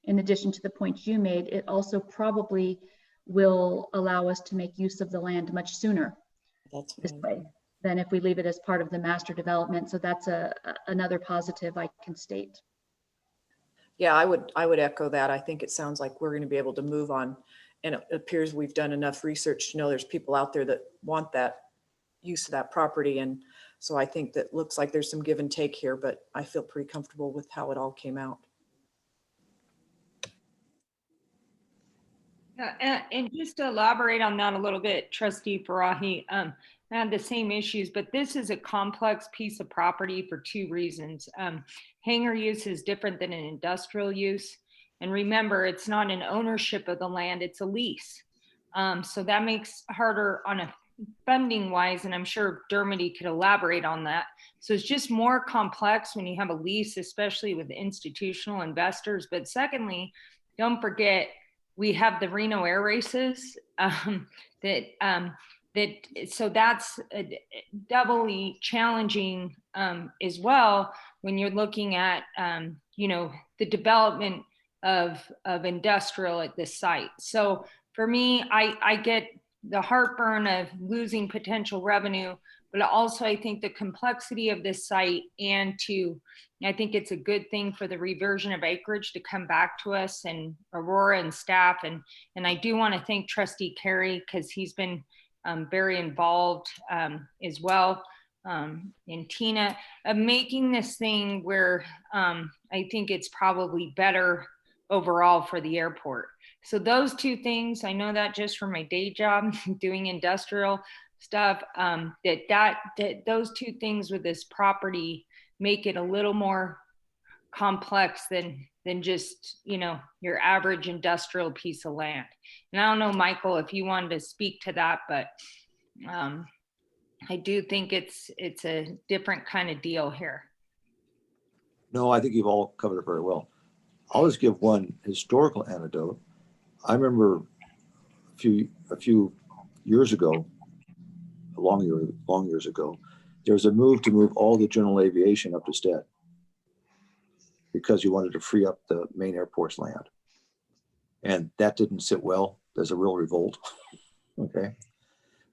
in addition to the points you made, it also probably will allow us to make use of the land much sooner this way than if we leave it as part of the master development. So that's another positive I can state. Yeah, I would echo that. I think it sounds like we're going to be able to move on, and it appears we've done enough research to know there's people out there that want that use of that property. And so I think that looks like there's some give and take here, but I feel pretty comfortable with how it all came out. And just to elaborate on that a little bit, Trustee Farahi, I had the same issues, but this is a complex piece of property for two reasons. Hangar use is different than an industrial use. And remember, it's not an ownership of the land, it's a lease. So that makes harder on a funding wise, and I'm sure Dermody could elaborate on that. So it's just more complex when you have a lease, especially with institutional investors. But secondly, don't forget, we have the Reno Air Races so that's doubly challenging as well when you're looking at the development of industrial at this site. So for me, I get the heartburn of losing potential revenue, but also I think the complexity of this site, and I think it's a good thing for the reversion of acreage to come back to us and Aurora and staff. And I do want to thank Trustee Carey, because he's been very involved as well, and Tina, making this thing where I think it's probably better overall for the airport. So those two things, I know that just from my day job doing industrial stuff, that those two things with this property make it a little more complex than just your average industrial piece of land. And I don't know, Michael, if you wanted to speak to that, but I do think it's a different kind of deal here. No, I think you've all covered it very well. I'll just give one historical anecdote. I remember a few years ago, long years ago, there was a move to move all the general aviation up to Stead because you wanted to free up the main airport's land. And that didn't sit well. There's a real revolt. Okay.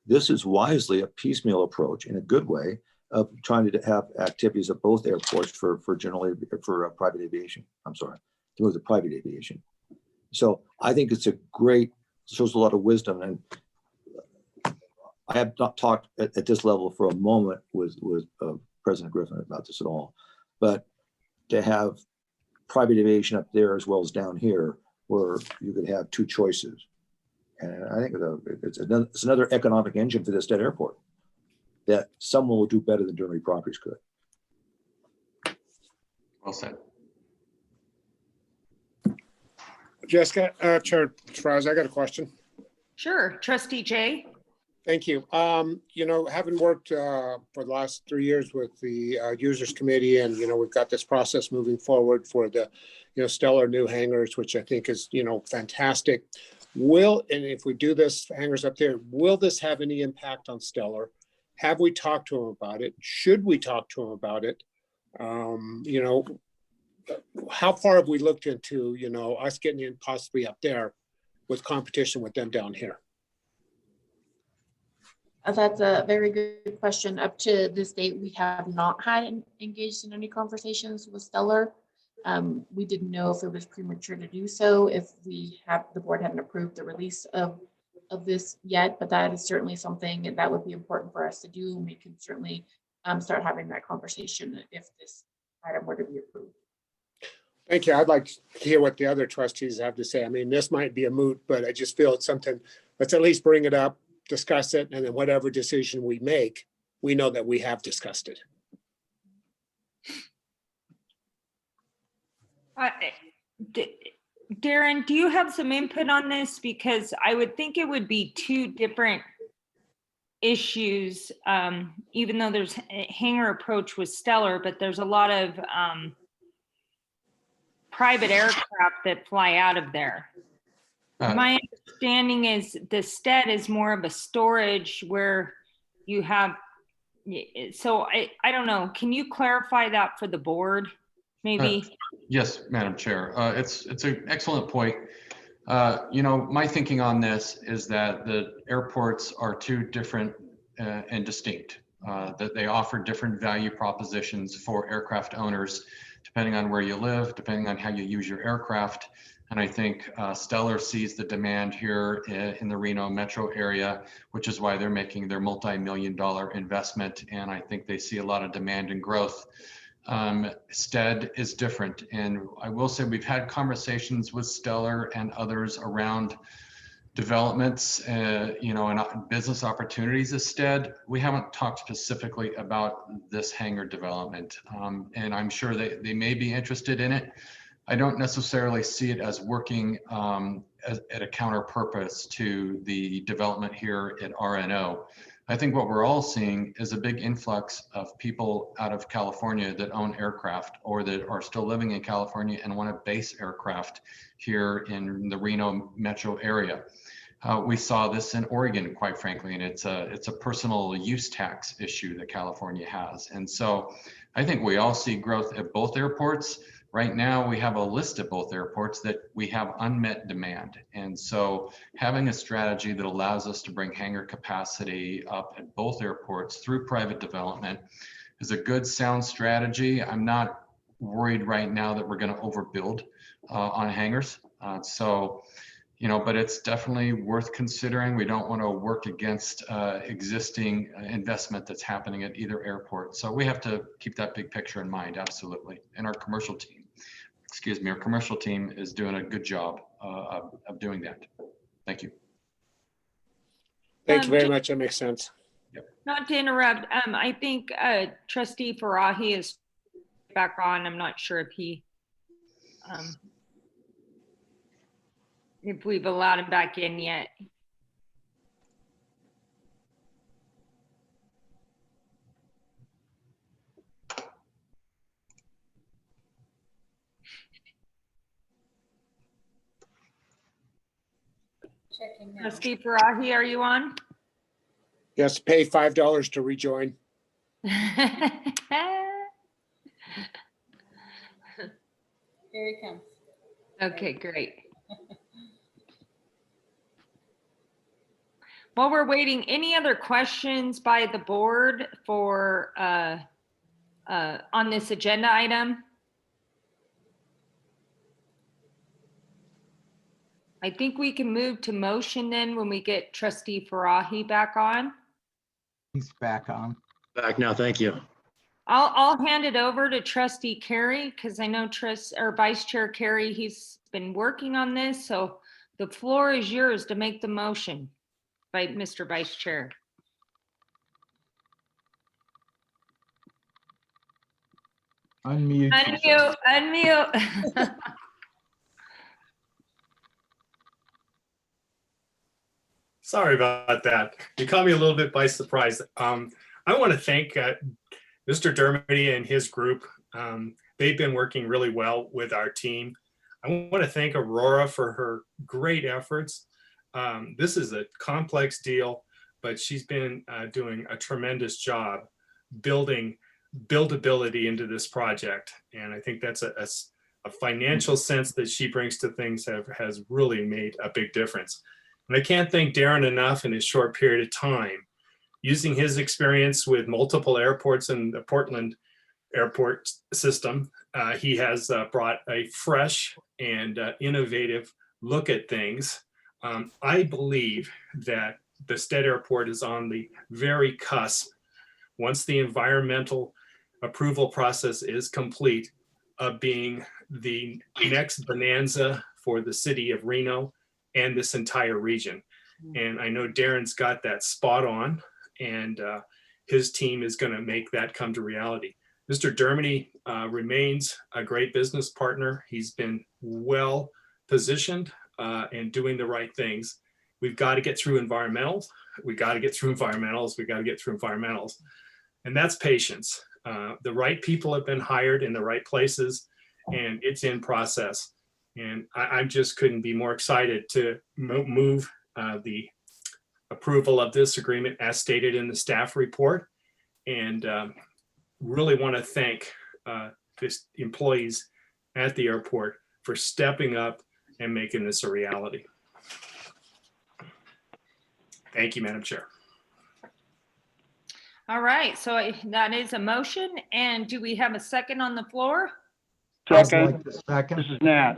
This is wisely a piecemeal approach in a good way of trying to have activities at both airports for private aviation. I'm sorry, to move to private aviation. So I think it's a great, shows a lot of wisdom. And I have not talked at this level for a moment with President Griffin about this at all, but to have private aviation up there as well as down here, where you could have two choices. And I think it's another economic engine for this dead airport that someone will do better than Derby Properties could. Well said. Jessica, Chair Sfraz, I got a question. Sure, Trustee Jay. Thank you. You know, having worked for the last 3 years with the Users Committee, and, you know, we've got this process moving forward for the, you know, stellar new hangars, which I think is, you know, fantastic. And if we do this hangars up there, will this have any impact on Stellar? Have we talked to them about it? Should we talk to them about it? You know, how far have we looked into, you know, us getting in possibly up there with competition with them down here? That's a very good question. Up to this date, we have not had engaged in any conversations with Stellar. We didn't know if it was premature to do so, if the board hadn't approved the release of this yet, but that is certainly something that would be important for us to do. And we can certainly start having that conversation if this item were to be approved. Thank you. I'd like to hear what the other trustees have to say. I mean, this might be a moot, but I just feel it's something, let's at least bring it up, discuss it, and then whatever decision we make, we know that we have discussed it. Darren, do you have some input on this? Because I would think it would be two different issues, even though there's a hangar approach with Stellar, but there's a lot of private aircraft that fly out of there. My understanding is the stead is more of a storage where you have, so I don't know. Can you clarify that for the board, maybe? Yes, Madam Chair. It's an excellent point. You know, my thinking on this is that the airports are two different and distinct, that they offer different value propositions for aircraft owners, depending on where you live, depending on how you use your aircraft. And I think Stellar sees the demand here in the Reno metro area, which is why they're making their multi-million-dollar investment. And I think they see a lot of demand and growth. Stead is different. And I will say we've had conversations with Stellar and others around developments, you know, and business opportunities as Stead. We haven't talked specifically about this hangar development. And I'm sure they may be interested in it. I don't necessarily see it as working at a counter purpose to the development here at RNO. I think what we're all seeing is a big influx of people out of California that own aircraft or that are still living in California and want to base aircraft here in the Reno metro area. We saw this in Oregon, quite frankly, and it's a personal use tax issue that California has. And so I think we all see growth at both airports. Right now, we have a list at both airports that we have unmet demand. And so having a strategy that allows us to bring hangar capacity up at both airports through private development is a good, sound strategy. I'm not worried right now that we're going to overbuild on hangars. You know, but it's definitely worth considering. We don't want to work against existing investment that's happening at either airport. So we have to keep that big picture in mind, absolutely. And our commercial team, our commercial team is doing a good job of doing that. Thank you. Thank you very much. That makes sense. Yep. Not to interrupt, I think Trustee Farahi is back on. I'm not sure if he, if we've allowed him back in yet. Checking now. Trustee Farahi, are you on? Yes, pay $5 to rejoin. Here he comes. Okay, great. While we're waiting, any other questions by the board for on this agenda item? I think we can move to motion then when we get Trustee Farahi back on. He's back on. Back now, thank you. I'll hand it over to Trustee Carey because I know Vice Chair Carey, he's been working on this. So the floor is yours to make the motion by Mr. Vice Chair. Unmute. Unmute. Sorry about that. You caught me a little bit by surprise. I want to thank Mr. Dermody and his group. They've been working really well with our team. I want to thank Aurora for her great efforts. This is a complex deal, but she's been doing a tremendous job building buildability into this project. And I think that's a financial sense that she brings to things has really made a big difference. And I can't thank Darren enough in his short period of time. Using his experience with multiple airports in the Portland airport system, he has brought a fresh and innovative look at things. I believe that the Stead Airport is on the very cusp, once the environmental approval process is complete, of being the next bonanza for the city of Reno and this entire region. And I know Darren's got that spot on, and his team is going to make that come to reality. Mr. Dermody remains a great business partner. He's been well positioned and doing the right things. We've got to get through environmentals. We got to get through environmentals. We got to get through environmentals. And that's patience. The right people have been hired in the right places, and it's in process. And I just couldn't be more excited to move the approval of this agreement as stated in the staff report. And really want to thank the employees at the airport for stepping up and making this a reality. Thank you, Madam Chair. All right, so that is a motion. And do we have a second on the floor? Second. This is Nat.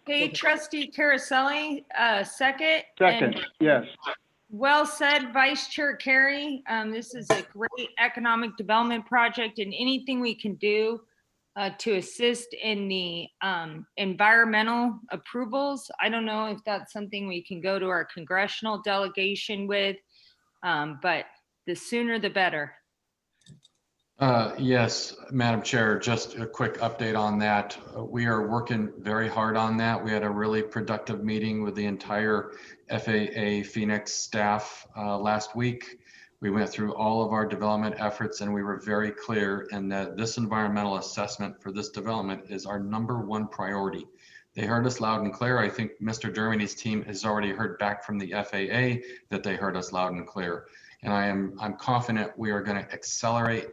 Okay, Trustee Caroselli, second. Second, And yes. well said, Vice Chair Carey. This is a great economic development project, and anything we can do to assist in the environmental approvals. I don't know if that's something we can go to our congressional delegation with, but the sooner the better. Yes, Madam Chair, just a quick update on that. We are working very hard on that. We had a really productive meeting with the entire FAA Phoenix staff last week. We went through all of our development efforts, and we were very clear in that this environmental assessment for this development is our #1 priority. They heard us loud and clear. I think Mr. Dermody's team has already heard back from the FAA that they heard us loud and clear. And I'm confident we are going to accelerate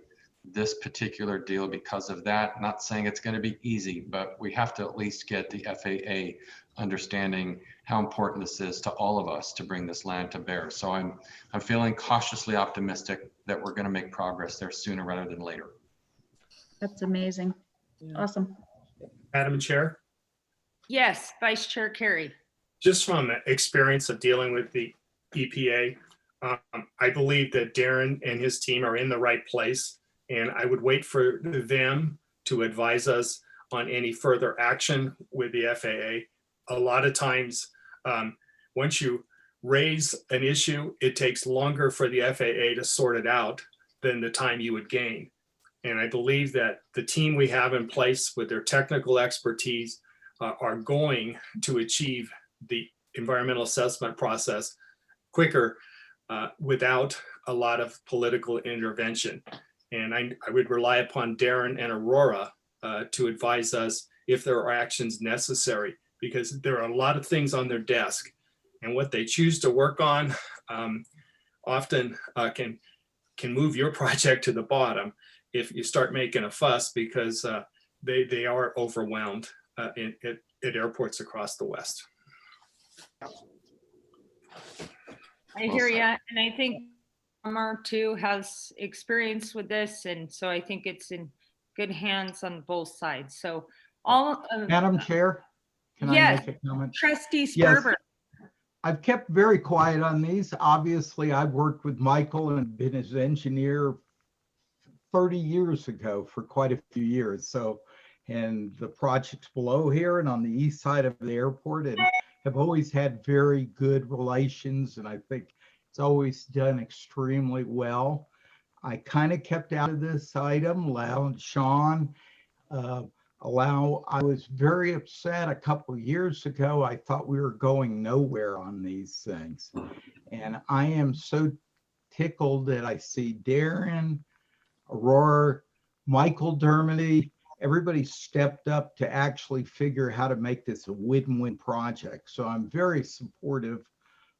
this particular deal because of that. Not saying it's going to be easy, but we have to at least get the FAA understanding how important this is to all of us to bring this land to bear. So I'm feeling cautiously optimistic that we're going to make progress there sooner rather than later. That's amazing. Awesome. Madam Chair, Yes, Vice Chair Carey. just from the experience of dealing with the EPA, I believe that Darren and his team are in the right place, and I would wait for them to advise us on any further action with the FAA. A lot of times, once you raise an issue, it takes longer for the FAA to sort it out than the time you would gain. And I believe that the team we have in place with their technical expertise are going to achieve the environmental assessment process quicker without a lot of political intervention. And I would rely upon Darren and Aurora to advise us if there are actions necessary, because there are a lot of things on their desk, and what they choose to work on often can move your project to the bottom if you start making a fuss, because they are overwhelmed at airports across the West. I hear you. And I think Mark too has experience with this. And so I think it's in good hands on both sides. So all of. Madam Chair, can I Yes, make a comment? Trustee Yes. Sperber. I've kept very quiet on these. Obviously, I've worked with Michael and been his engineer 30 years ago for quite a few years. So, and the projects below here and on the east side of the airport, and have always had very good relations. And I think it's always done extremely well. I kind of kept out of this item, allowed Sean, I was very upset a couple of years ago. I thought we were going nowhere on these things. And I am so tickled that I see Darren, Aurora, Michael Dermody, everybody stepped up to actually figure how to make this a win-win project. So I'm very supportive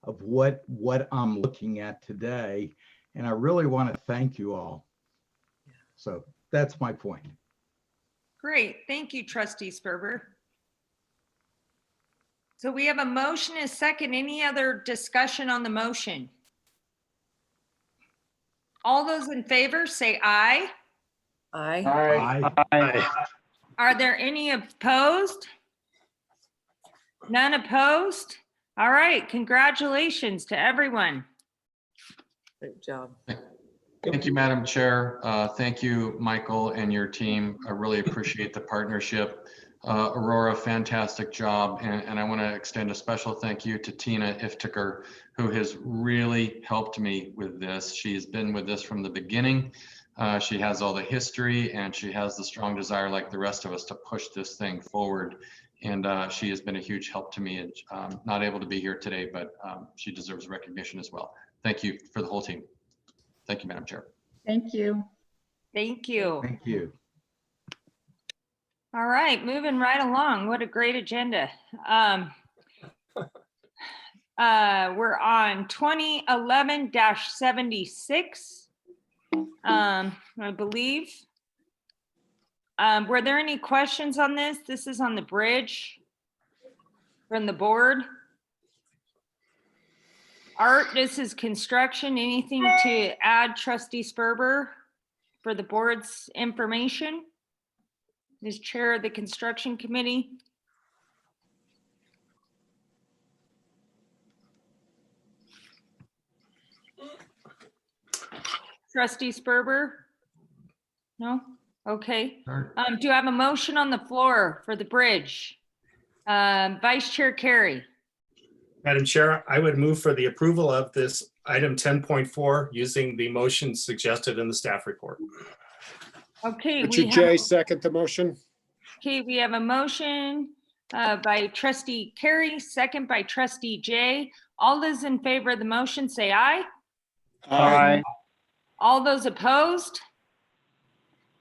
of what I'm looking at today. And I really want to thank you all. So that's my point. Great. Thank you, Trustee Sperber. So we have a motion and a second. Any other discussion on the motion? All those in favor say aye. Aye. Aye. Are there any opposed? None opposed? All right. Congratulations to everyone. Great job. Thank you, Madam Chair. Thank you, Michael and your team. I really appreciate the partnership. Aurora, fantastic job. And I want to extend a special thank you to Tina Iftiker, who has really helped me with this. She has been with this from the beginning. She has all the history and she has the strong desire, like the rest of us, to push this thing forward. And she has been a huge help to me. And not able to be here today, but she deserves recognition as well. Thank you for the whole team. Thank you, Madam Chair. Thank you. Thank you. Thank you. All right, moving right along. What a great agenda. We're on 2011-76, I believe. Were there any questions on this? This is on the bridge from the board. Art, this is construction. Anything to add, Trustee Sperber, for the board's information? As chair of the construction committee. Trustee Sperber? No? Okay. Do I have a motion on the floor for the bridge? Vice Chair Carey. Madam Chair, I would move for the approval of this item 10.4 using the motion suggested in the staff report. Okay. Richard J. second the motion. Okay, we have a motion by Trustee Carey, second by Trustee Jay. All those in favor of the motion say aye. Aye. All those opposed?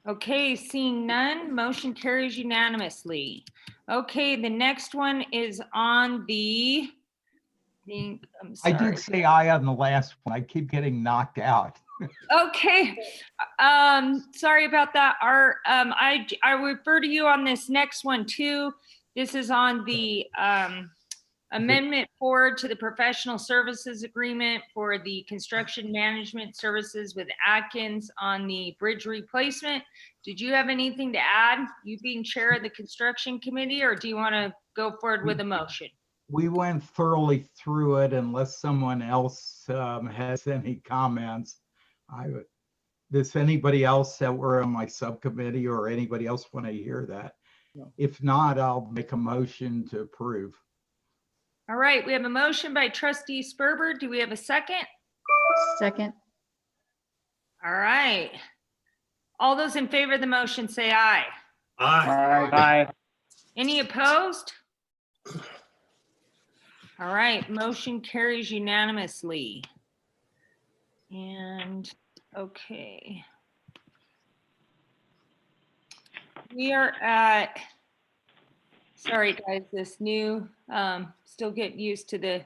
Okay, seeing none, motion carries unanimously. Okay, the next one is on the, I'm I sorry. did say aye on the last one. I keep getting knocked out. Okay, sorry about that, Art. I refer to you on this next one too. This is on the amendment forward to the professional services agreement for the construction management services with Atkins on the bridge replacement. Did you have anything to add, you being chair of the construction committee, or do you want to go forward with a motion? We went thoroughly through it. Unless someone else has any comments, does anybody else that were on my subcommittee or anybody else want to hear that? No. If not, I'll make a motion to approve. All right, we have a motion by Trustee Sperber. Do we have a second? Second. All right. All those in favor of the motion say aye. Aye. Any opposed? All right, motion carries unanimously. And okay. We are at, sorry guys, this new, still getting used to the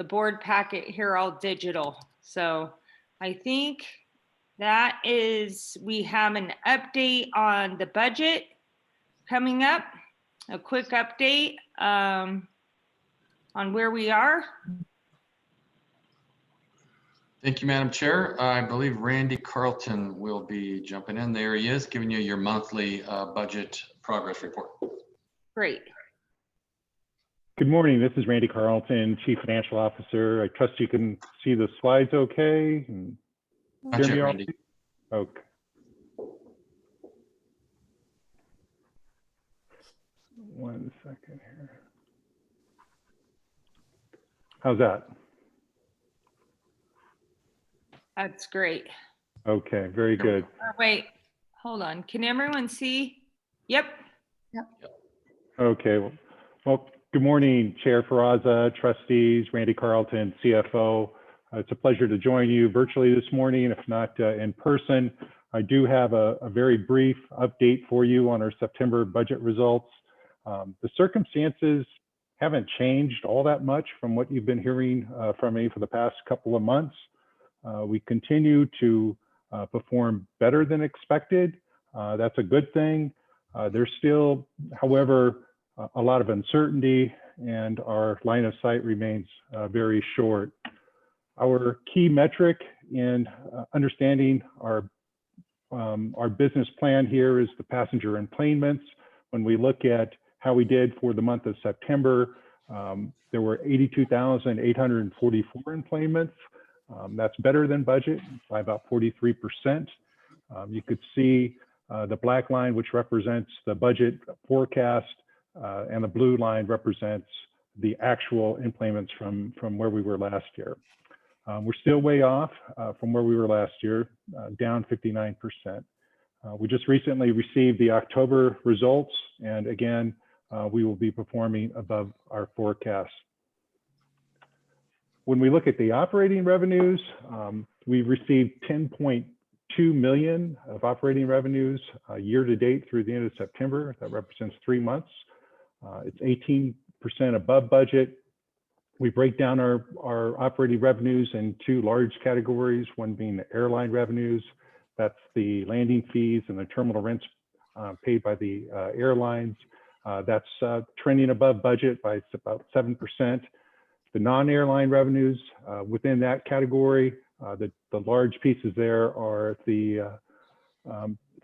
board packet here, all digital. So I think that is, we have an update on the budget coming up, a quick update on where we are. Thank you, Madam Chair. I believe Randy Carlton will be jumping in. There he is, giving you your monthly budget progress report. Great. Good morning. This is Randy Carlton, Chief Financial Officer. I trust you can see the slides okay. And Not yet, Randy. Okay. One second here. How's that? That's great. Okay, very good. Wait, hold on. Can everyone see? Yep. Okay. Well, good morning, Chair Ferraza, trustees, Randy Carlton, CFO. It's a pleasure to join you virtually this morning, if not in person. I do have a very brief update for you on our September budget results. The circumstances haven't changed all that much from what you've been hearing from me for the past couple of months. We continue to perform better than expected. That's a good thing. There's still, however, a lot of uncertainty, and our line of sight remains very short. Our key metric in understanding our business plan here is the passenger enplanements. When we look at how we did for the month of September, there were 82,844 enplanements. That's better than budget by about 43%. You could see the black line, which represents the budget forecast, and the blue line represents the actual enplanements from where we were last year. We're still way off from where we were last year, down 59%. We just recently received the October results, and again, we will be performing above our forecast. When we look at the operating revenues, we've received $10.2 million of operating revenues year to date through the end of September. That represents 3 months. It's 18% above budget. We break down our operating revenues in 2 large categories, one being the airline revenues. That's the landing fees and the terminal rents paid by the airlines. That's trending above budget by about 7%. The non-airline revenues within that category, the large pieces there are the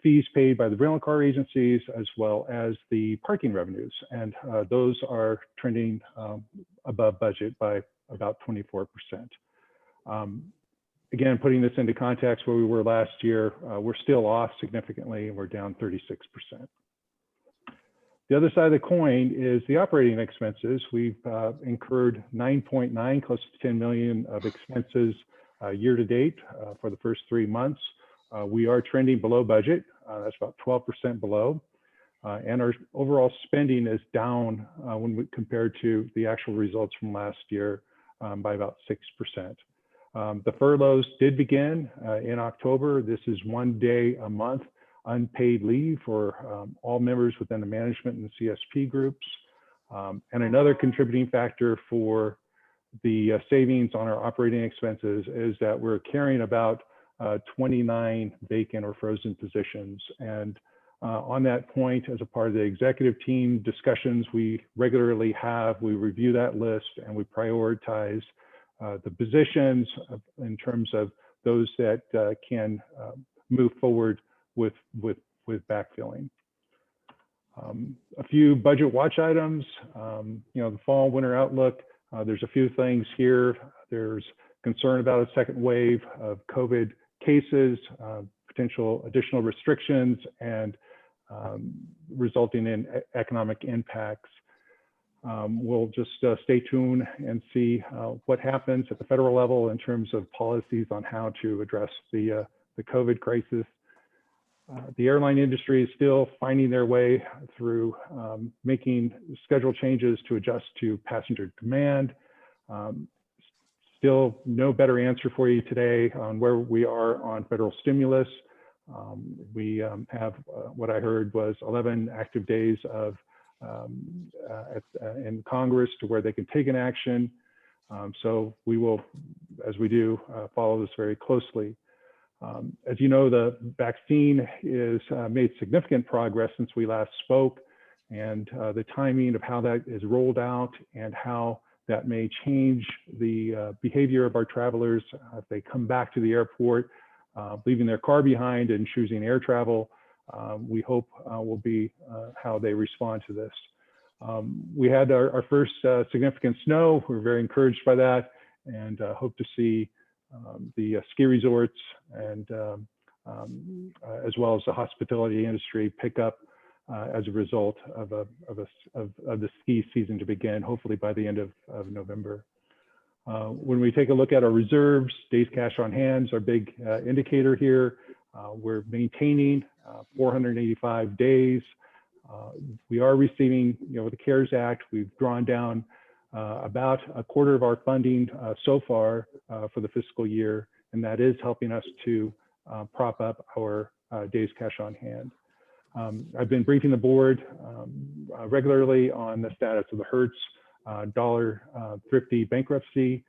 fees paid by the rental car agencies as well as the parking revenues. And those are trending above budget by about 24%. Again, putting this into context where we were last year, we're still off significantly and we're down 36%. The other side of the coin is the operating expenses. We've incurred 9.9, close to 10 million of expenses year to date for the first 3 months. We are trending below budget. That's about 12% below. And our overall spending is down when we compare to the actual results from last year by about 6%. The furloughs did begin in October. This is 1 day a month unpaid leave for all members within the management and CSP groups. And another contributing factor for the savings on our operating expenses is that we're carrying about 29 vacant or frozen positions. And on that point, as a part of the executive team discussions we regularly have, we review that list and we prioritize the positions in terms of those that can move forward with backfilling. A few budget watch items, the fall winter outlook. There's a few things here. There's concern about a second wave of COVID cases, potential additional restrictions, and resulting in economic impacts. We'll just stay tuned and see what happens at the federal level in terms of policies on how to address the COVID crisis. The airline industry is still finding their way through making schedule changes to adjust to passenger demand. Still no better answer for you today on where we are on federal stimulus. We have what I heard was 11 active days of in Congress to where they can take an action. So we will, as we do, follow this very closely. As you know, the vaccine is made significant progress since we last spoke, and the timing of how that is rolled out and how that may change the behavior of our travelers if they come back to the airport, leaving their car behind and choosing air travel. We hope will be how they respond to this. We had our first significant snow. We're very encouraged by that, and hope to see the ski resorts and as well as the hospitality industry pick up as a result of the ski season to begin, hopefully by the end of November. When we take a look at our reserves, days cash on hand is our big indicator here. We're maintaining 485 days. We are receiving, with the CARES Act, we've drawn down about a quarter of our funding so far for the fiscal year, and that is helping us to prop up our days cash on hand. I've been briefing the board regularly on the status of the Hertz Dollar Thrifty bankruptcy.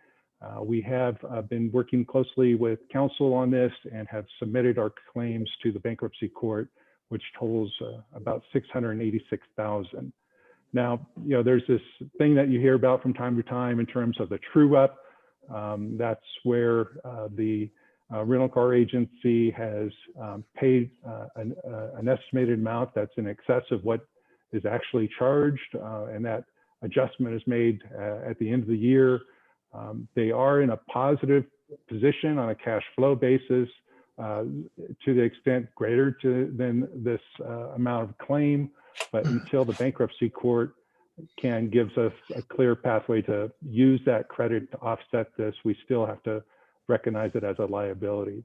We have been working closely with counsel on this and have submitted our claims to the bankruptcy court, which totals about $686,000. Now, there's this thing that you hear about from time to time in terms of the true up. That's where the rental car agency has paid an estimated amount that's in excess of what is actually charged, and that adjustment is made at the end of the year. They are in a positive position on a cash flow basis to the extent greater than this amount of claim, but until the bankruptcy court gives us a clear pathway to use that credit to offset this, we still have to recognize it as a liability.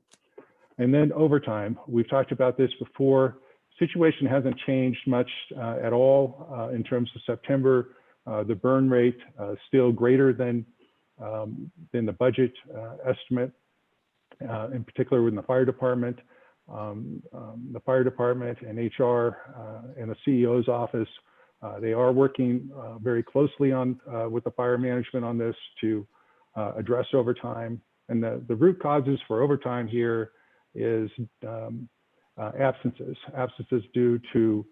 And then overtime, we've talked about this before. Situation hasn't changed much at all in terms of September. The burn rate is still greater than the budget estimate, in particular within the fire department. The fire department and HR and the CEO's office, they are working very closely with the fire management on this to address overtime. And the root causes for overtime here is absences due to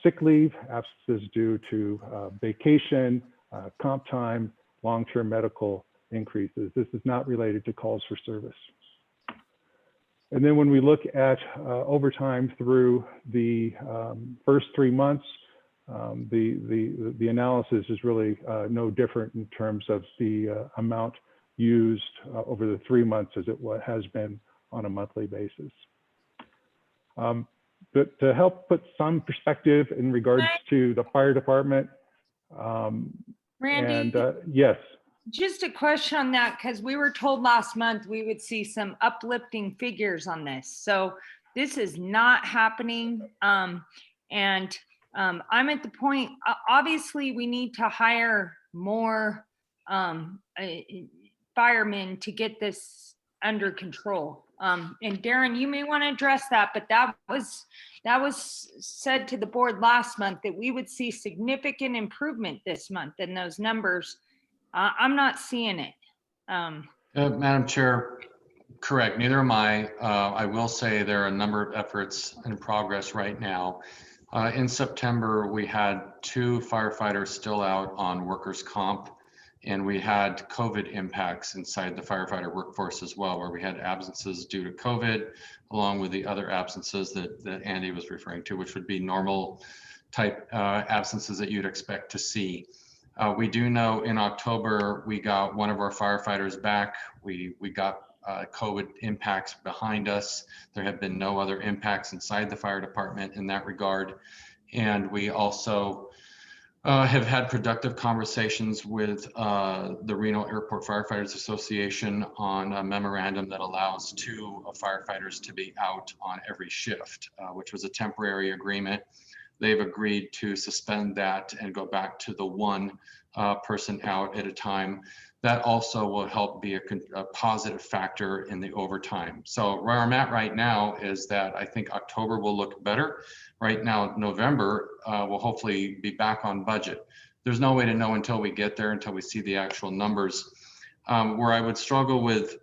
sick leave, absences due to vacation, comp time, long-term medical increases. This is not related to calls for service. And then when we look at overtime through the first 3 months, the analysis is really no different in terms of the amount used over the 3 months as it has been on a monthly basis. But to help put some perspective in regards to the fire department, Randy, yes. Just a question on that, because we were told last month we would see some uplifting figures on this. So this is not happening. I'm at the point, obviously we need to hire more firemen to get this under control. And Darren, you may want to address that, but that was said to the board last month that we would see significant improvement this month in those numbers. I'm not seeing it. Madam Chair, correct. Neither am I. I will say there are a number of efforts in progress right now. In September, we had 2 firefighters still out on workers' comp, and we had COVID impacts inside the firefighter workforce as well, where we had absences due to COVID, along with the other absences that Andy was referring to, which would be normal type absences that you'd expect to see. We do know in October, we got one of our firefighters back. We got COVID impacts behind us. There have been no other impacts inside the fire department in that regard. And we also have had productive conversations with the Reno Airport Firefighters Association on a memorandum that allows 2 firefighters to be out on every shift, which was a temporary agreement. They've agreed to suspend that and go back to the 1 person out at a time. That also will help be a positive factor in the overtime. So where I'm at right now is that I think October will look better. Right now, November will hopefully be back on budget. There's no way to know until we get there, until we see the actual numbers. Where I would struggle with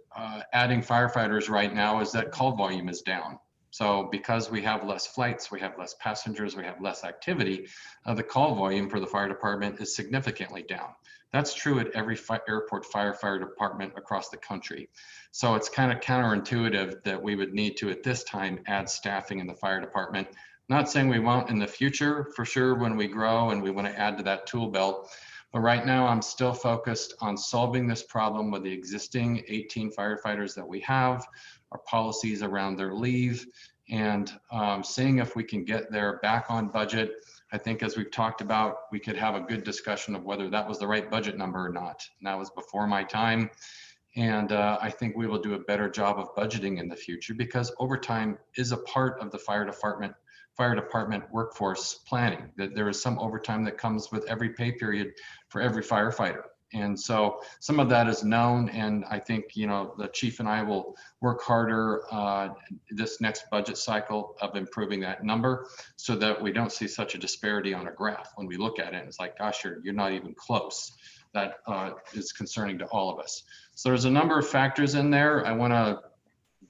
adding firefighters right now is that call volume is down. So because we have less flights, we have less passengers, we have less activity, the call volume for the fire department is significantly down. That's true at every airport fire department across the country. So it's kind of counterintuitive that we would need to, at this time, add staffing in the fire department. Not saying we won't in the future, for sure, when we grow and we want to add to that tool belt. But right now, I'm still focused on solving this problem with the existing 18 firefighters that we have, our policies around their leave, and seeing if we can get there back on budget. I think, as we've talked about, we could have a good discussion of whether that was the right budget number or not. And that was before my time. And I think we will do a better job of budgeting in the future, because overtime is a part of the fire department workforce planning. That there is some overtime that comes with every pay period for every firefighter. And so some of that is known, and I think, you know, the chief and I will work harder this next budget cycle of improving that number, so that we don't see such a disparity on a graph. When we look at it, it's like, gosh, you're not even close. That is concerning to all of us. So there's a number of factors in there. I want to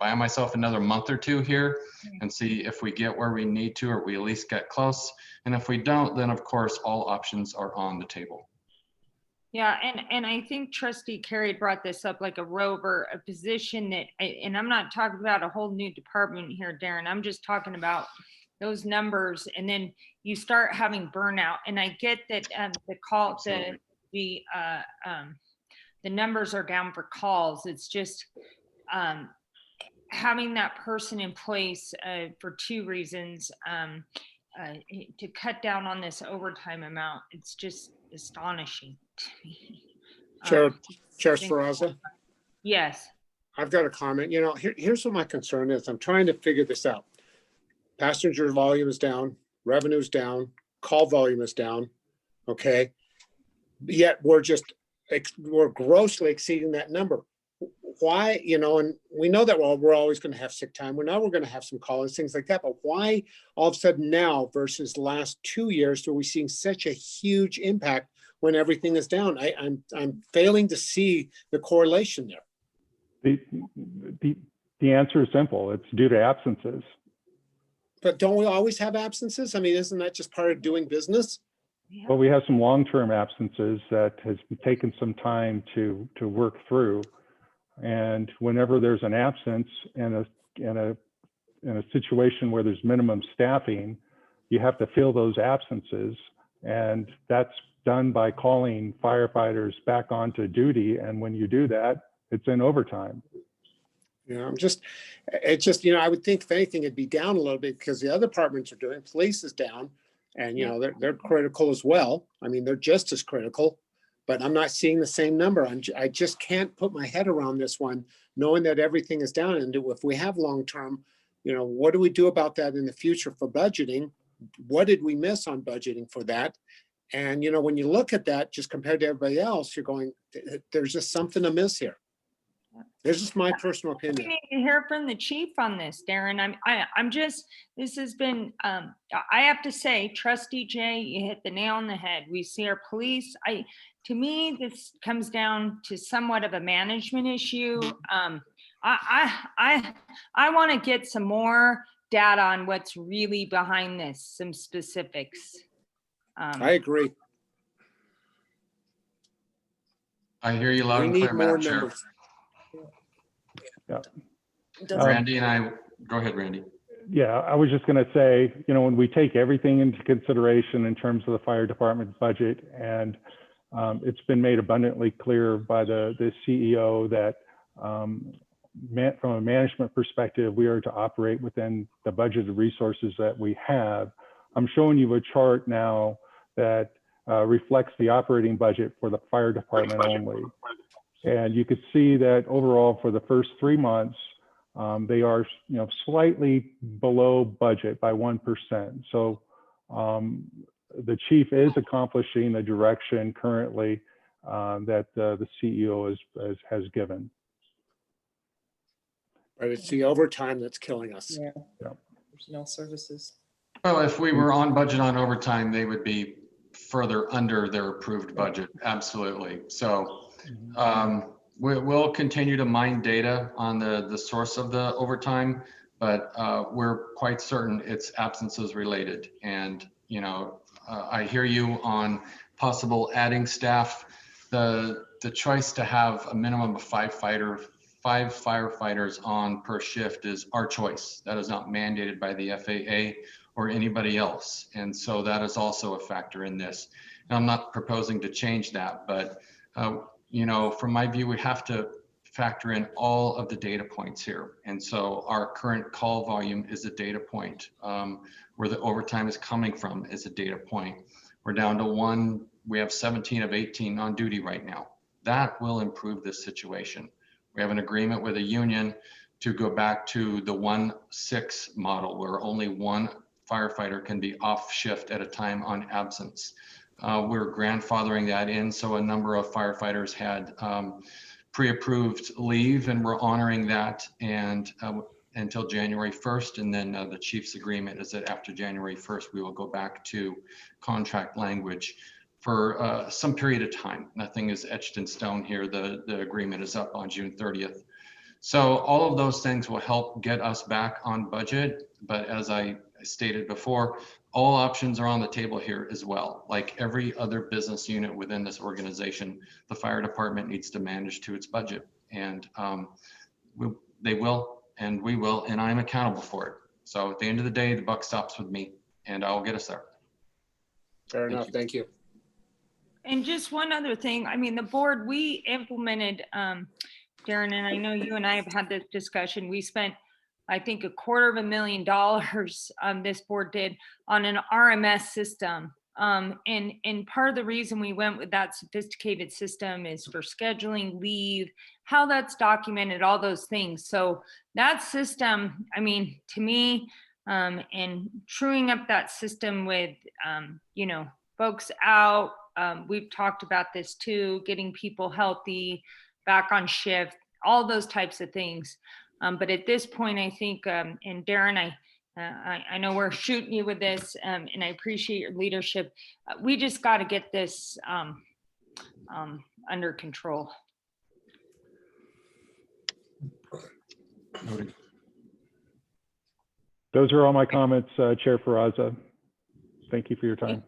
buy myself another month or two here and see if we get where we need to, or we at least get close. And if we don't, then of course, all options are on the table. Yeah, and I think Trustee Carey brought this up, like a rover, a position that, and I'm not talking about a whole new department here, Darren. I'm just talking about those numbers, and then you start having burnout. And I get that the numbers are down for calls. It's just having that person in place for two reasons. To cut down on this overtime amount, it's just astonishing to me. Chair Sferrazza? Yes. I've got a comment. You know, here's what my concern is. I'm trying to figure this out. Passenger volume is down, revenue is down, call volume is down, okay? Yet we're grossly exceeding that number. Why, you know, and we know that we're always going to have sick time. We know we're going to have some call-ins, things like that. But why all of a sudden now versus the last 2 years are we seeing such a huge impact when everything is down? I'm failing to see the correlation there. The answer is simple. It's due to absences. But don't we always have absences? I mean, isn't that just part of doing business? Well, we have some long-term absences that has taken some time to work through. And whenever there's an absence in a situation where there's minimum staffing, you have to fill those absences, and that's done by calling firefighters back onto duty. And when you do that, it's in overtime. Yeah, it's just, you know, I would think if anything, it'd be down a little bit because the other departments are doing. Police is down, and you know they're critical as well. I mean, they're just as critical. But I'm not seeing the same number. I just can't put my head around this one, knowing that everything is down. And if we have long-term, you know, what do we do about that in the future for budgeting? What did we miss on budgeting for that? And, you know, when you look at that, just compared to everybody else, you're going, there's just something amiss here. This is my personal opinion. We need to hear from the chief on this, Darren. I'm just, this has been, I have to say, Trustee Jay, you hit the nail on the head. We see our police. To me, this comes down to somewhat of a management issue. I want to get some more data on what's really behind this, some specifics. I agree. I hear you loud and clear, Madam Chair. Yeah. Randy and I, go ahead, Randy. Yeah, I was just going to say, you know, when we take everything into consideration in terms of the fire department budget, and it's been made abundantly clear by the CEO that from a management perspective, we are to operate within the budgeted resources that we have. I'm showing you a chart now that reflects the operating budget for the fire department only. And you could see that overall for the first 3 months, they are, you know, slightly below budget by 1%. So the chief is accomplishing the direction currently that the CEO has given. But it's the overtime that's killing us. Yeah. Yeah. Personnel services. Well, if we were on budget on overtime, they would be further under their approved budget. Absolutely. So we'll continue to mine data on the source of the overtime, but we're quite certain it's absences related. And, I hear you on possible adding staff. The choice to have a minimum of five firefighters on per shift is our choice. That is not mandated by the FAA or anybody else. And so that is also a factor in this. And I'm not proposing to change that, but from my view, we have to factor in all of the data points here. And so our current call volume is a data point. Where the overtime is coming from is a data point. We're down to one, we have 17 of 18 on duty right now. That will improve this situation. We have an agreement with a union to go back to the 1-6 model where only one firefighter can be off shift at a time on absence. We're grandfathering that in, so a number of firefighters had pre-approved leave, and we're honoring that and until January 1st. And then the chief's agreement is that after January 1st, we will go back to contract language for some period of time. Nothing is etched in stone here. The agreement is up on June 30th. So all of those things will help get us back on budget. But as I stated before, all options are on the table here as well. Like every other business unit within this organization, the fire department needs to manage to its budget. And they will, and we will, and I'm accountable for it. So at the end of the day, the buck stops with me, and I'll get us there. Fair enough. Thank you. And just one other thing, I mean, the board, we implemented, Darren, and I know you and I have had this discussion. We spent, I think, $250,000, this board did, on an RMS system. And part of the reason we went with that sophisticated system is for scheduling leave, how that's documented, all those things. So that system, I mean, to me, and truing up that system with, folks out, we've talked about this too, getting people healthy, back on shift, all those types of things. But at this point, I think, and Darren, I know we're shooting you with this, and I appreciate your leadership. We just got to get this under control. Those are all my comments, Chair Ferrazza. Thank you for your time.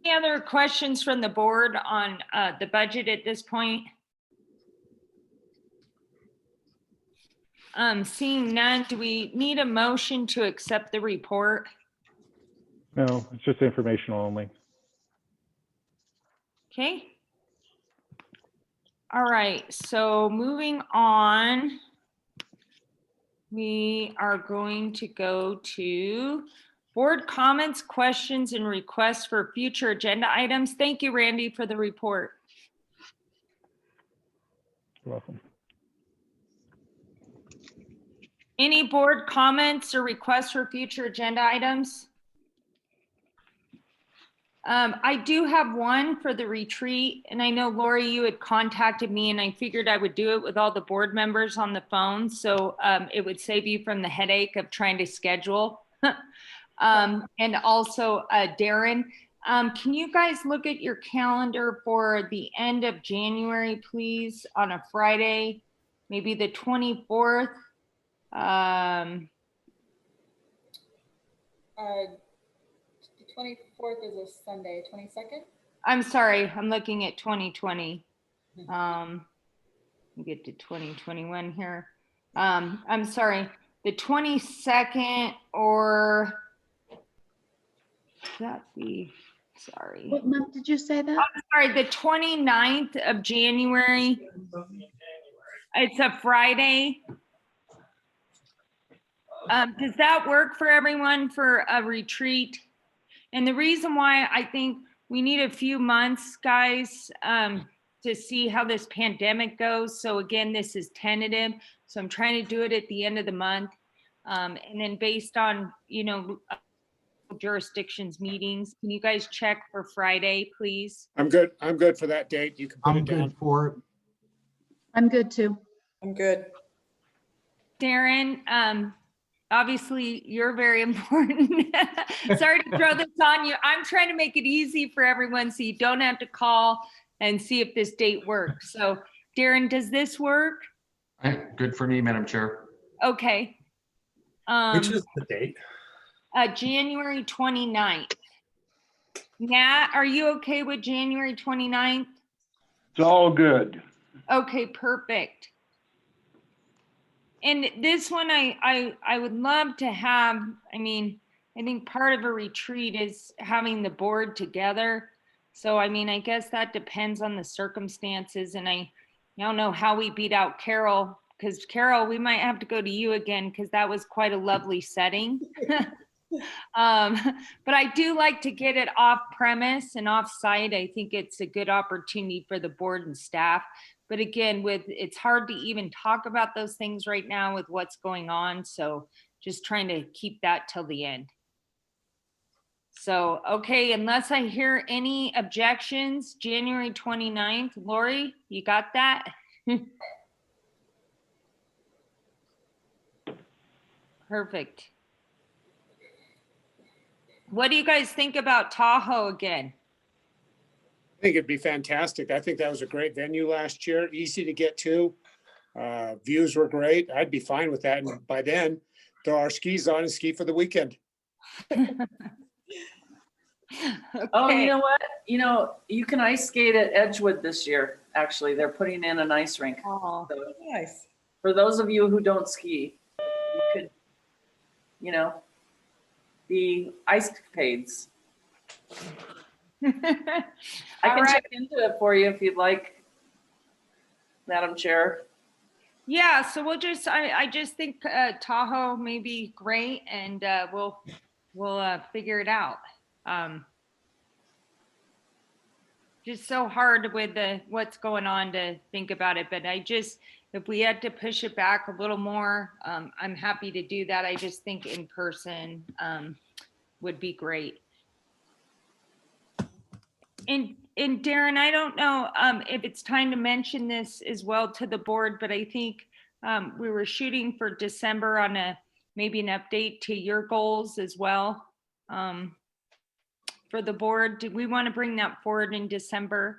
Any other questions from the board on the budget at this point? Seeing none, do we need a motion to accept the report? No, it's just informational only. Okay. All right, so moving on, we are going to go to board comments, questions, and requests for future agenda items. Thank you, Randy, for the report. You're welcome. Any board comments or requests for future agenda items? I do have one for the retreat, and I know Lori, you had contacted me, and I figured I would do it with all the board members on the phone, so it would save you from the headache of trying to schedule. And also Darren, can you guys look at your calendar for the end of January, please, on a Friday, maybe the 24th? The 24th is a Sunday, 22nd? I'm sorry, I'm looking at 2020. We get to 2021 here. I'm sorry, the 22nd, or that be, sorry. What month did you say that? I'm sorry, the 29th of January. It's a Friday. Does that work for everyone for a retreat? And the reason why I think we need a few months, guys, to see how this pandemic goes. So again, this is tentative. So I'm trying to do it at the end of the month. And then based on, jurisdictions meetings, can you guys check for Friday, please? I'm good. I'm good for that date. You can put it down. I'm good for it. I'm good too. I'm good. Darren, obviously you're very important. Sorry to throw this on you. I'm trying to make it easy for everyone so you don't have to call and see if this date works. So Darren, does this work? Good for me, Madam Chair. Okay. Which is the date? January 29th. Nat, are you okay with January 29th? It's all good. Okay, perfect. And this one, I would love to have, I mean, I think part of a retreat is having the board together. So, I mean, I guess that depends on the circumstances. And I don't know how we beat out Carol, because Carol, we might have to go to you again, because that was quite a lovely setting. But I do like to get it off premise and off site. I think it's a good opportunity for the board and staff. But again, it's hard to even talk about those things right now with what's going on. So just trying to keep that till the end. So, okay, unless I hear any objections, January 29th, Lori, you got that? Perfect. What do you guys think about Tahoe again? I think it'd be fantastic. I think that was a great venue last year, easy to get to. Views were great. I'd be fine with that. And by then, throw our skis on and ski for the weekend. Oh, you know what? You know, you can ice skate at Edgewood this year. Actually, they're putting in an ice rink. Oh, so nice. For those of you who don't ski, you could, you know, be ice capades. I can check into it for you if you'd like, Madam Chair. Yeah, so we'll just, I just think Tahoe may be great, and we'll figure it out. Just so hard with what's going on to think about it, but I just, if we had to push it back a little more, I'm happy to do that. I just think in person would be great. And Darren, I don't know if it's time to mention this as well to the board, but I think we were shooting for December on maybe an update to your goals as well for the board. Did we want to bring that forward in December?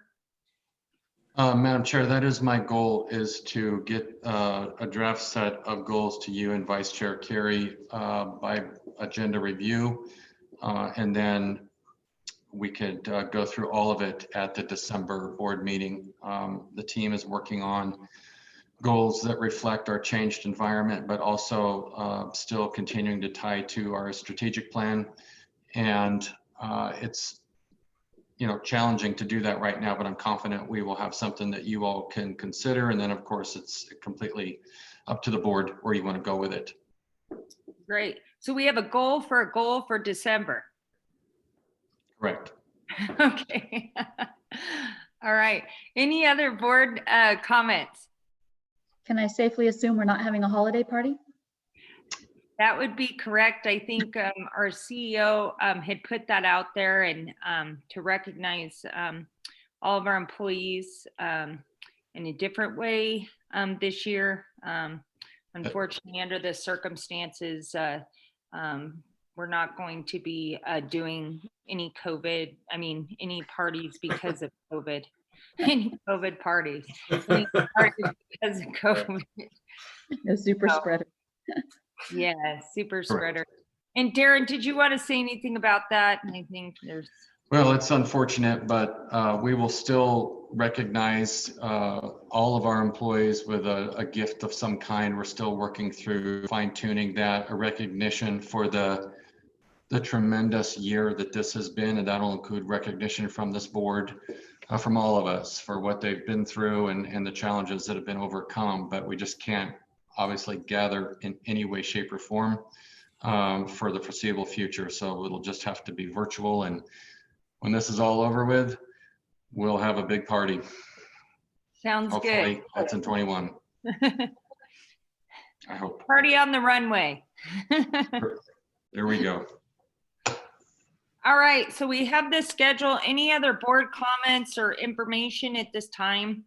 Madam Chair, that is my goal, is to get a draft set of goals to you and Vice Chair Carey by agenda review. And then we could go through all of it at the December board meeting. The team is working on goals that reflect our changed environment, but also still continuing to tie to our strategic plan. And it's, you know, challenging to do that right now, but I'm confident we will have something that you all can consider. And then of course it's completely up to the board where you want to go with it. Great. So we have a goal for December. Correct. Okay. All right. Any other board comments? Can I safely assume we're not having a holiday party? That would be correct. I think our CEO had put that out there, and to recognize all of our employees in a different way this year. Unfortunately, under the circumstances, we're not going to be doing any parties because of COVID. Any COVID parties. Any parties because of COVID. No super spreader. Yeah, super spreader. And Darren, did you want to say anything about that? I think there's. Well, it's unfortunate, but we will still recognize all of our employees with a gift of some kind. We're still working through fine tuning that, a recognition for the tremendous year that this has been, and that'll include recognition from this board, from all of us for what they've been through and the challenges that have been overcome. But we just can't obviously gather in any way, shape, or form for the foreseeable future. So it'll just have to be virtual. And when this is all over with, we'll have a big party. Sounds Hopefully, good. that's in 21. I hope. Party on the runway. There we go. All right, so we have this schedule. Any other board comments or information at this time?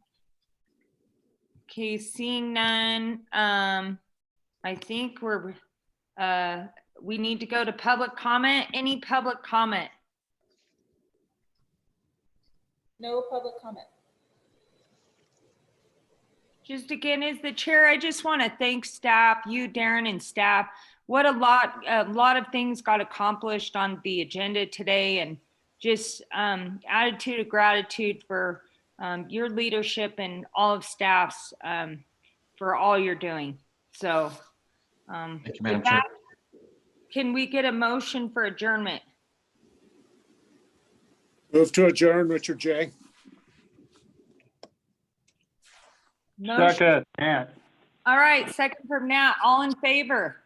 Okay, seeing none. I think we need to go to public comment. Any public comment? No public comment. Just again, as the chair, I just want to thank staff, you, Darren, and staff. What a lot of things got accomplished on the agenda today, and just attitude of gratitude for your leadership and all of staff's for all you're doing. So Thank you, Madam with Chair. that, can we get a motion for adjournment? Move to adjourn, Richard J. Motion. Second, Matt. All right, second from Nat. All in favor?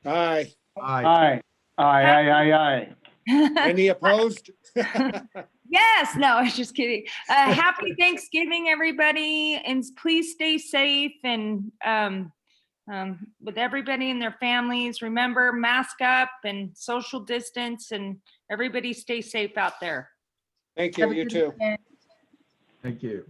Aye. Aye. Aye. Any opposed? Yes, no, I was just kidding. Happy Thanksgiving, everybody, and please stay safe and with everybody and their families. Remember, mask up and social distance, and everybody stay safe out there. Thank you. You too. Thank you.